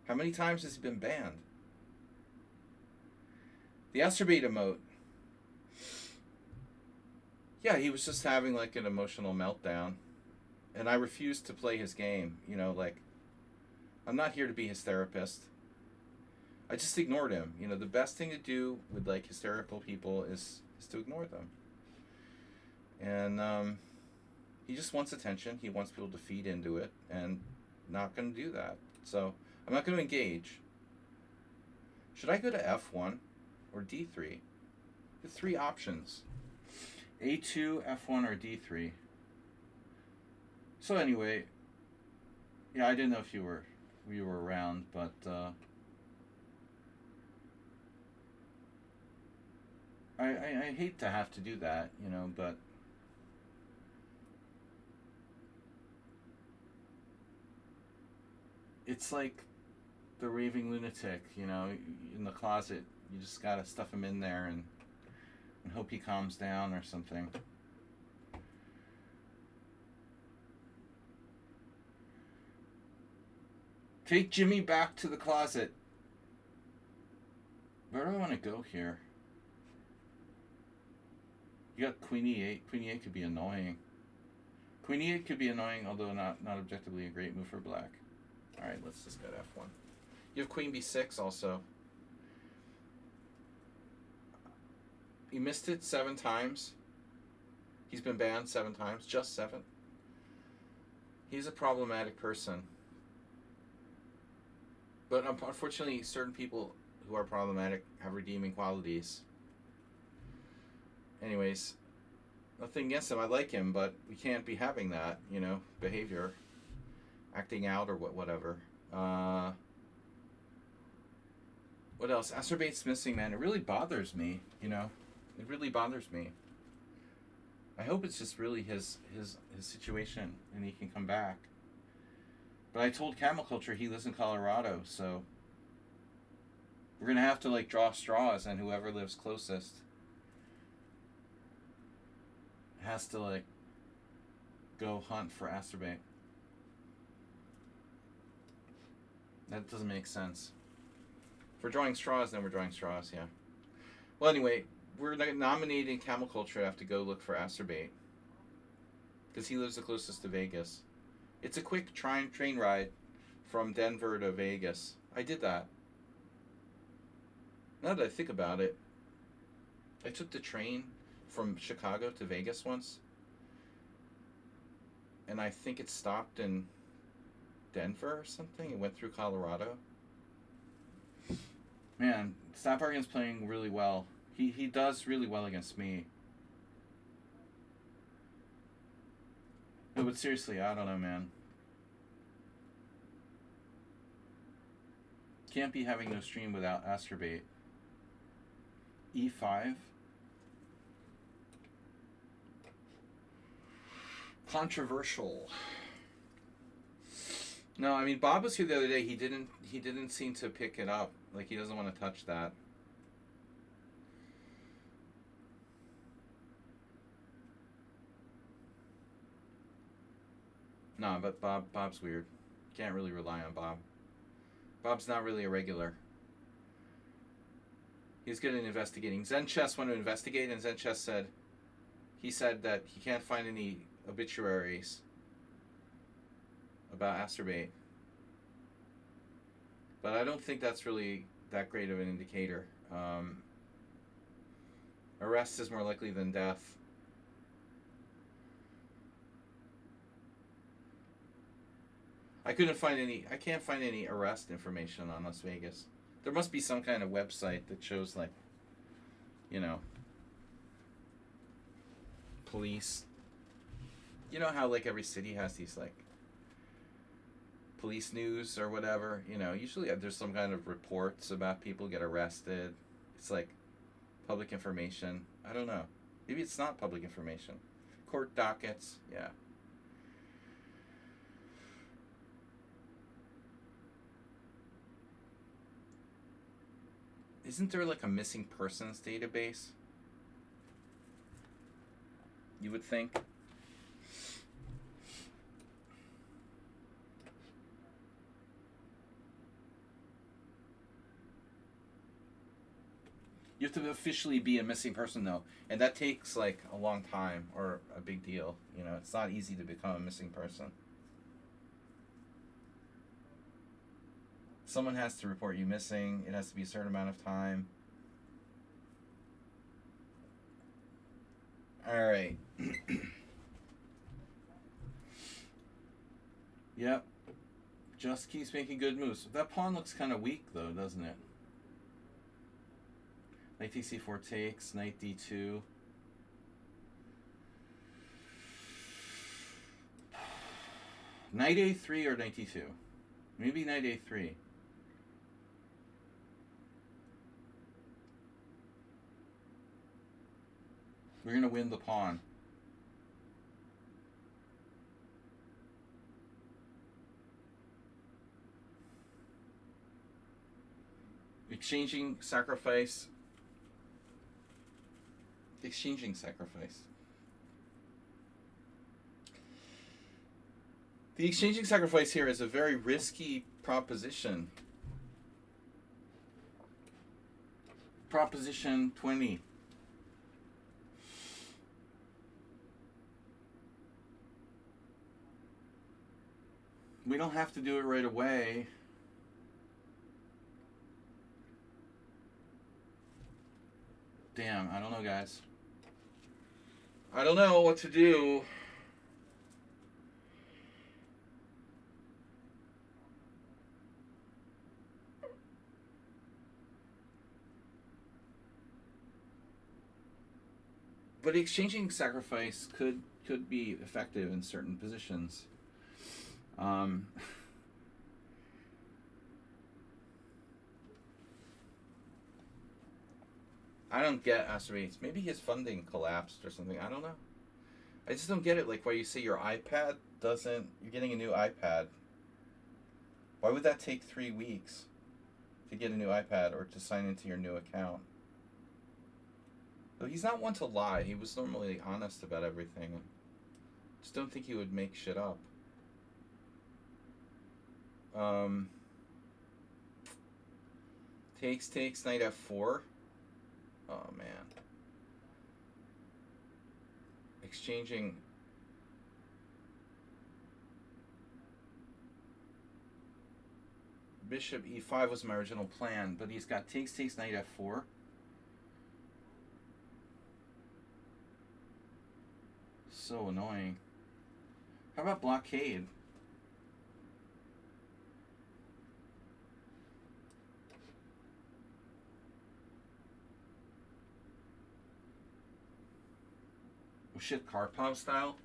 How many times has he been banned? The Asterbate emote. Yeah, he was just having like an emotional meltdown, and I refused to play his game. You know, like, I'm not here to be his therapist. I just ignored him. You know, the best thing to do with like hysterical people is to ignore them. And he just wants attention. He wants people to feed into it, and not going to do that. So I'm not going to engage. Should I go to F1 or D3? The 3 options: A2, F1, or D3. So anyway, yeah, I didn't know if you were around, but I hate to have to do that, you know, but it's like the raving lunatic, you know, in the closet. You just gotta stuff him in there and hope he calms down or something. Take Jimmy back to the closet. Where do I want to go here? You got Queen E8. Queen E8 could be annoying. Queen E8 could be annoying, although not objectively a great move for black. Alright, let's just go to F1. You have Queen B6 also. He missed it 7 times. He's been banned 7 times. Just 7. He's a problematic person. But unfortunately, certain people who are problematic have redeeming qualities. Anyways, nothing against him. I like him, but we can't be having that, you know, behavior. Acting out or whatever. What else? Acerbate's missing, man. It really bothers me, you know. It really bothers me. I hope it's just really his situation and he can come back. But I told Camel Culture he lives in Colorado, so we're going to have to, like, draw straws, and whoever lives closest has to, like, go hunt for Asterbate. That doesn't make sense. If we're drawing straws, then we're drawing straws, yeah. Well, anyway, we're nominating Camel Culture to have to go look for Asterbate, because he lives the closest to Vegas. It's a quick train ride from Denver to Vegas. I did that. Now that I think about it, I took the train from Chicago to Vegas once, and I think it stopped in Denver or something. It went through Colorado. Man, Snapdragon's playing really well. He does really well against me. No, but seriously, I don't know, man. Can't be having no stream without Asterbate. E5. Controversial. No, I mean, Bob was here the other day. He didn't seem to pick it up. Like, he doesn't want to touch that. No, but Bob's weird. Can't really rely on Bob. Bob's not really a regular. He's good at investigating. Zen Chess went to investigate, and Zen Chess said that he can't find any obituaries about Asterbate. But I don't think that's really that great of an indicator. Arrest is more likely than death. I can't find any arrest information on Las Vegas. There must be some kind of website that shows, like, you know, police. You know how, like, every city has these, like, police news or whatever? You know, usually there's some kind of reports about people get arrested. It's like public information. I don't know. Maybe it's not public information. Court dockets. Yeah. Isn't there like a missing persons database? You would think. You have to officially be a missing person, though, and that takes like a long time or a big deal. You know, it's not easy to become a missing person. Someone has to report you missing. It has to be a certain amount of time. All right. Yep. Just keeps making good moves. That pawn looks kind of weak, though, doesn't it? Knight c4 takes, knight d2. Knight a3 or knight d2? Maybe knight a3. We're going to win the pawn. Exchanging sacrifice. Exchanging sacrifice. The exchanging sacrifice here is a very risky proposition. Proposition 20. We don't have to do it right away. Damn, I don't know, guys. I don't know what to do. But exchanging sacrifice could be effective in certain positions. I don't get Astrabates. Maybe his funding collapsed or something. I don't know. I just don't get it. Like, why you say your iPad doesn't... You're getting a new iPad. Why would that take 3 weeks to get a new iPad or to sign into your new account? Though he's not one to lie. He was normally honest about everything. Just don't think he would make shit up. Takes, knight f4. Oh, man. Exchanging. Bishop e5 was my original plan, but he's got takes, knight f4. So annoying. How about blockade? Oh shit, Karpov style?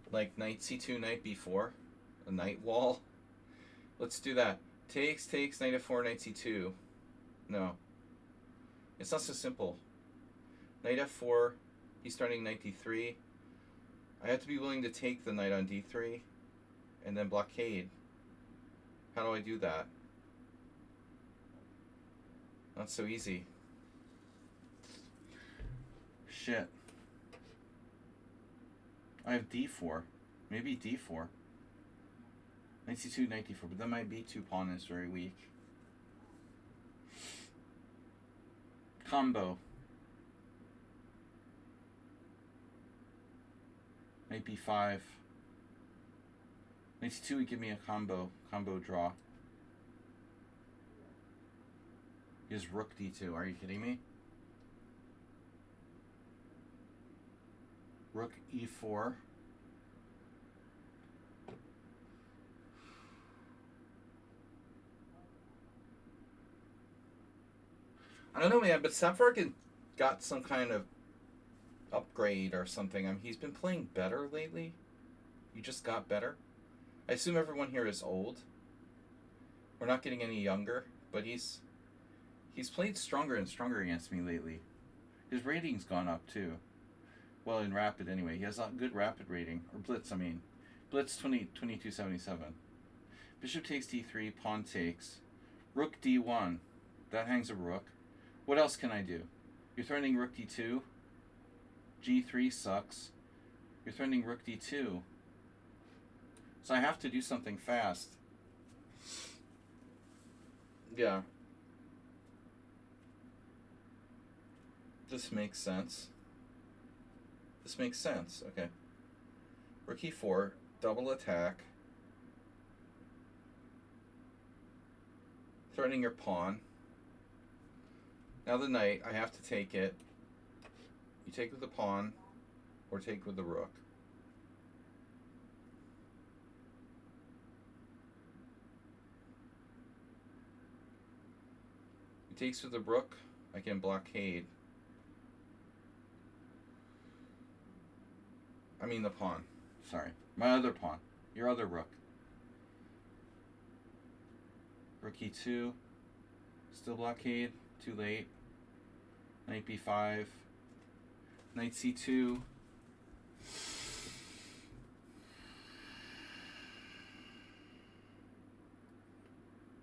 Like knight c2, knight b4? A knight wall? Let's do that. Takes, knight f4, knight c2. No. It's not so simple. Knight f4, he's starting knight d3. I have to be willing to take the knight on d3 and then blockade. How do I do that? Not so easy. Shit. I have d4. Maybe d4. Knight c2, knight d4, but then my b2 pawn is very weak. Combo. Knight b5. Knight c2 would give me a combo draw. He has rook d2. Are you kidding me? Rook e4. I don't know, man, but Safarkin got some kind of upgrade or something. I mean, he's been playing better lately. He just got better. I assume everyone here is old. We're not getting any younger, but he's played stronger and stronger against me lately. His rating's gone up too. Well, in Rapid anyway. He has a good Rapid rating. Or Blitz, I mean. Blitz 2277. Bishop takes d3, pawn takes. Rook d1. That hangs a rook. What else can I do? You're threatening rook d2. g3 sucks. You're threatening rook d2. So I have to do something fast. Yeah. This makes sense. This makes sense. Okay. Rook e4, double attack. Threatening your pawn. Now the knight, I have to take it. You take with the pawn, or take with the rook. He takes with the rook, I can blockade. I mean the pawn. Sorry. My other pawn. Your other rook. Rook e2. Still blockade. Too late. Knight b5. Knight c2.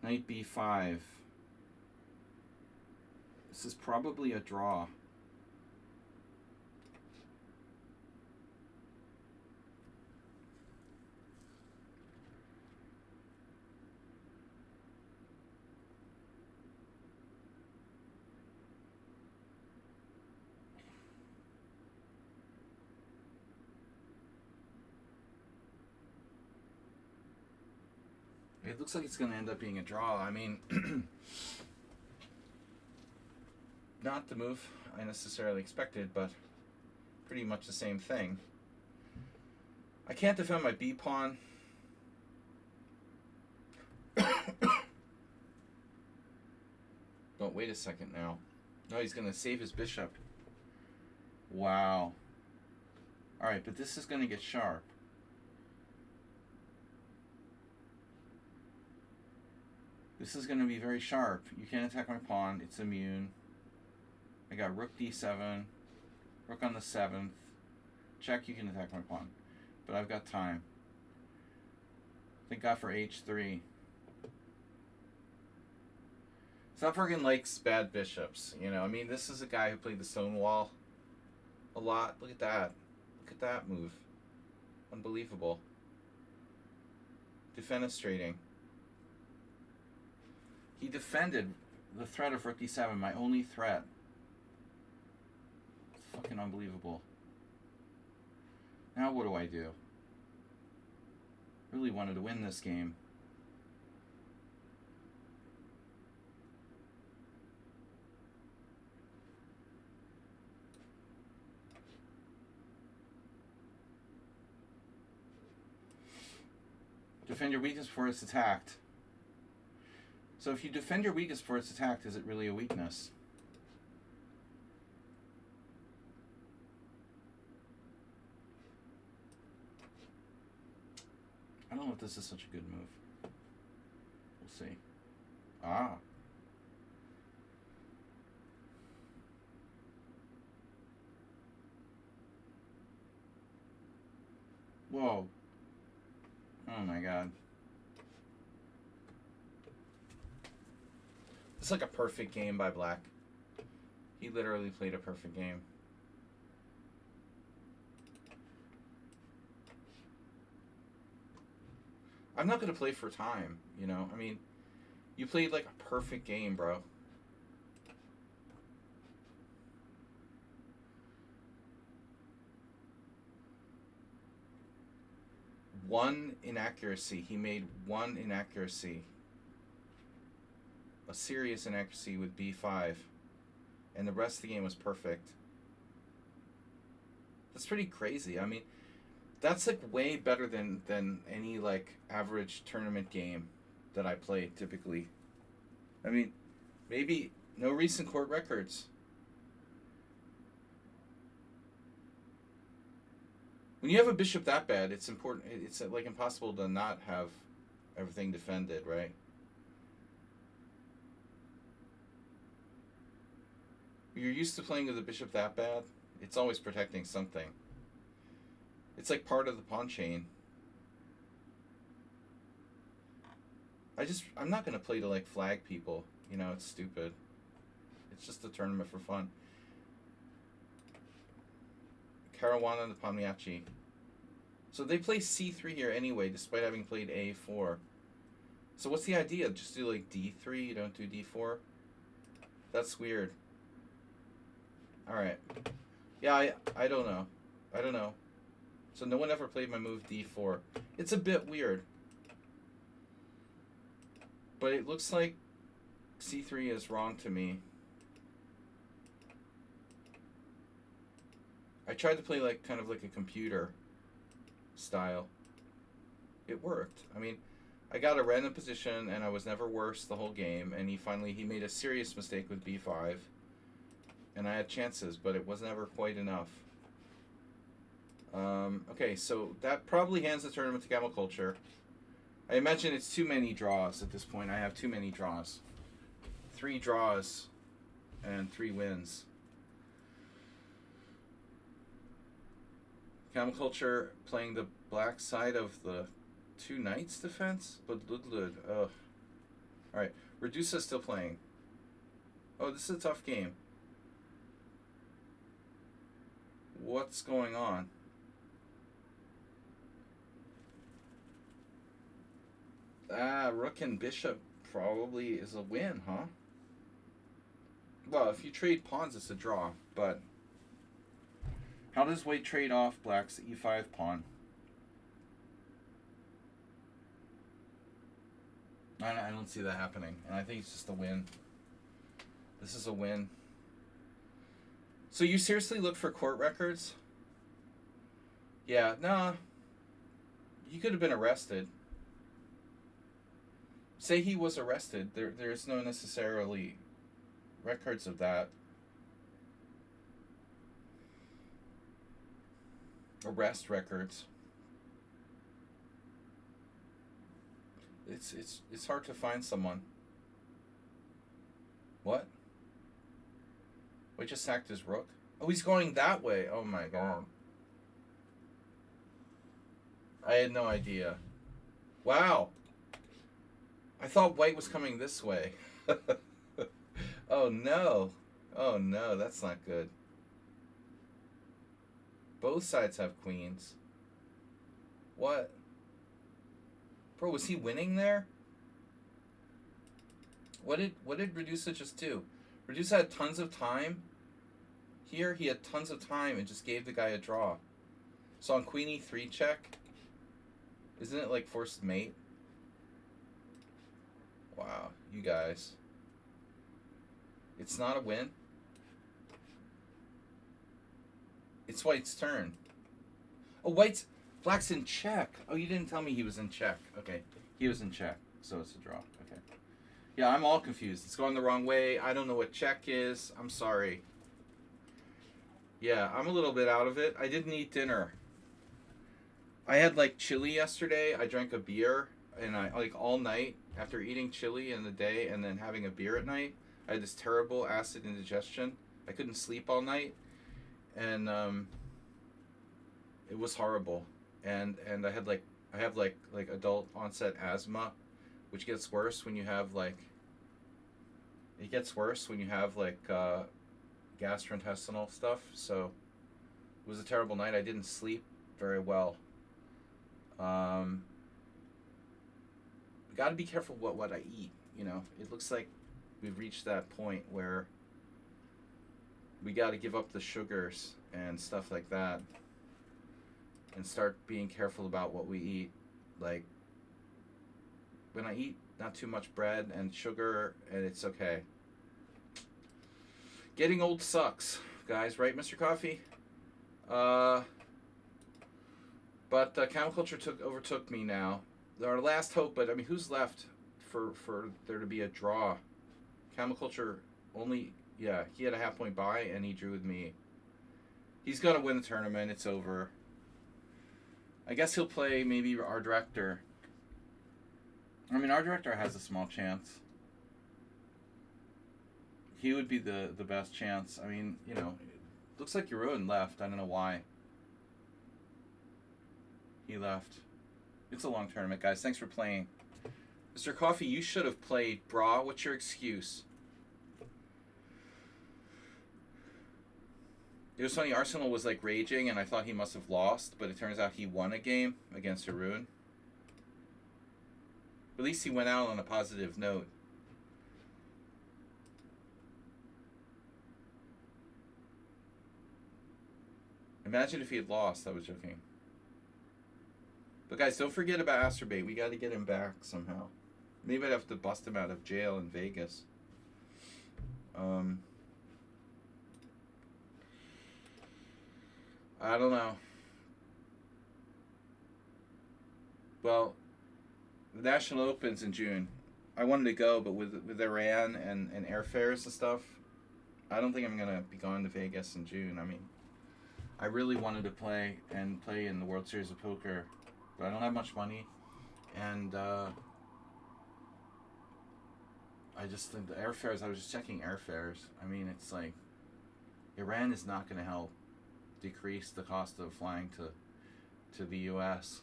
Knight b5. This is probably a draw. It looks like it's going to end up being a draw. I mean, not the move I necessarily expected, but pretty much the same thing. I can't defend my B pawn. But wait a second now. No, he's going to save his bishop. Wow. Alright, but this is going to get sharp. This is going to be very sharp. You can't attack my pawn. It's immune. I got rook d7. Rook on the 7th. Check, you can attack my pawn. But I've got time. Thank God for h3. Southwarken likes bad bishops. You know, I mean, this is a guy who played the stone wall a lot. Look at that. Look at that move. Unbelievable. Defenestrating. He defended the threat of rook d7, my only threat. It's fucking unbelievable. Now what do I do? Really wanted to win this game. Defend your weakness before it's attacked. So if you defend your weakness before it's attacked, is it really a weakness? I don't know if this is such a good move. We'll see. Ah. Whoa. Oh my God. It's like a perfect game by Black. He literally played a perfect game. I'm not going to play for time, you know? I mean, you played like a perfect game, bro. One inaccuracy. He made one inaccuracy. A serious inaccuracy with b5. And the rest of the game was perfect. That's pretty crazy. I mean, that's like way better than any like average tournament game that I play typically. I mean, maybe no recent court records. When you have a bishop that bad, it's important. It's like impossible to not have everything defended, right? You're used to playing with a bishop that bad. It's always protecting something. It's like part of the pawn chain. I'm not gonna play to like flag people. You know, it's stupid. It's just a tournament for fun. Caruana and the Palmiachi. So they play c3 here anyway, despite having played a4. So what's the idea? Just do like d3, you don't do d4? That's weird. Alright. Yeah, I don't know. I don't know. So no one ever played my move d4. It's a bit weird. But it looks like c3 is wrong to me. I tried to play like kind of like a computer style. It worked. I mean, I got a random position and I was never worse the whole game, and he made a serious mistake with b5. And I had chances, but it was never quite enough. Okay, so that probably hands the tournament to Camel Culture. I imagine it's too many draws at this point. I have too many draws. 3 draws and 3 wins. Camel Culture playing the black side of the 2 knights defense? But Ludlud. Ugh. Alright, Redusa still playing. Oh, this is a tough game. What's going on? Rook and bishop probably is a win, huh? Well, if you trade pawns, it's a draw, but how does white trade off black's e5 pawn? I don't see that happening, and I think it's just a win. This is a win. So you seriously look for court records? Yeah, nah. You could have been arrested. Say he was arrested. There's no necessarily records of that. Arrest records. It's hard to find someone. What? Wait, just sacked his rook? Oh, he's going that way. Oh my god. I had no idea. Wow. I thought white was coming this way. Oh no. Oh no, that's not good. Both sides have queens. What? Bro, was he winning there? What did Redusa just do? Redusa had tons of time. Here he had tons of time and just gave the guy a draw. So on queen e3 check, isn't it like forced mate? Wow, you guys. It's not a win. It's white's turn. Oh, black's in check. Oh, you didn't tell me he was in check. Okay, he was in check, so it's a draw. Okay. Yeah, I'm all confused. It's going the wrong way. I don't know what check is. I'm sorry. Yeah, I'm a little bit out of it. I didn't eat dinner. I had like chili yesterday. I drank a beer, and I like all night after eating chili in the day and then having a beer at night. I had this terrible acid indigestion. I couldn't sleep all night, and it was horrible. And I have like adult onset asthma, which gets worse when you have like. It gets worse when you have like gastrointestinal stuff. So it was a terrible night. I didn't sleep very well. We got to be careful what I eat. You know, it looks like we've reached that point where we got to give up the sugars and stuff like that, and start being careful about what we eat. Like when I eat not too much bread and sugar, and it's okay. Getting old sucks, guys, right, Mr. Coffee? Uh, but Camel Culture overtook me now. Our last hope, but I mean, who's left for there to be a draw? Camel Culture only, yeah, he had a half point bye and he drew with me. He's gonna win the tournament. It's over. I guess he'll play maybe our director. I mean, our director has a small chance. He would be the best chance. I mean, you know, looks like Jeroen left. I don't know why. He left. It's a long tournament, guys. Thanks for playing. Mr. Coffee, you should have played, brah. What's your excuse? It was funny, Arsenal was like raging and I thought he must have lost, but it turns out he won a game against Jeroen. At least he went out on a positive note. Imagine if he had lost. I was joking. But guys, don't forget about Asterbait. We got to get him back somehow. Maybe I'd have to bust him out of jail in Vegas. I don't know. Well, the National Open's in June. I wanted to go, but with Iran and airfares and stuff, I don't think I'm going to be going to Vegas in June. I mean, I really wanted to play in the World Series of Poker, but I don't have much money. And I just think the airfares, I was just checking airfares. I mean, it's like, Iran is not going to help decrease the cost of flying to the U.S.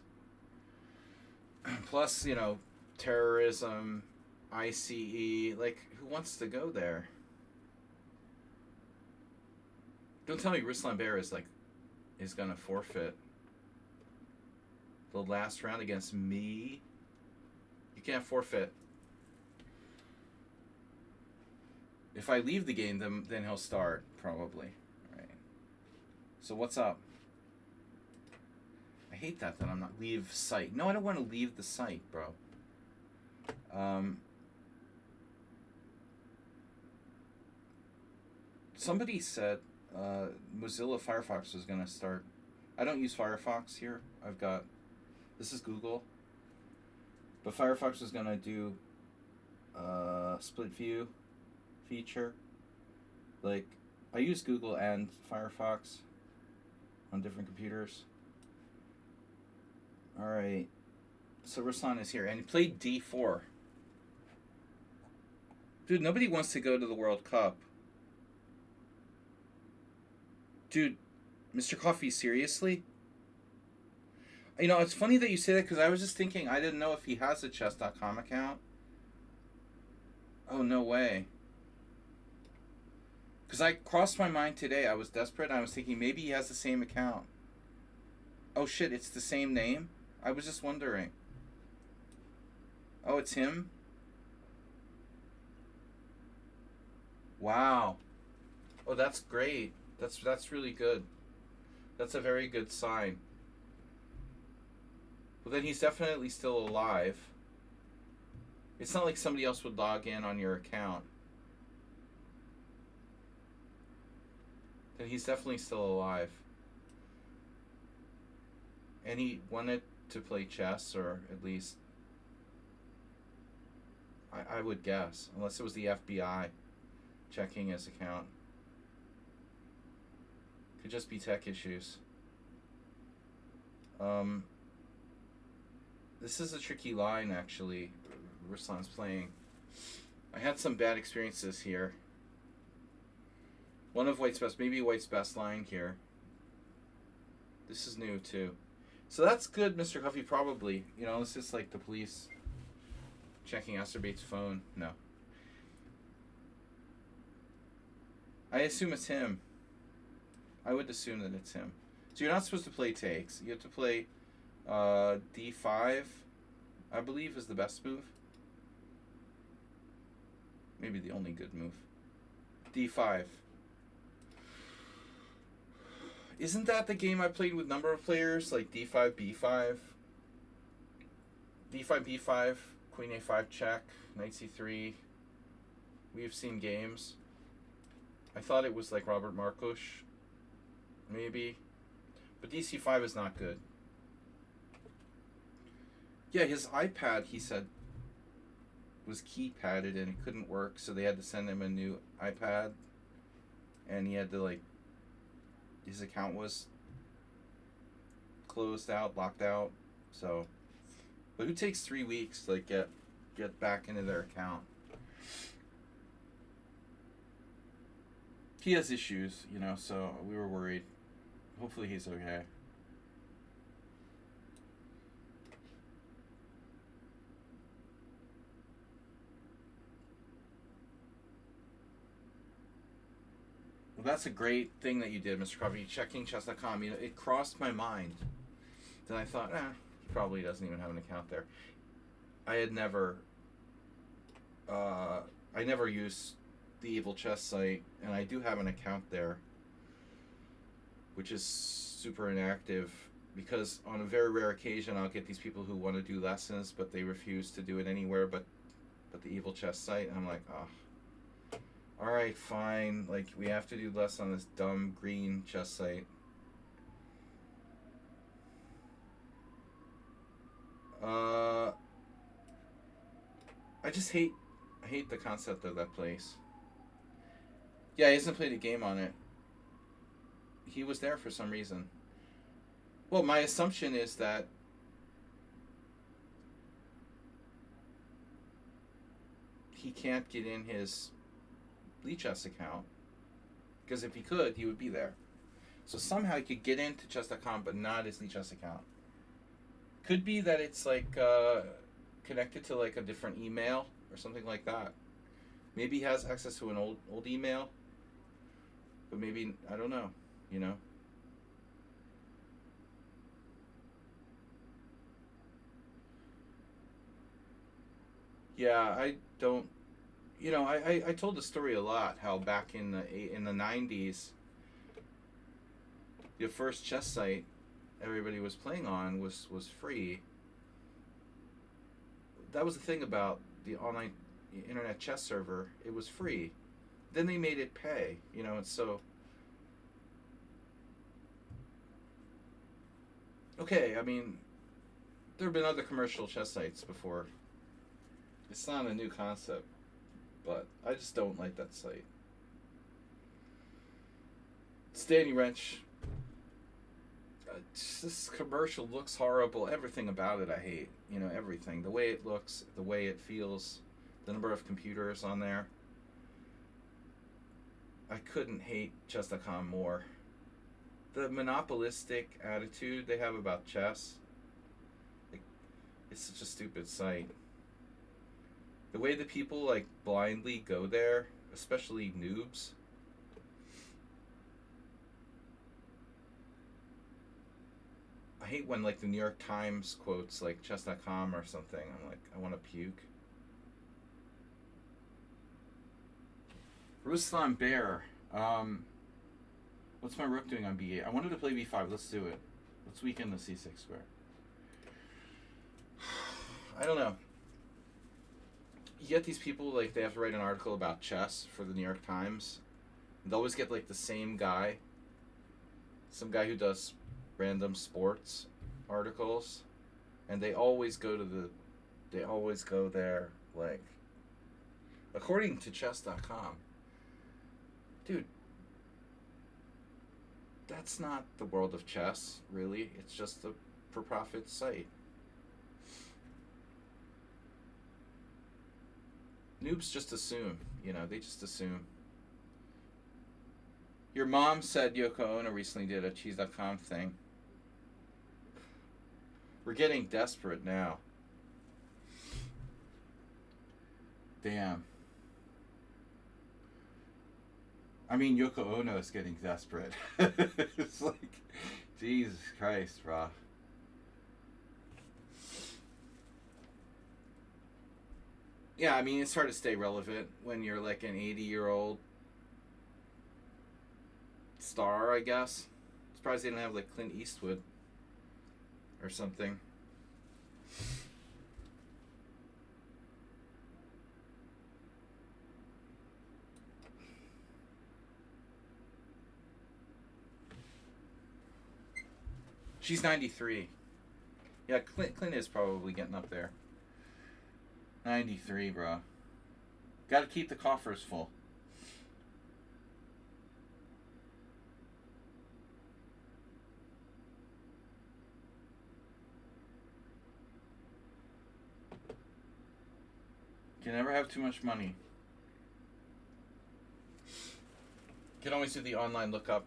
Plus, you know, terrorism, ICE, like, who wants to go there? Don't tell me Ruslan Bear is going to forfeit the last round against me. You can't forfeit. If I leave the game, then he'll start, probably. Right. So what's up? I hate that I'm not leave site. No, I don't want to leave the site, bro. Somebody said Mozilla Firefox was going to start. I don't use Firefox here. This is Google. But Firefox was going to do split view feature. Like, I use Google and Firefox on different computers. Alright. So Ruslan is here. And he played D4. Dude, nobody wants to go to the World Cup. Dude, Mr. Coffee, seriously? You know, it's funny that you say that because I was just thinking, I didn't know if he has a chess.com account. Oh, no way. Because I crossed my mind today. I was desperate. I was thinking maybe he has the same account. Oh, shit, it's the same name? I was just wondering. Oh, it's him? Wow. Oh, that's great. That's really good. That's a very good sign. Well, then he's definitely still alive. It's not like somebody else would log in on your account. Then he's definitely still alive. And he wanted to play chess, or at least I would guess, unless it was the FBI checking his account. Could just be tech issues. This is a tricky line, actually. Ruslan's playing. I had some bad experiences here. One of White's best, maybe White's best line here. This is new too. So that's good, Mr. Coffee, probably. You know, it's just like the police checking Asterbait's phone. No. I assume it's him. I would assume that it's him. So you're not supposed to play takes. You have to play D5, I believe, is the best move. Maybe the only good move. D5. Isn't that the game I played with number of players? Like D5, B5? D5, B5, Queen A5 check, Knight C3. We've seen games. I thought it was like Robert Markush. Maybe. But DC5 is not good. Yeah, his iPad, he said, was keypadded and it couldn't work, so they had to send him a new iPad. And he had to, like, his account was closed out, locked out. So, but who takes 3 weeks to, like, get back into their account? He has issues, you know, so we were worried. Hopefully he's okay. Well, that's a great thing that you did, Mr. Coffee, checking chess.com. You know, it crossed my mind. Then I thought, he probably doesn't even have an account there. I had never, I never used the Evil Chess site, and I do have an account there, which is super inactive, because on a very rare occasion I'll get these people who want to do lessons, but they refuse to do it anywhere but the Evil Chess site, and I'm like, oh, alright, fine, like, we have to do less on this dumb green chess site. I just hate the concept of that place. Yeah, he hasn't played a game on it. He was there for some reason. Well, my assumption is that he can't get in his Chess account, because if he could, he would be there. So somehow he could get into chess.com, but not his Chess account. Could be that it's like connected to like a different email or something like that. Maybe he has access to an old email, but maybe, I don't know, you know. Yeah, I don't, you know, I told the story a lot, how back in the 90s, the first chess site everybody was playing on was free. That was the thing about the online internet chess server. It was free. Then they made it pay, you know, and so, okay, I mean, there have been other commercial chess sites before. It's not a new concept, but I just don't like that site. Stanley Wrench. This commercial looks horrible. Everything about it I hate. You know, everything. The way it looks, the way it feels, the number of computers on there. I couldn't hate chess.com more. The monopolistic attitude they have about chess. It's such a stupid site. The way that people like blindly go there, especially noobs. I hate when like the New York Times quotes like chess.com or something. I'm like, I want to puke. Ruslan Bear. What's my rook doing on b8? I wanted to play b5. Let's do it. Let's weaken the c6 square. I don't know. You get these people, like, they have to write an article about chess for the New York Times. They always get, like, the same guy. Some guy who does random sports articles. And they always go there, like, according to chess.com. Dude, that's not the world of chess, really. It's just a for-profit site. Noobs just assume, you know, they just assume. Your mom said Yoko Ono recently did a cheese.com thing. We're getting desperate now. Damn. I mean, Yoko Ono is getting desperate. It's like, Jesus Christ, bro. Yeah, I mean, it's hard to stay relevant when you're like an 80-year-old star, I guess. Surprised they didn't have like Clint Eastwood or something. She's 93. Yeah, Clint is probably getting up there. 93, bro. Got to keep the coffers full. You can never have too much money. You can always do the online lookup.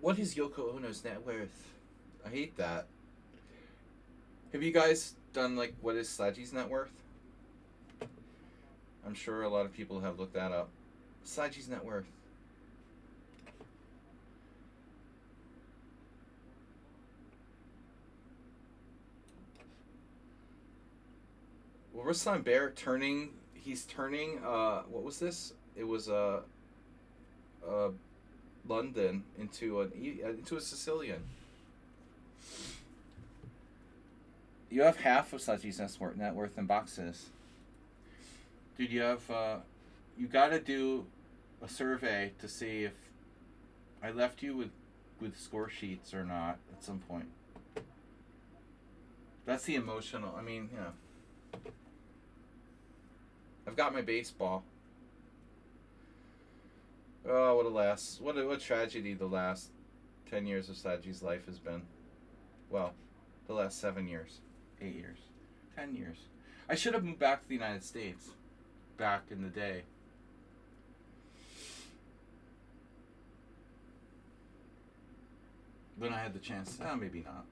What is Yoko Ono's net worth? I hate that. Have you guys done, like, what is Saji's net worth? I'm sure a lot of people have looked that up. Saji's net worth. Well, Ruslan Bear he's turning, what was this? It was, London into a Sicilian. You have half of Saji's net worth in boxes. Dude, you have, you gotta do a survey to see if I left you with score sheets or not at some point. That's the emotional, I mean, you know. I've got my baseball. Oh, what tragedy the last 10 years of Saji's life has been. Well, the last 7 years, 8 years, 10 years. I should have moved back to the United States back in the day. When I had the chance. Maybe not.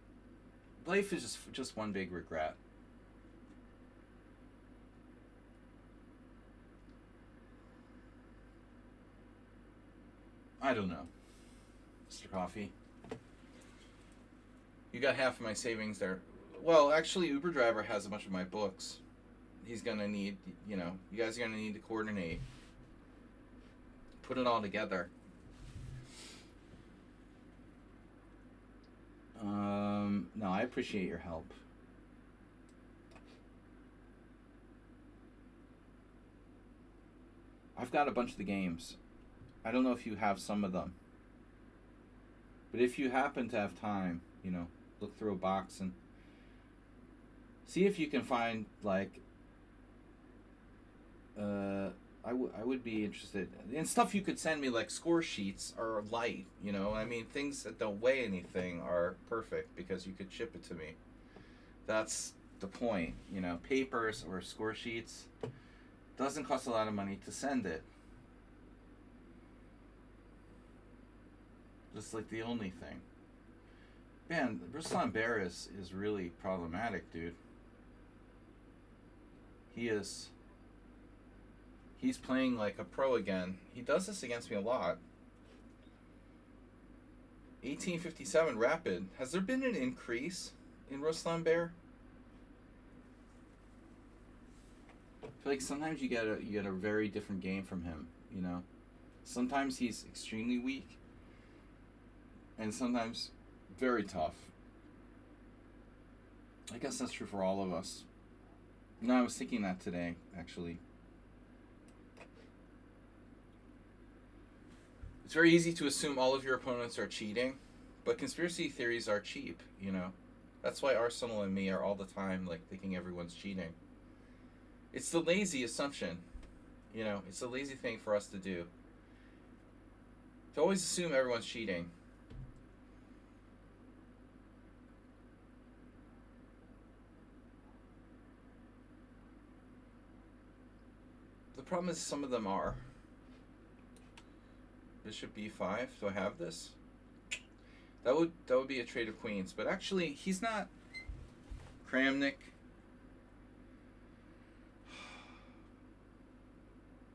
Life is just one big regret. I don't know, Mr. Coffee. You got half of my savings there. Well, actually, Uber driver has a bunch of my books. He's going to need, you guys are going to need to coordinate. Put it all together. No, I appreciate your help. I've got a bunch of the games. I don't know if you have some of them. But if you happen to have time, look through a box and see if you can find, like, I would be interested. And stuff you could send me, like score sheets, are light, I mean, things that don't weigh anything are perfect because you could ship it to me. That's the point, papers or score sheets. Doesn't cost a lot of money to send it. Just like the only thing. Man, Ruslan Bear is really problematic, dude. He's playing like a pro again. He does this against me a lot. 1857 Rapid. Has there been an increase in Ruslan Bear? I feel like sometimes you get a very different game from him, Sometimes he's extremely weak. And sometimes very tough. I guess that's true for all of us. No, I was thinking that today, actually. It's very easy to assume all of your opponents are cheating, but conspiracy theories are cheap, That's why Arsenal and me are all the time, like, thinking everyone's cheating. It's the lazy assumption, It's the lazy thing for us to do. To always assume everyone's cheating. The problem is some of them are. Bishop b5. Do I have this? That would be a trade of queens, but actually he's not. Kramnik.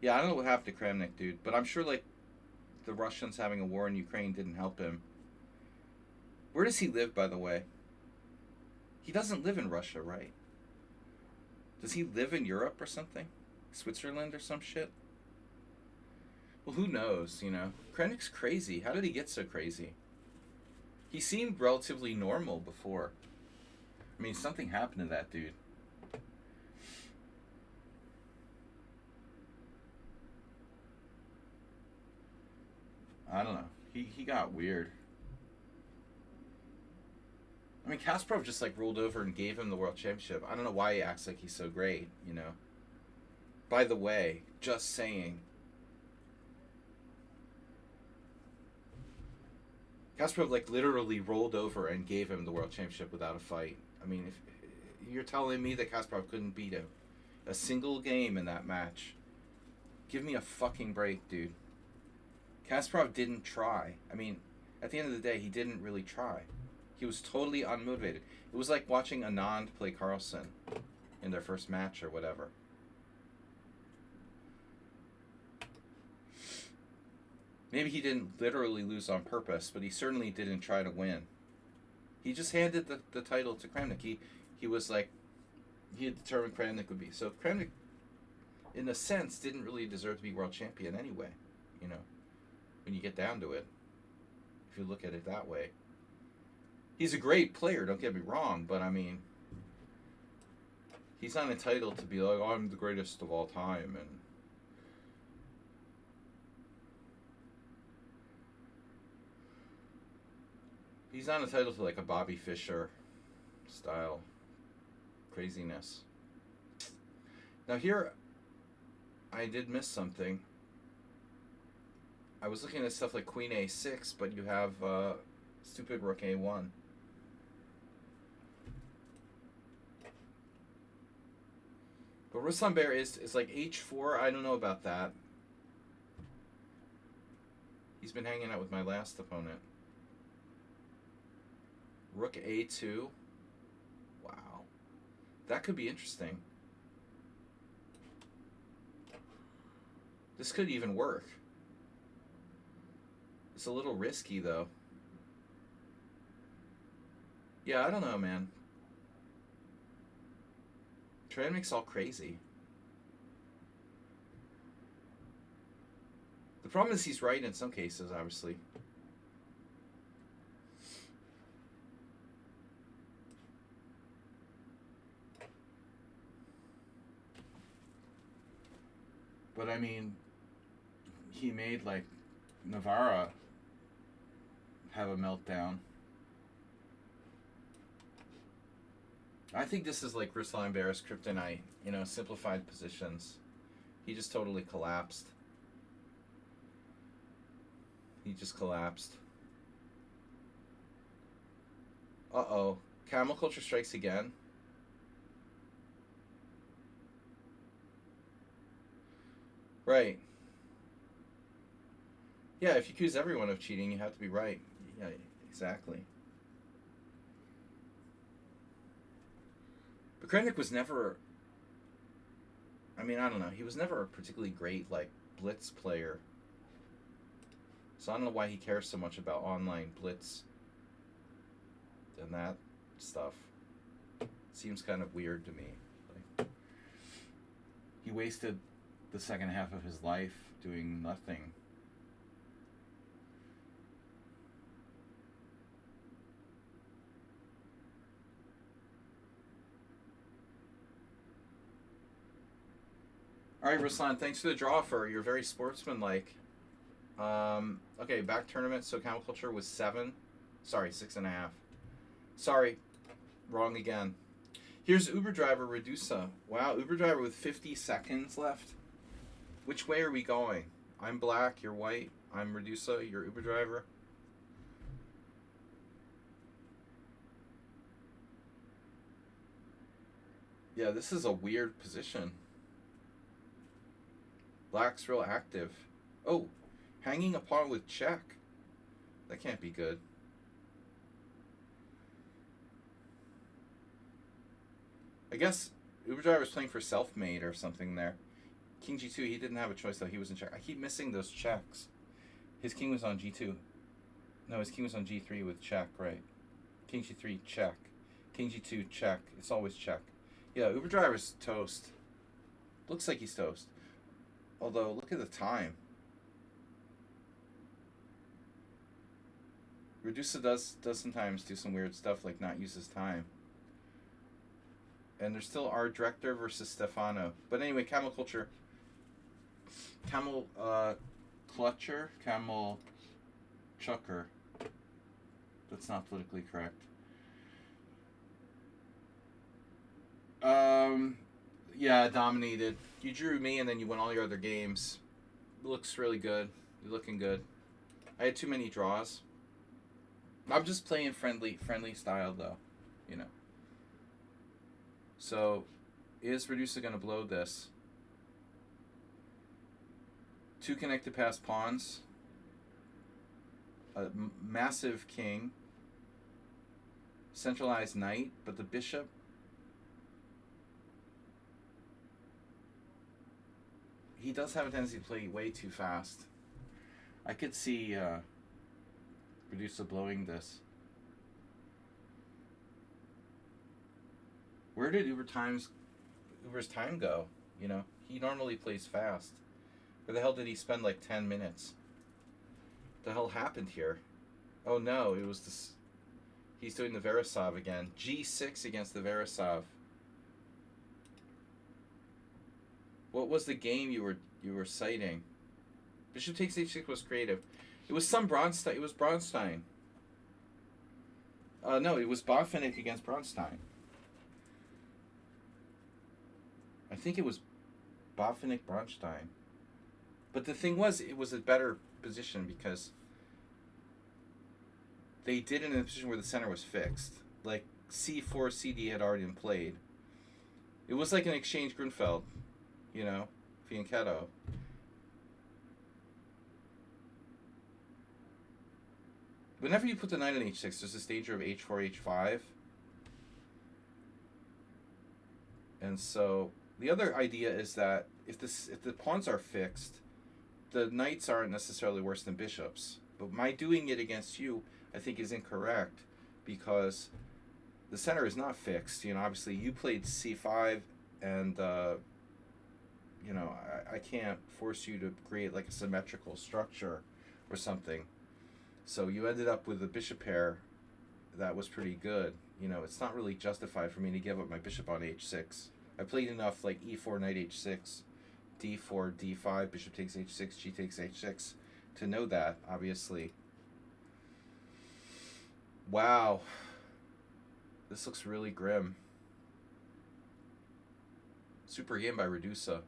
Yeah, I don't know what happened to Kramnik, dude, but I'm sure like the Russians having a war in Ukraine didn't help him. Where does he live, by the way? He doesn't live in Russia, right? Does he live in Europe or something? Switzerland or some shit? Well, who knows, Krennic's crazy. How did he get so crazy? He seemed relatively normal before. I mean, something happened to that dude. I don't know. He got weird. mean, Kasparov just like rolled over and gave him the world championship. I don't know why he acts like he's so great, you know. By the way, just saying. Kasparov like literally rolled over and gave him the world championship without a fight. I mean, if you're telling me that Kasparov couldn't beat him a single game in that match, give me a fucking break, dude. Kasparov didn't try. I mean, at the end of the day, he didn't really try. He was totally unmotivated. It was like watching Anand play Carlsen in their first match or whatever. Maybe he didn't literally lose on purpose, but he certainly didn't try to win. He just handed the title to Kramnik. He was like, he had determined Kramnik would be. So Kramnik, in a sense, didn't really deserve to be world champion anyway, you know, when you get down to it, if you look at it that way. He's a great player, don't get me wrong, but I mean, he's not entitled to be like, oh, I'm the greatest of all time, and he's not entitled to like a Bobby Fischer style craziness. Now here, I did miss something. I was looking at stuff like Queen A6, but you have stupid Rook A1. But Ruslan Bear is like H4. I don't know about that. He's been hanging out with my last opponent. Rook A2. Wow. That could be interesting. This could even work. It's a little risky, though. Yeah, I don't know, man. Kramnik's all crazy. The problem is he's right in some cases, obviously. But I mean, he made like Navarra have a meltdown. I think this is like Ruslan Bear's kryptonite, you know, simplified positions. He just totally collapsed. He just collapsed. Uh-oh. Camel Culture strikes again. Right. Yeah, if you accuse everyone of cheating, you have to be right. Yeah, exactly. But Kramnik was never... I mean, I don't know. He was never a particularly great, like, blitz player. So I don't know why he cares so much about online blitz and that stuff. Seems kind of weird to me. Like, he wasted the second half of his life doing nothing. All right, Ruslan, thanks for the draw offer. You're very sportsmanlike. Okay, back tournament. So Camel Culture was 7. Sorry, 6.5. Sorry, wrong again. Here's Uber Driver Redusa. Wow, Uber Driver with 50 seconds left. Which way are we going? I'm black, you're white. I'm Redusa, you're Uber Driver. Yeah, this is a weird position. Black's real active. Oh, hanging a pawn with check. That can't be good. I guess Uber Driver was playing for self-made or something there. King G2, he didn't have a choice though. He was in check. I keep missing those checks. His king was on G2. No, his king was on G3 with check, right? King G3, check. King G2, check. It's always check. Yeah, Uber Driver's toast. Looks like he's toast. Although, look at the time. Redusa does sometimes do some weird stuff, like not use his time. And there's still our director versus Stefano. But anyway, Camel Culture. Camel Clutcher. Camel Chucker. That's not politically correct. Yeah, dominated. You drew me, and then you won all your other games. It looks really good. You're looking good. I had too many draws. I'm just playing friendly style, though. You know. So, is Reducer going to blow this? 2 connected past pawns. A massive king. Centralized knight, but the bishop. He does have a tendency to play way too fast. I could see Reducer blowing this. Where did Uber's time go? You know, he normally plays fast. Where the hell did he spend like 10 minutes? What the hell happened here? Oh no, it was this. He's doing the Verisov again. G6 against the Verisov. What was the game you were citing? Bishop takes h6 was creative. It was some Bronstein. It was Bronstein. No, it was Botvinnik against Bronstein. I think it was Botvinnik Bronstein. But the thing was, it was a better position because they did it in a position where the center was fixed. Like C4, CD had already been played. It was like an exchange Grunfeld, you know, Fianchetto. Whenever you put the knight on h6, there's this danger of h4, h5. And so the other idea is that if the pawns are fixed, the knights aren't necessarily worse than bishops. But my doing it against you, I think, is incorrect because the center is not fixed. You know, obviously you played c5, and you know, I can't force you to create like a symmetrical structure or something. So you ended up with a bishop pair that was pretty good. You know, it's not really justified for me to give up my bishop on h6. I played enough like e4, knight h6, d4, d5, bishop takes h6, g takes h6 to know that, obviously. Wow. This looks really grim. Super game by Reducer.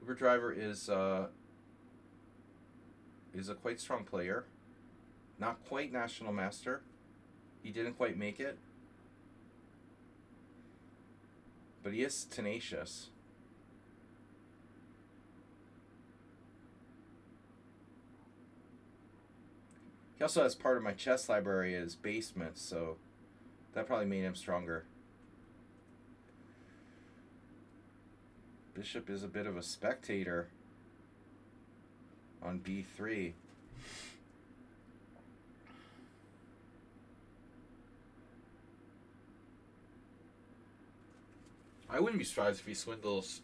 Uber Driver is a quite strong player. Not quite national master. He didn't quite make it. But he is tenacious. He also has part of my chess library in his basement, so that probably made him stronger. Bishop is a bit of a spectator on b3. I wouldn't be surprised if he swindles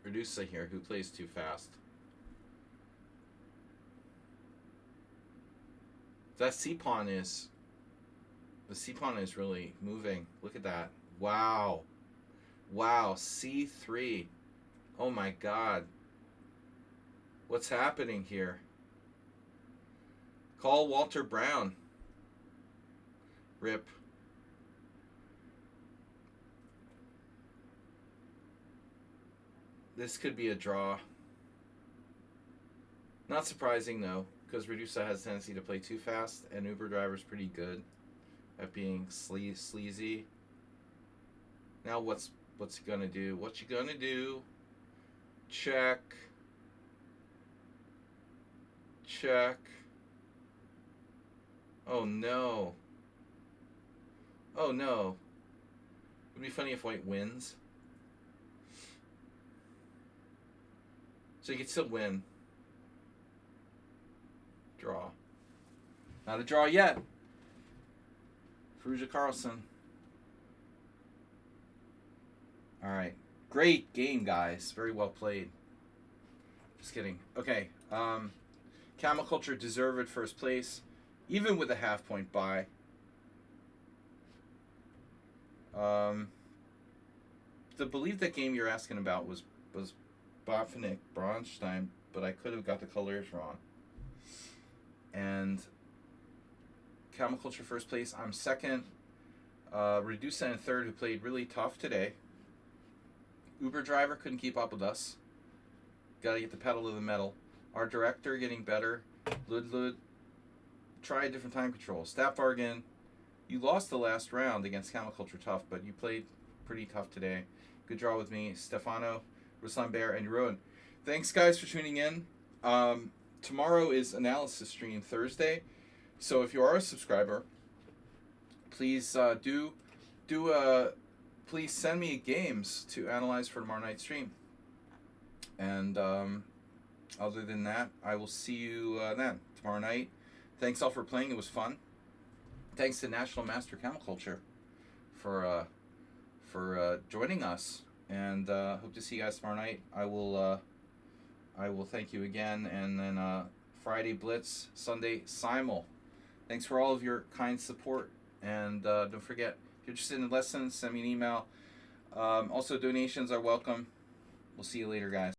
Reducer here, who plays too fast. That c-pawn is... The c-pawn is really moving. Look at that. Wow. Wow, c3. Oh my god. What's happening here? Call Walter Brown. Rip. This could be a draw. Not surprising though, because Reducer has a tendency to play too fast, and Uber Driver's pretty good at being sleazy. Now what's he gonna do? What you gonna do? Check. Check. Oh no. Oh no. It would be funny if White wins. So you could still win. Draw. Not a draw yet. Fruja Carlson. Alright. Great game, guys. Very well played. Just kidding. Okay. Camel Culture deserved first place, even with a half-point bye. The believe that game you're asking about was Botvinnik Bronstein, but I could have got the colors wrong. And Camel Culture first place. I'm second. Redusa in third, who played really tough today. Uber driver couldn't keep up with us. Got to get the pedal to the metal. Our director getting better. Lud, try a different time control. Stapvargan, you lost the last round against Culture Tough, but you played pretty tough today. Good draw with me. Stefano, Ruslan Bear, and Rowan. Thanks, guys, for tuning in. Tomorrow is analysis stream Thursday. So if you are a subscriber, please please send me games to analyze for tomorrow night's stream. And other than that, I will see you then tomorrow night. Thanks all for playing. It was fun. Thanks to National Master Culture for joining us. And hope to see you guys tomorrow night. I will thank you again. And then Friday Blitz, Sunday Simul. Thanks for all of your kind support. And don't forget, if you're interested in lessons, send me an email. Also, donations are welcome. We'll see you later, guys.